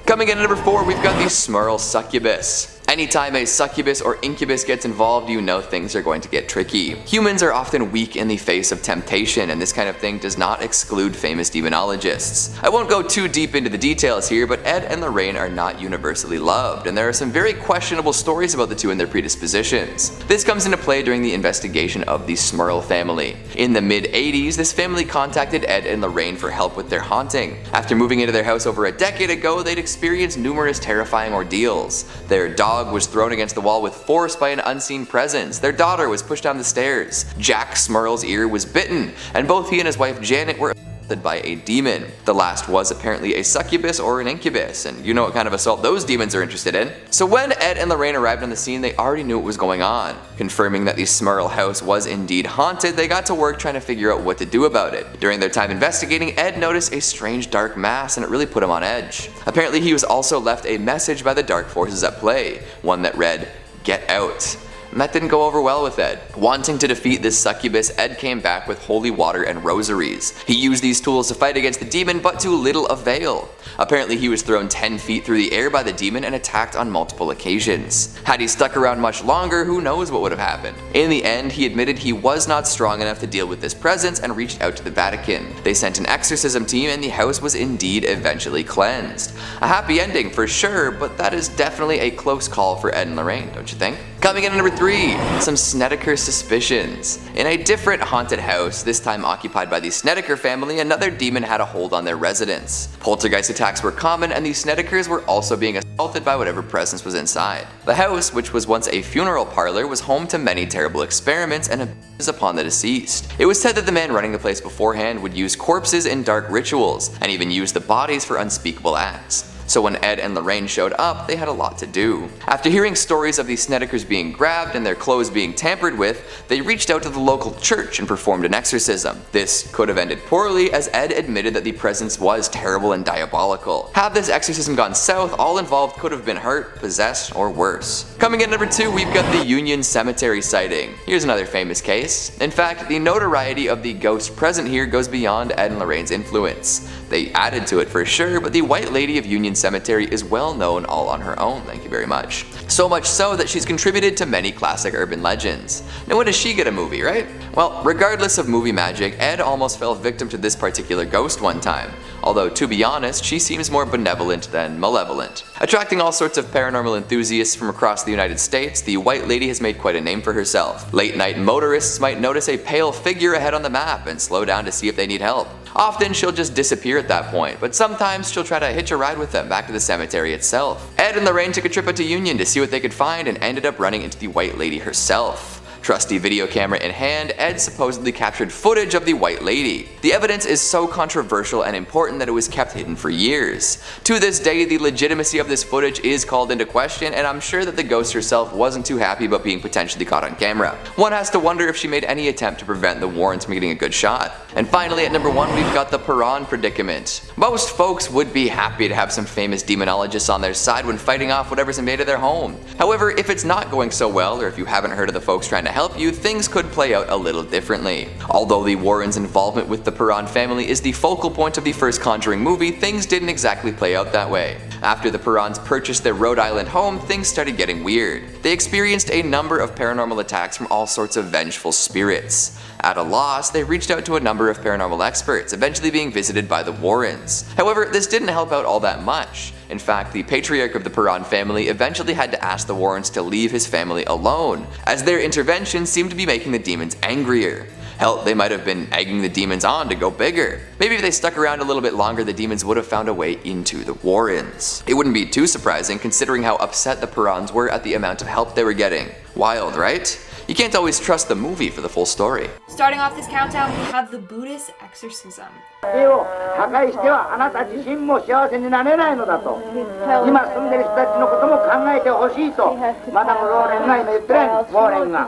Coming in at number 4, we've got the Smurl Succubus. Anytime a succubus or incubus gets involved, you know things are going to get tricky. Humans are often weak in the face of temptation, and this kind of thing does not exclude famous demonologists. I won't go too deep into the details here, but Ed and Lorraine are not universally loved, and there are some very questionable stories about the two and their predispositions. This comes into play during the investigation of the Smurl family. In the mid-80s, this family contacted Ed and Lorraine for help with their haunting. After moving into their house over a decade ago, they'd experienced numerous terrifying ordeals. Their dog was thrown against the wall with force by an unseen presence. Their daughter was pushed down the stairs. Jack Smurl's ear was bitten, and both he and his wife Janet were assaulted by a demon. The last was apparently a succubus or an incubus, and you know what kind of assault those demons are interested in. So when Ed and Lorraine arrived on the scene, they already knew what was going on. Confirming that the Smurl house was indeed haunted, they got to work trying to figure out what to do about it. During their time investigating, Ed noticed a strange dark mass, and it really put him on edge. Apparently he was also left a message by the dark forces at play, one that read, "Get out." And that didn't go over well with Ed. Wanting to defeat this succubus, Ed came back with holy water and rosaries. He used these tools to fight against the demon, but to little avail. Apparently he was thrown 10 feet through the air by the demon and attacked on multiple occasions. Had he stuck around much longer, who knows what would have happened. In the end, he admitted he was not strong enough to deal with this presence and reached out to the Vatican. They sent an exorcism team and the house was indeed eventually cleansed. A happy ending for sure, but that is definitely a close call for Ed and Lorraine, don't you think? Coming in at number 3, some Snedeker suspicions. In a different haunted house, this time occupied by the Snedeker family, another demon had a hold on their residence. Poltergeist attacks were common, and the Snedekers were also being assaulted by whatever presence was inside. The house, which was once a funeral parlor, was home to many terrible experiments and abuses upon the deceased. It was said that the man running the place beforehand would use corpses in dark rituals, and even use the bodies for unspeakable acts. So when Ed and Lorraine showed up, they had a lot to do. After hearing stories of the Snedekers being grabbed and their clothes being tampered with, they reached out to the local church and performed an exorcism. This could have ended poorly, as Ed admitted that the presence was terrible and diabolical. Had this exorcism gone south, all involved could have been hurt, possessed, or worse. Coming in at number 2, we've got the Union Cemetery sighting. Here's another famous case. In fact, the notoriety of the ghost present here goes beyond Ed and Lorraine's influence. They added to it for sure, but the White Lady of Union Cemetery is well known all on her own, thank you very much. So much so that she's contributed to many classic urban legends. Now when does she get a movie, right? Well, regardless of movie magic, Ed almost fell victim to this particular ghost one time. Although, to be honest, she seems more benevolent than malevolent. Attracting all sorts of paranormal enthusiasts from across the United States, the White Lady has made quite a name for herself. Late night motorists might notice a pale figure ahead on the map and slow down to see if they need help. Often she'll just disappear at that point, but sometimes she'll try to hitch a ride with them back to the cemetery itself. Ed and Lorraine took a trip out to Union to see what they could find and ended up running into the White Lady herself. Trusty video camera in hand, Ed supposedly captured footage of the White Lady. The evidence is so controversial and important that it was kept hidden for years. To this day, the legitimacy of this footage is called into question, and I'm sure that the ghost herself wasn't too happy about being potentially caught on camera. One has to wonder if she made any attempt to prevent the Warrens from getting a good shot. And finally, at number 1, we've got the Perron predicament. Most folks would be happy to have some famous demonologists on their side when fighting off whatever's invaded their home. However, if it's not going so well, or if you haven't heard of the folks trying to help you, things could play out a little differently. Although the Warrens' involvement with the Perron family is the focal point of the first Conjuring movie, things didn't exactly play out that way. After the Perrons purchased their Rhode Island home, things started getting weird. They experienced a number of paranormal attacks from all sorts of vengeful spirits. At a loss, they reached out to a number of paranormal experts, eventually being visited by the Warrens. However, this didn't help out all that much. In fact, the patriarch of the Perron family eventually had to ask the Warrens to leave his family alone, as their intervention seemed to be making the demons angrier. Hell, they might have been egging the demons on to go bigger. Maybe if they stuck around a little bit longer, the demons would have found a way into the Warrens. It wouldn't be too surprising considering how upset the Perrons were at the amount of help they were getting. Wild, right? You can't always trust the movie for the full story. Starting off this countdown, we have the Buddhist exorcism. 破壊してはあなた自身も幸せになれないのだと。今住んでる人たちのことも考えてほしいと、マダム・ローレンが今言ってるん、ウォーレンが。わ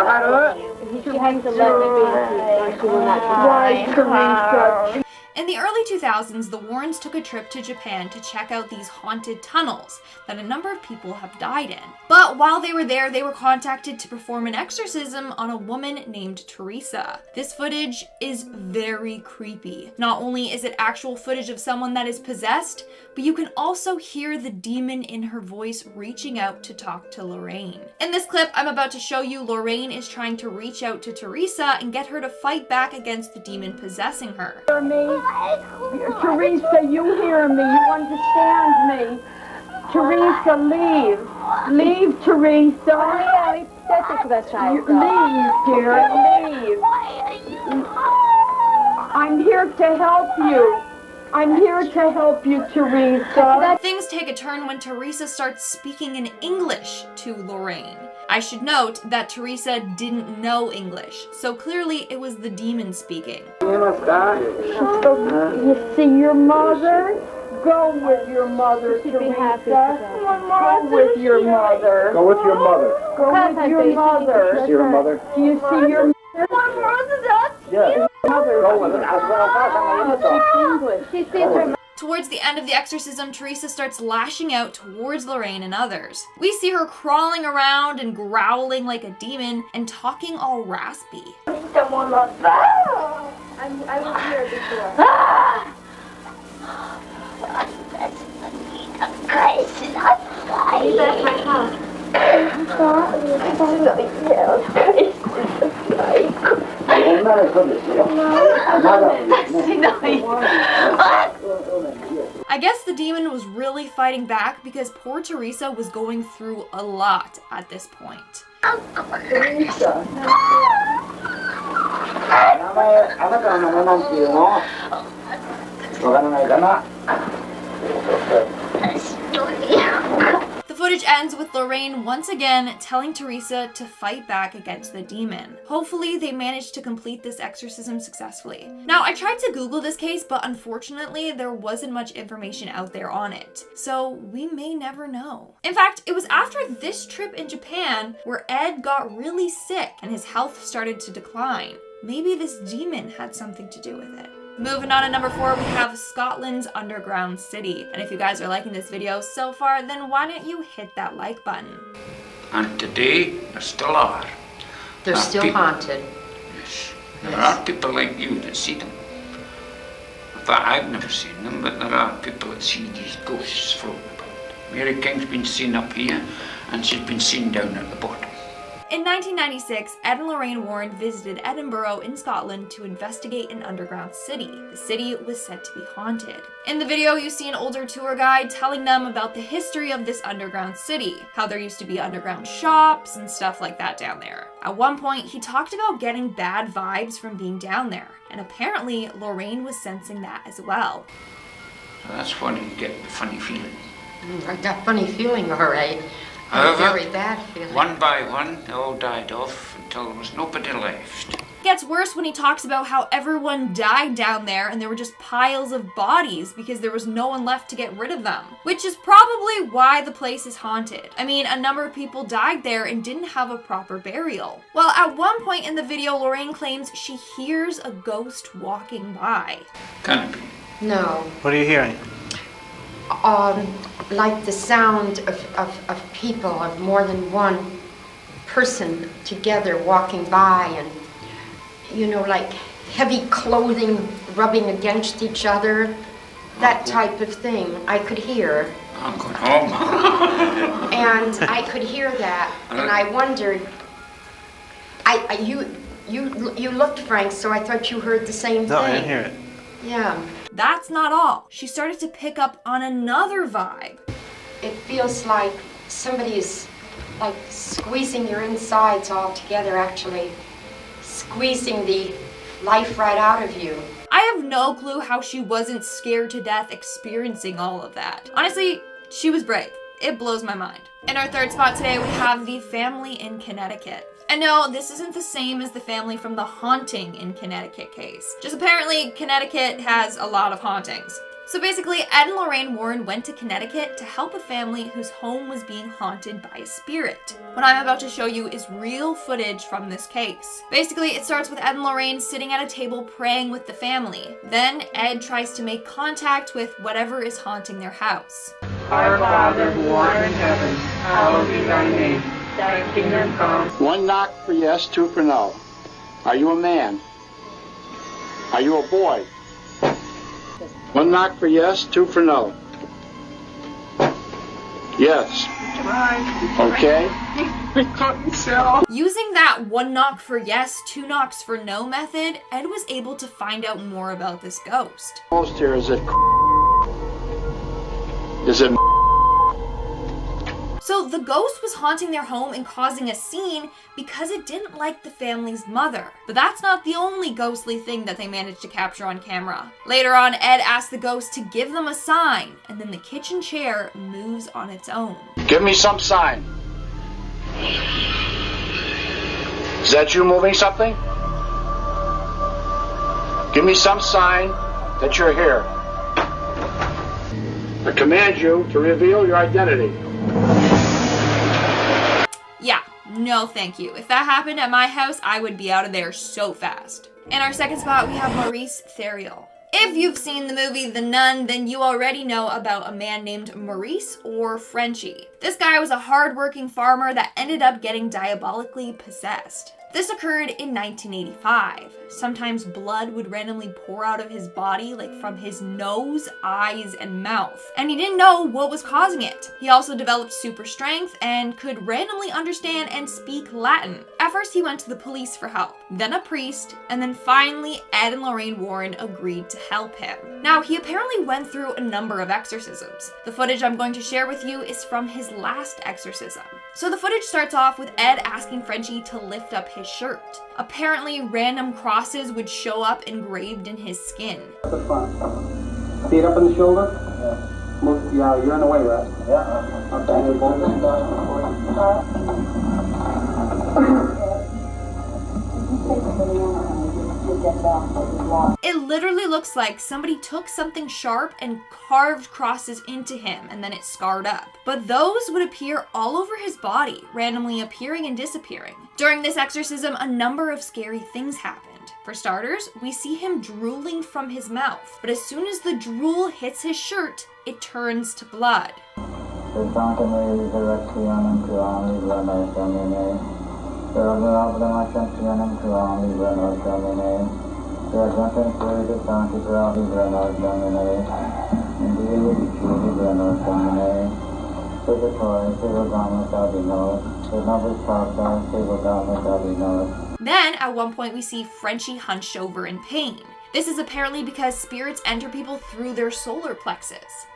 かる？ She has to let me be in peace, or she will not survive. In the early 2000s, the Warrens took a trip to Japan to check out these haunted tunnels that a number of people have died in. But while they were there, they were contacted to perform an exorcism on a woman named Teresa. This footage is very creepy. Not only is it actual footage of someone that is possessed, but you can also hear the demon in her voice reaching out to talk to Lorraine. In this clip I'm about to show you, Lorraine is trying to reach out to Teresa and get her to fight back against the demon possessing her. Hear me? Teresa, you hear me. You understand me. Teresa, leave. Leave, Teresa. Leave, dear, leave. I'm here to help you. I'm here to help you, Teresa. Things take a turn when Teresa starts speaking in English to Lorraine. I should note that Teresa didn't know English, so clearly it was the demon speaking. You see your mother? Go with your mother, Teresa. Go with your mother. Go with your mother. Go with your mother. See your mother? Do you see your mother? Yes. Mother. Go with her. She sees her. Towards the end of the exorcism, Teresa starts lashing out towards Lorraine and others. We see her crawling around and growling like a demon and talking all raspy. I was here before. That's my house. I guess the demon was really fighting back because poor Teresa was going through a lot at this point. The footage ends with Lorraine once again telling Teresa to fight back against the demon. Hopefully they managed to complete this exorcism successfully. Now, I tried to Google this case, but unfortunately there wasn't much information out there on it, so we may never know. In fact, it was after this trip in Japan where Ed got really sick and his health started to decline. Maybe this demon had something to do with it. Moving on to number 4, we have Scotland's underground city. And if you guys are liking this video so far, then why don't you hit that like button? And today, there still are. They're still haunted. Yes. There are people like you that see them. But I've never seen them, but there are people that see these ghosts floating about. Mary King's been seen up here, and she's been seen down at the bottom. In 1996, Ed and Lorraine Warren visited Edinburgh in Scotland to investigate an underground city. The city was said to be haunted. In the video, you see an older tour guide telling them about the history of this underground city, how there used to be underground shops and stuff like that down there. At one point, he talked about getting bad vibes from being down there, and apparently Lorraine was sensing that as well. So that's when you get the funny feeling. I got funny feeling, all right. However, very bad feeling. one by one, they all died off until there was nobody left. It gets worse when he talks about how everyone died down there and there were just piles of bodies because there was no one left to get rid of them. Which is probably why the place is haunted. I mean, a number of people died there and didn't have a proper burial. Well, at one point in the video, Lorraine claims she hears a ghost walking by. Can't be. No. What are you hearing? Like the sound of people, of more than one person together walking by, and, you know, like heavy clothing rubbing against each other, that type of thing I could hear. I'm going home. And I could hear that, and I wondered, you looked, Frank, so I thought you heard the same thing. No, I didn't hear it. Yeah. That's not all. She started to pick up on another vibe. It feels like somebody is like squeezing your insides all together, actually. Squeezing the life right out of you. I have no clue how she wasn't scared to death experiencing all of that. Honestly, she was brave. It blows my mind. In our third spot today, we have the family in Connecticut. And no, this isn't the same as the family from the haunting in Connecticut case. Just apparently, Connecticut has a lot of hauntings. So basically, Ed and Lorraine Warren went to Connecticut to help a family whose home was being haunted by a spirit. What I'm about to show you is real footage from this case. Basically, it starts with Ed and Lorraine sitting at a table praying with the family. Then, Ed tries to make contact with whatever is haunting their house. Our Father who art in heaven, hallowed be thy name. Thy kingdom come. One knock for yes, two for no. Are you a man? Are you a boy? One knock for yes, two for no. Yes. Okay. Using that one knock for yes, two knocks for no method, Ed was able to find out more about this ghost. Most here is it. Is it? So the ghost was haunting their home and causing a scene because it didn't like the family's mother. But that's not the only ghostly thing that they managed to capture on camera. Later on, Ed asked the ghost to give them a sign, and then the kitchen chair moves on its own. Give me some sign. Is that you moving something? Give me some sign that you're here. I command you to reveal your identity. Yeah, no thank you. If that happened at my house, I would be out of there so fast. In our second spot, we have Maurice Theriault. If you've seen the movie The Nun, then you already know about a man named Maurice, or Frenchie. This guy was a hard-working farmer that ended up getting diabolically possessed. This occurred in 1985. Sometimes blood would randomly pour out of his body, like from his nose, eyes, and mouth. And he didn't know what was causing it. He also developed super strength and could randomly understand and speak Latin. At first he went to the police for help, then a priest, and then finally Ed and Lorraine Warren agreed to help him. Now, he apparently went through a number of exorcisms. The footage I'm going to share with you is from his last exorcism. So the footage starts off with Ed asking Frenchie to lift up his shirt. Apparently, random crosses would show up engraved in his skin. At the front. Feet up in the shoulder? Yeah. Move, yeah, you're in the way, right? Yeah. Okay. It literally looks like somebody took something sharp and carved crosses into him, and then it scarred up. But those would appear all over his body, randomly appearing and disappearing. During this exorcism, a number of scary things happened. For starters, we see him drooling from his mouth, but as soon as the drool hits his shirt, it turns to blood. Then, at one point, we see Frenchie hunched over in pain. This is apparently because spirits enter people through their solar plexus.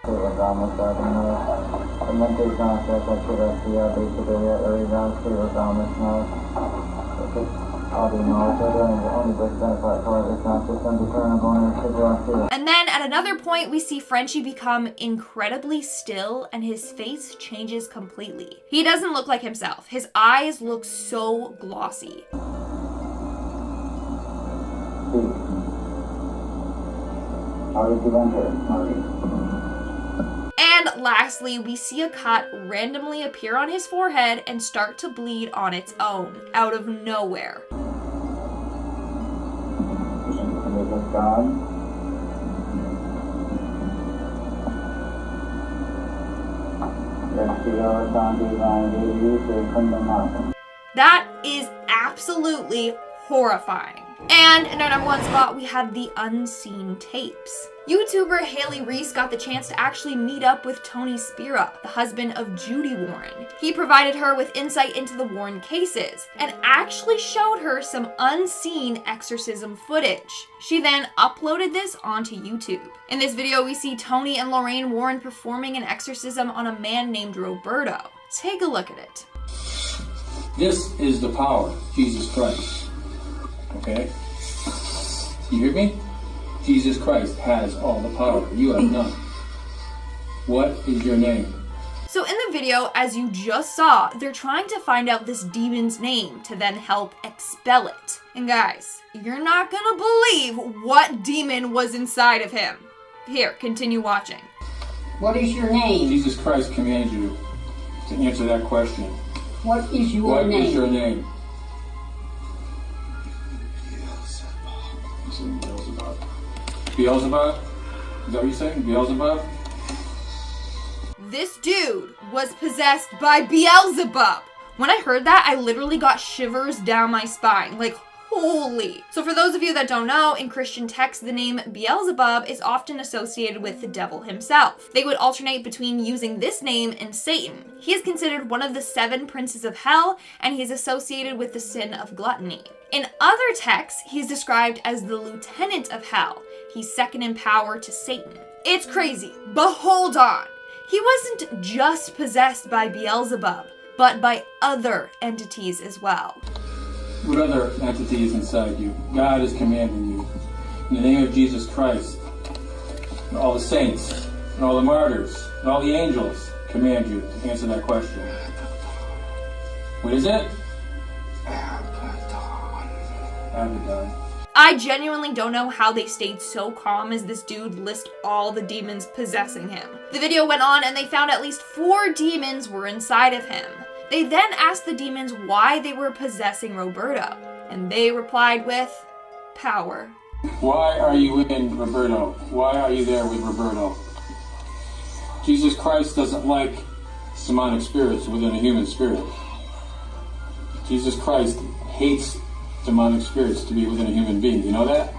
And then at another point, we see Frenchie become incredibly still and his face changes completely. He doesn't look like himself. His eyes look so glossy. And lastly, we see a cut randomly appear on his forehead and start to bleed on its own, out of nowhere. That is absolutely horrifying. And in our number one spot, we have the unseen tapes. YouTuber Haley Reese got the chance to actually meet up with Tony Spira, the husband of Judy Warren. He provided her with insight into the Warren cases and actually showed her some unseen exorcism footage. She then uploaded this onto YouTube. In this video, we see Tony and Lorraine Warren performing an exorcism on a man named Roberto. Take a look at it. This is the power, Jesus Christ. Okay? You hear me? Jesus Christ has all the power. You have none. What is your name? So in the video, as you just saw, they're trying to find out this demon's name to then help expel it. And guys, you're not gonna believe what demon was inside of him. Here, continue watching. What is your name? Jesus Christ commanded you to answer that question. What is your name? What is your name? Beelzebub? Is that what you're saying? Beelzebub? This dude was possessed by Beelzebub. When I heard that, I literally got shivers down my spine. Like, holy. So for those of you that don't know, in Christian texts, the name Beelzebub is often associated with the devil himself. They would alternate between using this name and Satan. He is considered one of the 7 princes of hell, and he is associated with the sin of gluttony. In other texts, he is described as the lieutenant of hell. He's second in power to Satan. It's crazy, but hold on. He wasn't just possessed by Beelzebub, but by other entities as well. What other entity is inside you? God is commanding you. In the name of Jesus Christ, and all the saints, and all the martyrs, and all the angels command you to answer that question. What is it? had to die. I genuinely don't know how they stayed so calm as this dude lists all the demons possessing him. The video went on and they found at least 4 demons were inside of him. They then asked the demons why they were possessing Roberto, and they replied with power. Why are you in Roberto? Why are you there with Roberto? Jesus Christ doesn't like demonic spirits within a human spirit. Jesus Christ hates demonic spirits to be within a human being. You know that?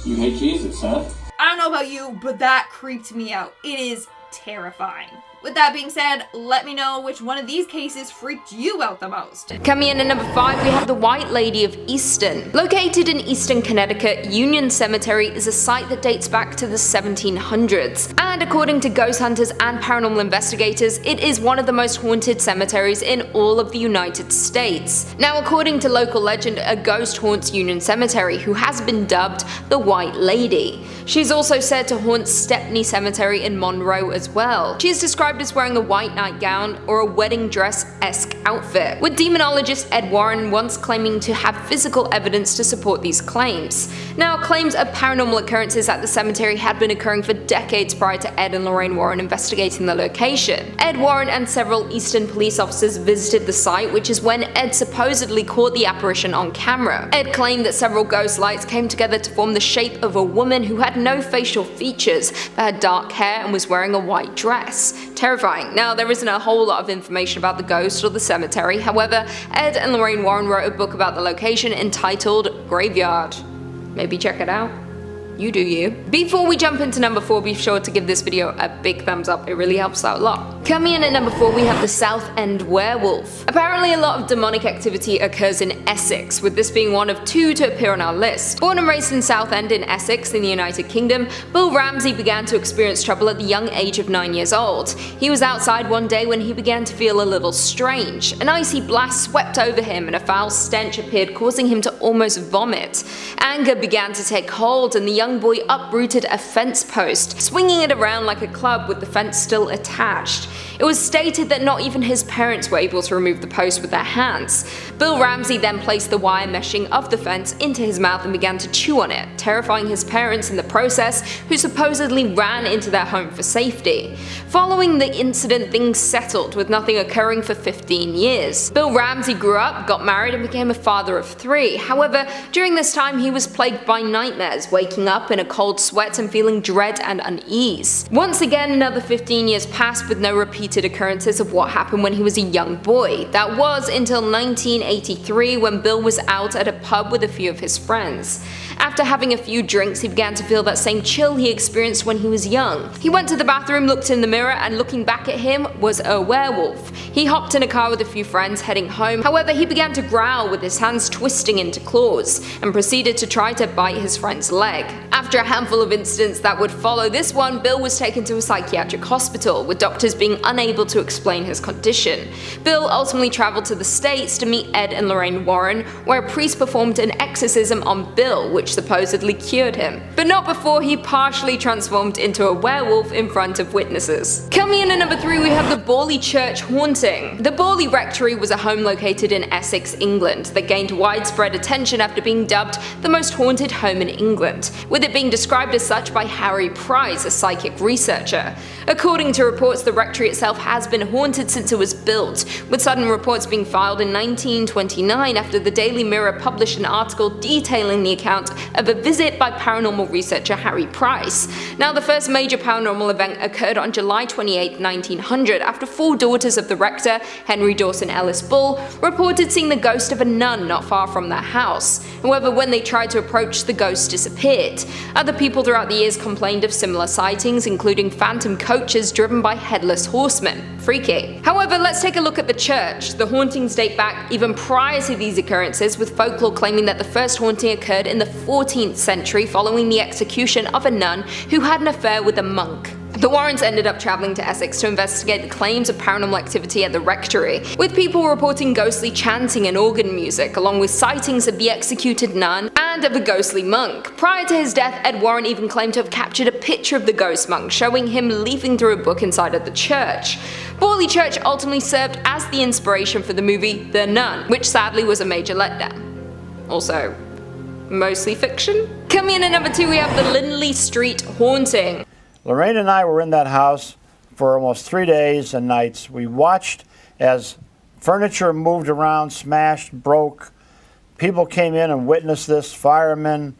You hate Jesus, huh? I don't know about you, but that creeped me out. It is terrifying. With that being said, let me know which one of these cases freaked you out the most. Coming in at number 5, we have the White Lady of Easton. Located in Easton, Connecticut, Union Cemetery is a site that dates back to the 1700s. And according to ghost hunters and paranormal investigators, it is one of the most haunted cemeteries in all of the United States. Now, according to local legend, a ghost haunts Union Cemetery who has been dubbed the White Lady. She's also said to haunt Stepney Cemetery in Monroe as well. She is described as wearing a white nightgown or a wedding dress-esque outfit, with demonologist Ed Warren once claiming to have physical evidence to support these claims. Now, claims of paranormal occurrences at the cemetery had been occurring for decades prior to Ed and Lorraine Warren investigating the location. Ed Warren and several Easton police officers visited the site, which is when Ed supposedly caught the apparition on camera. Ed claimed that several ghost lights came together to form the shape of a woman who had no facial features, but had dark hair and was wearing a white dress. Terrifying. Now, there isn't a whole lot of information about the ghost or the cemetery. However, Ed and Lorraine Warren wrote a book about the location entitled Graveyard. Maybe check it out. You do you. Before we jump into number 4, be sure to give this video a big thumbs up, it really helps out a lot. Coming in at number 4, we have the South End Werewolf. Apparently a lot of demonic activity occurs in Essex, with this being one of 2 to appear on our list. Born and raised in Southend in Essex in the United Kingdom, Bill Ramsey began to experience trouble at the young age of 9 years old. He was outside one day when he began to feel a little strange. An icy blast swept over him and a foul stench appeared, causing him to almost vomit. Anger began to take hold and the young boy uprooted a fence post, swinging it around like a club with the fence still attached. It was stated that not even his parents were able to remove the post with their hands. Bill Ramsey then placed the wire meshing of the fence into his mouth and began to chew on it, terrifying his parents in the process, who supposedly ran into their home for safety. Following the incident, things settled, with nothing occurring for 15 years. Bill Ramsey grew up, got married, and became a father of 3. However, during this time he was plagued by nightmares, waking up in a cold sweat and feeling dread and unease. Once again, another 15 years passed with no repeated occurrences of what happened when he was a young boy. That was until 1983, when Bill was out at a pub with a few of his friends. After having a few drinks, he began to feel that same chill he experienced when he was young. He went to the bathroom, looked in the mirror, and looking back at him was a werewolf. He hopped in a car with a few friends heading home. However, he began to growl with his hands twisting into claws and proceeded to try to bite his friend's leg. After a handful of incidents that would follow this one, Bill was taken to a psychiatric hospital, with doctors being unable to explain his condition. Bill ultimately traveled to the States to meet Ed and Lorraine Warren, where a priest performed an exorcism on Bill, which supposedly cured him. But not before he partially transformed into a werewolf in front of witnesses. Coming in at number 3, we have the Borley Church haunting. The Borley Rectory was a home located in Essex, England, that gained widespread attention after being dubbed the most haunted home in England, with it being described as such by Harry Price, a psychic researcher. According to reports, the rectory itself has been haunted since it was built, with sudden reports being filed in 1929 after the Daily Mirror published an article detailing the account of a visit by paranormal researcher Harry Price. Now, the first major paranormal event occurred on July 28, 1900, after 4 daughters of the rector, Henry Dawson Ellis Bull, reported seeing the ghost of a nun not far from their house. However, when they tried to approach, the ghost disappeared. Other people throughout the years complained of similar sightings, including phantom coaches driven by headless horsemen. Freaky. However, let's take a look at the church. The hauntings date back even prior to these occurrences, with folklore claiming that the first haunting occurred in the 14th century following the execution of a nun who had an affair with a monk. The Warrens ended up traveling to Essex to investigate the claims of paranormal activity at the rectory, with people reporting ghostly chanting and organ music, along with sightings of the executed nun and of a ghostly monk. Prior to his death, Ed Warren even claimed to have captured a picture of the ghost monk, showing him leafing through a book inside of the church. Borley Church ultimately served as the inspiration for the movie The Nun, which sadly was a major letdown. Also, mostly fiction. Coming in at number 2, we have the Lindley Street Haunting. Lorraine and I were in that house for almost 3 days and nights. We watched as furniture moved around, smashed, broke. People came in and witnessed this, firemen,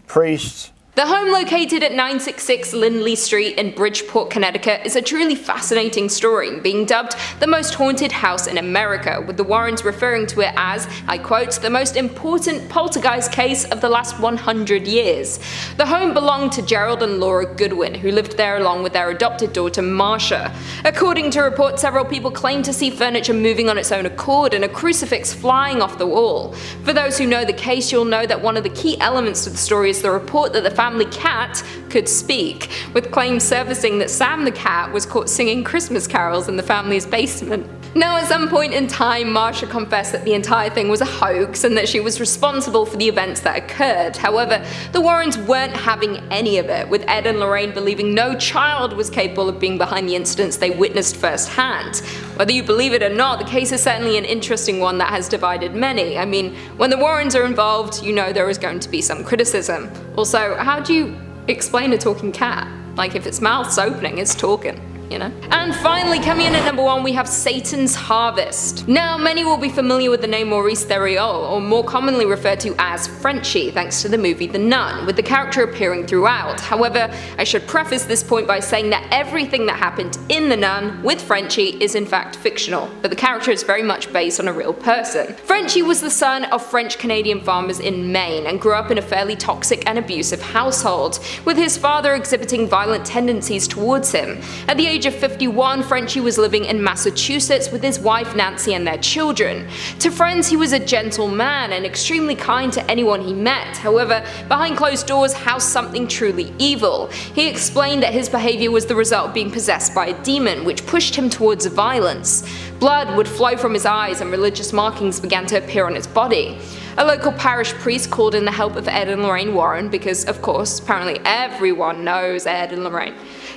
priests. The home located at 966 Lindley Street in Bridgeport, Connecticut is a truly fascinating story, being dubbed the most haunted house in America, with the Warrens referring to it as, I quote, the most important poltergeist case of the last 100 years. The home belonged to Gerald and Laura Goodwin, who lived there along with their adopted daughter Marcia. According to reports, several people claimed to see furniture moving on its own accord and a crucifix flying off the wall. For those who know the case, you'll know that one of the key elements to the story is the report that the family cat could speak, with claims surfacing that Sam the cat was caught singing Christmas carols in the family's basement. Now, at some point in time, Marcia confessed that the entire thing was a hoax and that she was responsible for the events that occurred. However, the Warrens weren't having any of it, with Ed and Lorraine believing no child was capable of being behind the incidents they witnessed firsthand. Whether you believe it or not, the case is certainly an interesting one that has divided many. I mean, when the Warrens are involved, you know there is going to be some criticism. Also, how do you explain a talking cat? Like, if its mouth's opening, it's talking. You know? And finally, coming in at number 1, we have Satan's Harvest. Now, many will be familiar with the name Maurice Theriault, or more commonly referred to as Frenchie, thanks to the movie The Nun, with the character appearing throughout. However, I should preface this point by saying that everything that happened in The Nun with Frenchie is in fact fictional, but the character is very much based on a real person. Frenchie was the son of French-Canadian farmers in Maine and grew up in a fairly toxic and abusive household, with his father exhibiting violent tendencies towards him. At the age of 51, Frenchie was living in Massachusetts with his wife Nancy and their children. To friends, he was a gentle man and extremely kind to anyone he met. However, behind closed doors housed something truly evil. He explained that his behavior was the result of being possessed by a demon, which pushed him towards violence. Blood would flow from his eyes and religious markings began to appear on his body. A local parish priest called in the help of Ed and Lorraine Warren because, of course, apparently everyone knows Ed and Lorraine.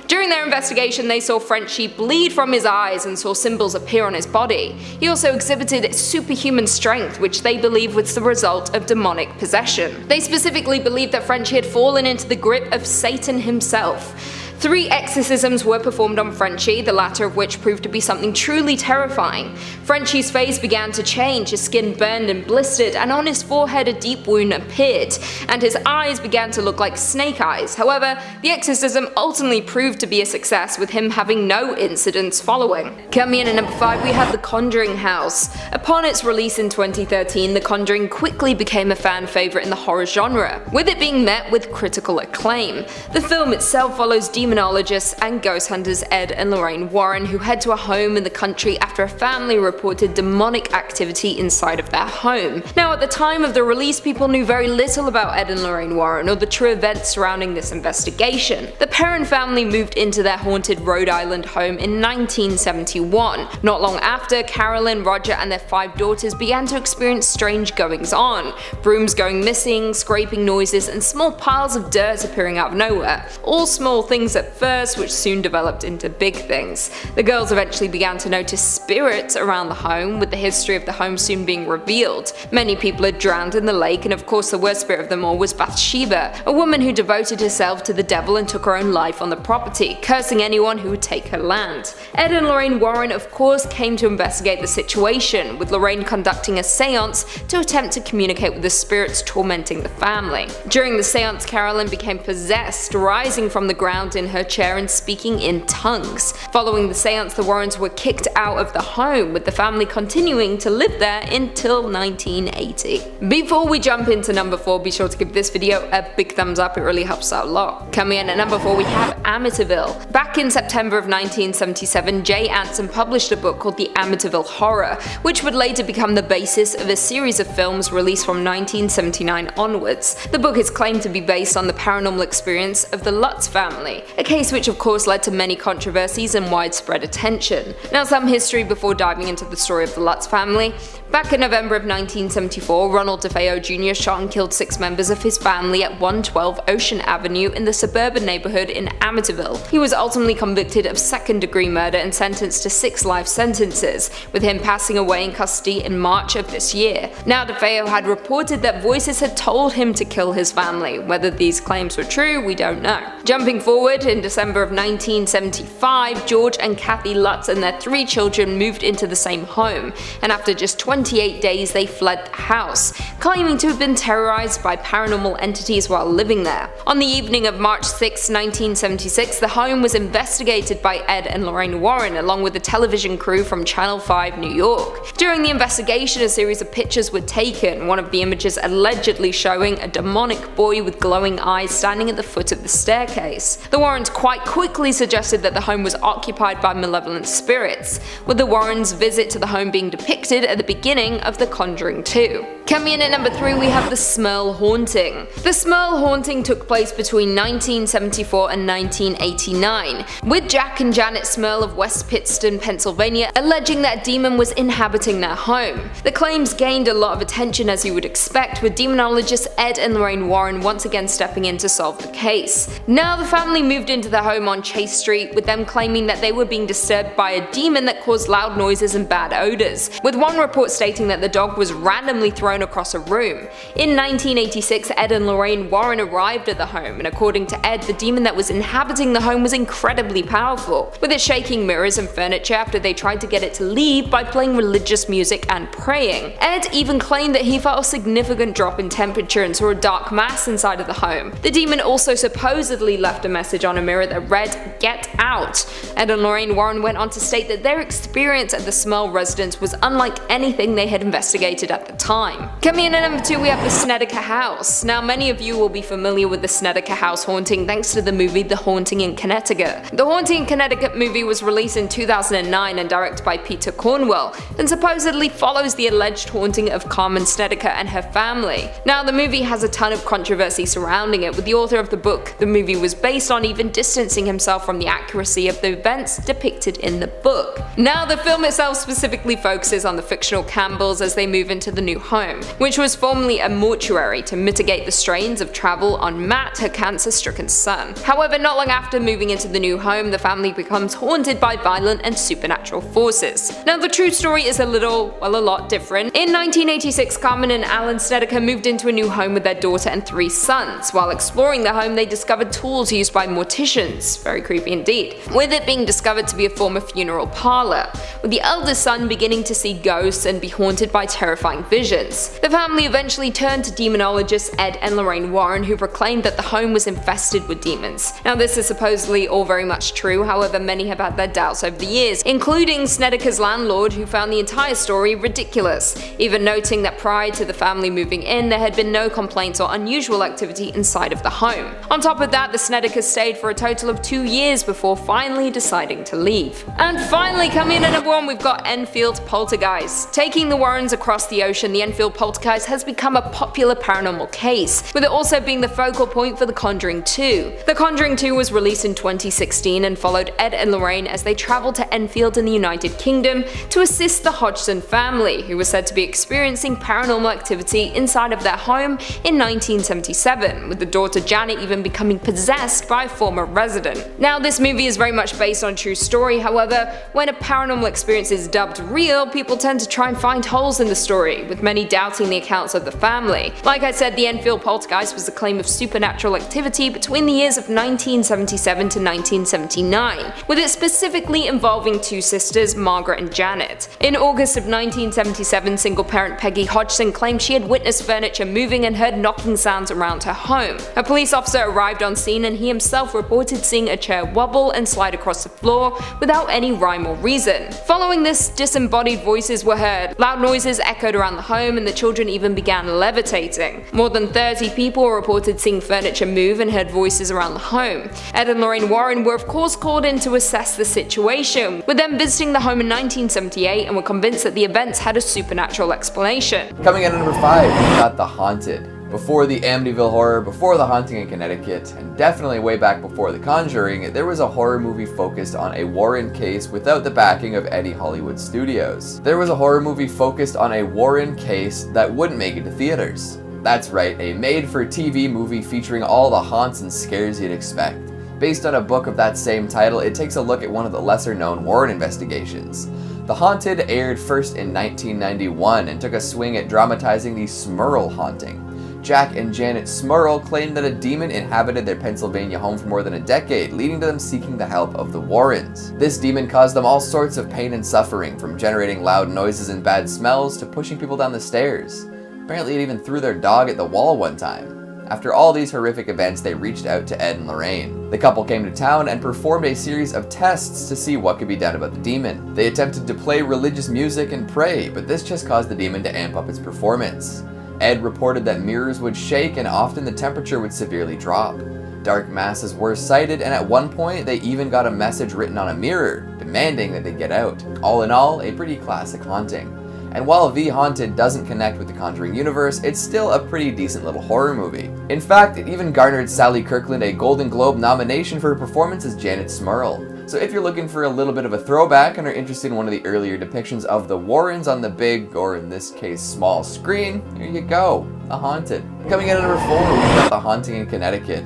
During their investigation, they saw Frenchie bleed from his eyes and saw symbols appear on his body. He also exhibited superhuman strength, which they believed was the result of demonic possession. They specifically believed that Frenchie had fallen into the grip of Satan himself. 3 exorcisms were performed on Frenchie, the latter of which proved to be something truly terrifying. Frenchie's face began to change, his skin burned and blistered, and on his forehead a deep wound appeared, and his eyes began to look like snake eyes. However, the exorcism ultimately proved to be a success, with him having no incidents following. Coming in at number 5, we have The Conjuring House. Upon its release in 2013, The Conjuring quickly became a fan favourite in the horror genre, with it being met with critical acclaim. The film itself follows demonologists and ghost hunters Ed and Lorraine Warren, who head to a home in the country after a family reported demonic activity inside of their home. Now, at the time of the release, people knew very little about Ed and Lorraine Warren or the true events surrounding this investigation. The Perrin family moved into their haunted Rhode Island home in 1971. Not long after, Carolyn, Roger, and their 5 daughters began to experience strange goings-on. Brooms going missing, scraping noises, and small piles of dirt appearing out of nowhere. All small things at first, which soon developed into big things. The girls eventually began to notice spirits around the home, with the history of the home soon being revealed. Many people had drowned in the lake, and of course the worst spirit of them all was Bathsheba, a woman who devoted herself to the devil and took her own life on the property, cursing anyone who would take her land. Ed and Lorraine Warren of course came to investigate the situation, with Lorraine conducting a seance to attempt to communicate with the spirits tormenting the family. During the seance, Carolyn became possessed, rising from the ground in her chair and speaking in tongues. Following the seance, the Warrens were kicked out of the home, with the family continuing to live there until 1980. Before we jump into number 4, be sure to give this video a big thumbs up, it really helps out a lot. Coming in at number 4, we have Amityville. Back in September of 1977, Jay Anson published a book called The Amityville Horror, which would later become the basis of a series of films released from 1979 onwards. The book is claimed to be based on the paranormal experience of the Lutz family, a case which of course led to many controversies and widespread attention. Now, some history before diving into the story of the Lutz family. Back in November of 1974, Ronald DeFeo Jr. shot and killed 6 members of his family at 112 Ocean Avenue in the suburban neighborhood neighborhood in Amityville. He was ultimately convicted of second-degree murder and sentenced to 6 life sentences, with him passing away in custody in March of this year. Now, DeFeo had reported that voices had told him to kill his family. Whether these claims were true, we don't know. Jumping forward, in December of 1975, George and Kathy Lutz and their 3 children moved into the same home, and after just 28 days they fled the house, claiming to have been terrorized by paranormal entities while living there. On the evening of March 6, 1976, the home was investigated by Ed and Lorraine Warren along with a television crew from Channel 5 New York. During the investigation, a series of pictures were taken, one of the images allegedly showing a demonic boy with glowing eyes standing at the foot of the staircase. The Warrens quite quickly suggested that the home was occupied by malevolent spirits, with the Warrens' visit to the home being depicted at the beginning of The Conjuring 2. Coming in at number 3, we have the Smurl Haunting. The Smurl Haunting took place between 1974 and 1989, with Jack and Janet Smurl of West Pittston, Pennsylvania, alleging that a demon was inhabiting their home. The claims gained a lot of attention, as you would expect, with demonologists Ed and Lorraine Warren once again stepping in to solve the case. Now, the family moved into their home on Chase Street, with them claiming that they were being disturbed by a demon that caused loud noises and bad odors, with one report stating that the dog was randomly thrown across a room. In 1986, Ed and Lorraine Warren arrived at the home, and according to Ed, the demon that was inhabiting the home was incredibly powerful, with it shaking mirrors and furniture after they tried to get it to leave by playing religious music and praying. Ed even claimed that he felt a significant drop in temperature and saw a dark mass inside of the home. The demon also supposedly left a message on a mirror that read, "Get out." Ed and Lorraine Warren went on to state that their experience at the Smurl residence was unlike anything they had investigated at the time. Coming in at number 2, we have the Conneticut house. Now, many of you will be familiar with the Conneticut house haunting thanks to the movie The Haunting in Connecticut. The Haunting in Connecticut movie was released in 2009 and directed by Peter Cornwell, and supposedly follows the alleged haunting of Carmen Conneticut and her family. Now, the movie has a ton of controversy surrounding it, with the author of the book the movie was based on even distancing himself from the accuracy of the events depicted in the book. Now, the film itself specifically focuses on the fictional Campbells as they move into the new home, which was formerly a mortuary to mitigate the strains of travel on Matt, her cancer-stricken son. However, not long after moving into the new home, the family becomes haunted by violent and supernatural forces. Now, the true story is a lot different. In 1986, Carmen and Alan Conneticut moved into a new home with their daughter and 3 sons. While exploring the home, they discovered tools used by morticians. Very creepy indeed. With it being discovered to be a former funeral parlor, with the eldest son beginning to see ghosts and be haunted by terrifying visions. The family eventually turned to demonologists Ed and Lorraine Warren, who proclaimed that the home was infested with demons. Now, this is supposedly all very much true, however many have had their doubts over the years, including Connecticut's landlord, who found the entire story ridiculous, even noting that prior to the family moving in, there had been no complaints or unusual activity inside of the home. On top of that, the Connecticut stayed for a total of 2 years before finally deciding to leave. And finally, coming in at number 1, we've got Enfield Poltergeist. Taking the Warrens across the ocean, the Enfield Poltergeist has become a popular paranormal case, with it also being the focal point for The Conjuring 2. The Conjuring 2 was released in 2016 and followed Ed and Lorraine as they traveled to Enfield in the United Kingdom to assist the Hodgson family, who was said to be experiencing paranormal activity inside of their home in 1977, with the daughter Janet even becoming possessed by a former resident. Now, this movie is very much based on a true story, however, when a paranormal experience is dubbed real, people tend to try and find holes in the story, with many doubting the accounts of the family. Like I said, the Enfield Poltergeist was a claim of supernatural activity between the years of 1977 to 1979, with it specifically involving 2 sisters, Margaret and Janet. In August of 1977, single-parent Peggy Hodgson claimed she had witnessed furniture moving and heard knocking sounds around her home. A police officer arrived on scene and he himself reported seeing a chair wobble and slide across the floor without any rhyme or reason. Following this, disembodied voices were heard, loud noises echoed around the home, and the children even began levitating. More than 30 people were reported seeing furniture move and heard voices around the home. Ed and Lorraine Warren were of course called in to assess the situation, with them visiting the home in 1978 and were convinced that the events had a supernatural explanation. Coming in at number 5, we've got The Haunted. Before the Amityville Horror, before The Haunting in Connecticut, and definitely way back before The Conjuring, there was a horror movie focused on a Warren case without the backing of any Hollywood studios. There was a horror movie focused on a Warren case that wouldn't make it to theaters. That's right, a made-for-TV movie featuring all the haunts and scares you'd expect. Based on a book of that same title, it takes a look at one of the lesser-known Warren investigations. The Haunted aired first in 1991 and took a swing at dramatizing the Smurl haunting. Jack and Janet Smurl claimed that a demon inhabited their Pennsylvania home for more than a decade, leading to them seeking the help of the Warrens. This demon caused them all sorts of pain and suffering, from generating loud noises and bad smells to pushing people down the stairs. Apparently it even threw their dog at the wall one time. After all these horrific events, they reached out to Ed and Lorraine. The couple came to town and performed a series of tests to see what could be done about the demon. They attempted to play religious music and pray, but this just caused the demon to amp up its performance. Ed reported that mirrors would shake and often the temperature would severely drop. Dark masses were sighted, and at one point they even got a message written on a mirror, demanding that they get out. All in all, a pretty classic haunting. And while The Haunted doesn't connect with the Conjuring universe, it's still a pretty decent little horror movie. In fact, it even garnered Sally Kirkland a Golden Globe nomination for her performance as Janet Smurl. So if you're looking for a little bit of a throwback and are interested in one of the earlier depictions of the Warrens on the big, or in this case, small screen, here you go, The Haunted. Coming in at number 4, we've got The Haunting in Connecticut.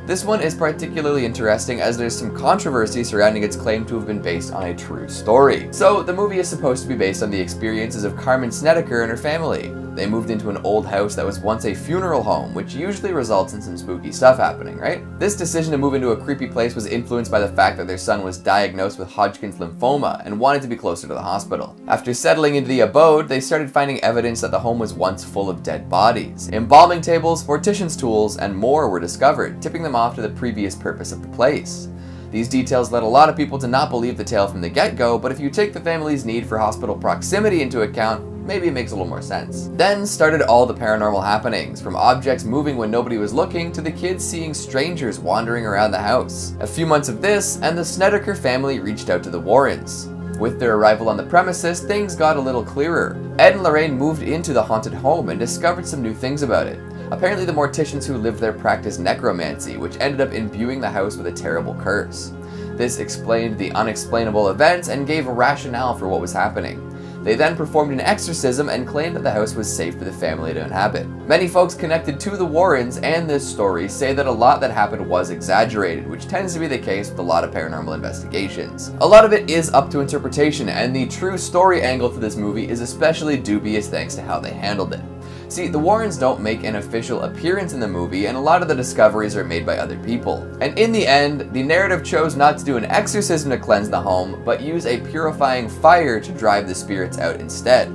This one is particularly interesting as there's some controversy surrounding its claim to have been based on a true story. So the movie is supposed to be based on the experiences of Carmen Snedeker and her family. They moved into an old house that was once a funeral home, which usually results in some spooky stuff happening, right? This decision to move into a creepy place was influenced by the fact that their son was diagnosed with Hodgkin's lymphoma and wanted to be closer to the hospital. After settling into the abode, they started finding evidence that the home was once full of dead bodies. Embalming tables, mortician's tools, and more were discovered, tipping them off to the previous purpose of the place. These details led a lot of people to not believe the tale from the get-go, but if you take the family's need for hospital proximity into account, maybe it makes a little more sense. Then started all the paranormal happenings, from objects moving when nobody was looking to the kids seeing strangers wandering around the house. A few months of this, and the Snedeker family reached out to the Warrens. With their arrival on the premises, things got a little clearer. Ed and Lorraine moved into the haunted home and discovered some new things about it. Apparently the morticians who lived there practiced necromancy, which ended up imbuing the house with a terrible curse. This explained the unexplainable events and gave a rationale for what was happening. They then performed an exorcism and claimed that the house was safe for the family to inhabit. Many folks connected to the Warrens and this story say that a lot that happened was exaggerated, which tends to be the case with a lot of paranormal investigations. A lot of it is up to interpretation, and the true story angle to this movie is especially dubious thanks to how they handled it. See, the Warrens don't make an official appearance in the movie, and a lot of the discoveries are made by other people. And in the end, the narrative chose not to do an exorcism to cleanse the home, but use a purifying fire to drive the spirits out instead.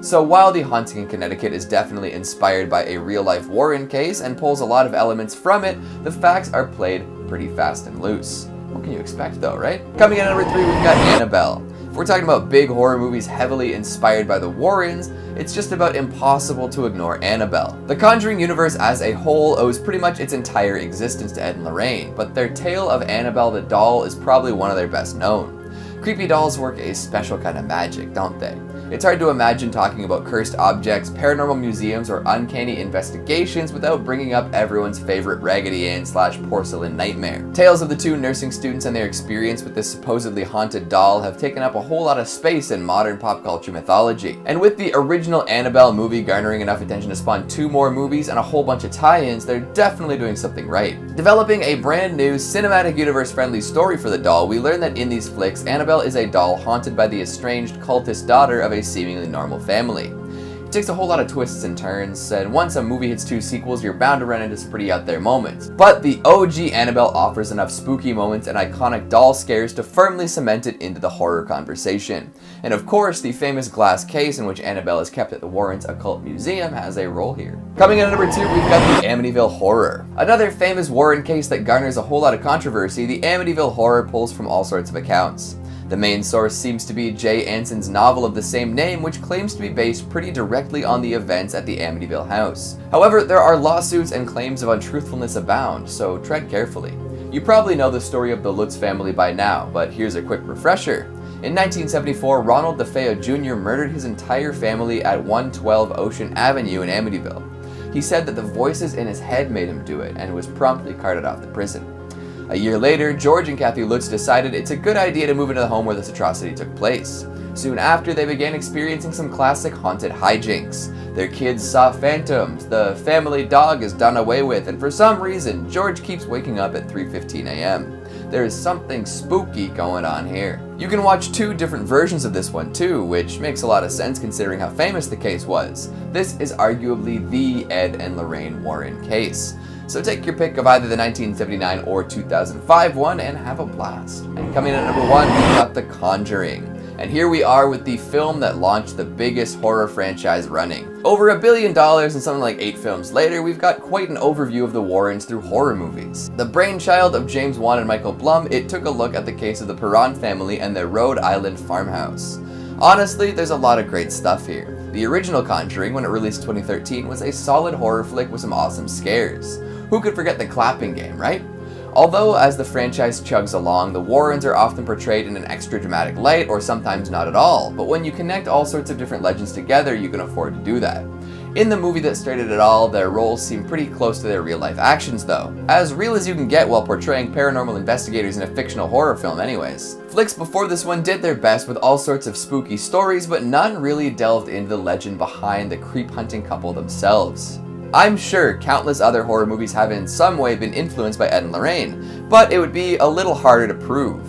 So while The Haunting in Connecticut is definitely inspired by a real-life Warren case and pulls a lot of elements from it, the facts are played pretty fast and loose. What can you expect though, right? Coming in at number 3, we've got Annabelle. If we're talking about big horror movies heavily inspired by the Warrens, it's just about impossible to ignore Annabelle. The Conjuring universe as a whole owes pretty much its entire existence to Ed and Lorraine, but their tale of Annabelle the doll is probably one of their best known. Creepy dolls work a special kind of magic, don't they? It's hard to imagine talking about cursed objects, paranormal museums, or uncanny investigations without bringing up everyone's favorite Raggedy Ann / porcelain nightmare. Tales of the two nursing students and their experience with this supposedly haunted doll have taken up a whole lot of space in modern pop culture mythology. And with the original Annabelle movie garnering enough attention to spawn 2 more movies and a whole bunch of tie-ins, they're definitely doing something right. Developing a brand new cinematic universe friendly story for the doll, we learn that in these flicks, Annabelle is a doll haunted by the estranged cultist daughter of a seemingly normal family. It takes a whole lot of twists and turns, and once a movie hits 2 sequels, you're bound to run into some pretty out there moments. But the OG Annabelle offers enough spooky moments and iconic doll scares to firmly cement it into the horror conversation. And of course, the famous glass case in which Annabelle is kept at the Warrens Occult Museum has a role here. Coming in at number 2, we've got the Amityville Horror. Another famous Warren case that garners a whole lot of controversy, the Amityville Horror pulls from all sorts of accounts. The main source seems to be Jay Anson's novel of the same name, which claims to be based pretty directly on the events at the Amityville house. However, there are lawsuits and claims of untruthfulness abound, so tread carefully. You probably know the story of the Lutz family by now, but here's a quick refresher. In 1974, Ronald DeFeo Jr. murdered his entire family at 112 Ocean Avenue in Amityville. He said that the voices in his head made him do it and was promptly carted off the prison. A year later, George and Kathy Lutz decided it's a good idea to move into the home where this atrocity took place. Soon after, they began experiencing some classic haunted hijinks. Their kids saw phantoms, the family dog is done away with, and for some reason, George keeps waking up at 3:15 a.m. There is something spooky going on here. You can watch 2 different versions of this one too, which makes a lot of sense considering how famous the case was. This is arguably the Ed and Lorraine Warren case. So take your pick of either the 1979 or 2005 one and have a blast. And coming in at number 1, we've got The Conjuring. And here we are with the film that launched the biggest horror franchise running. Over $1 billion and something like 8 films later, we've got quite an overview of the Warrens through horror movies. The brainchild of James Wan and Michael Blum, it took a look at the case of the Perron family and their Rhode Island farmhouse. Honestly, there's a lot of great stuff here. The original Conjuring, when it released in 2013, was a solid horror flick with some awesome scares. Who could forget the clapping game, right? Although, as the franchise chugs along, the Warrens are often portrayed in an extra dramatic light, or sometimes not at all, but when you connect all sorts of different legends together, you can afford to do that. In the movie that started it all, their roles seem pretty close to their real-life actions though. As real as you can get while portraying paranormal investigators in a fictional horror film anyways. Flicks before this one did their best with all sorts of spooky stories, but none really delved into the legend behind the creep-hunting couple themselves. I'm sure countless other horror movies have in some way been influenced by Ed and Lorraine, but it would be a little harder to prove.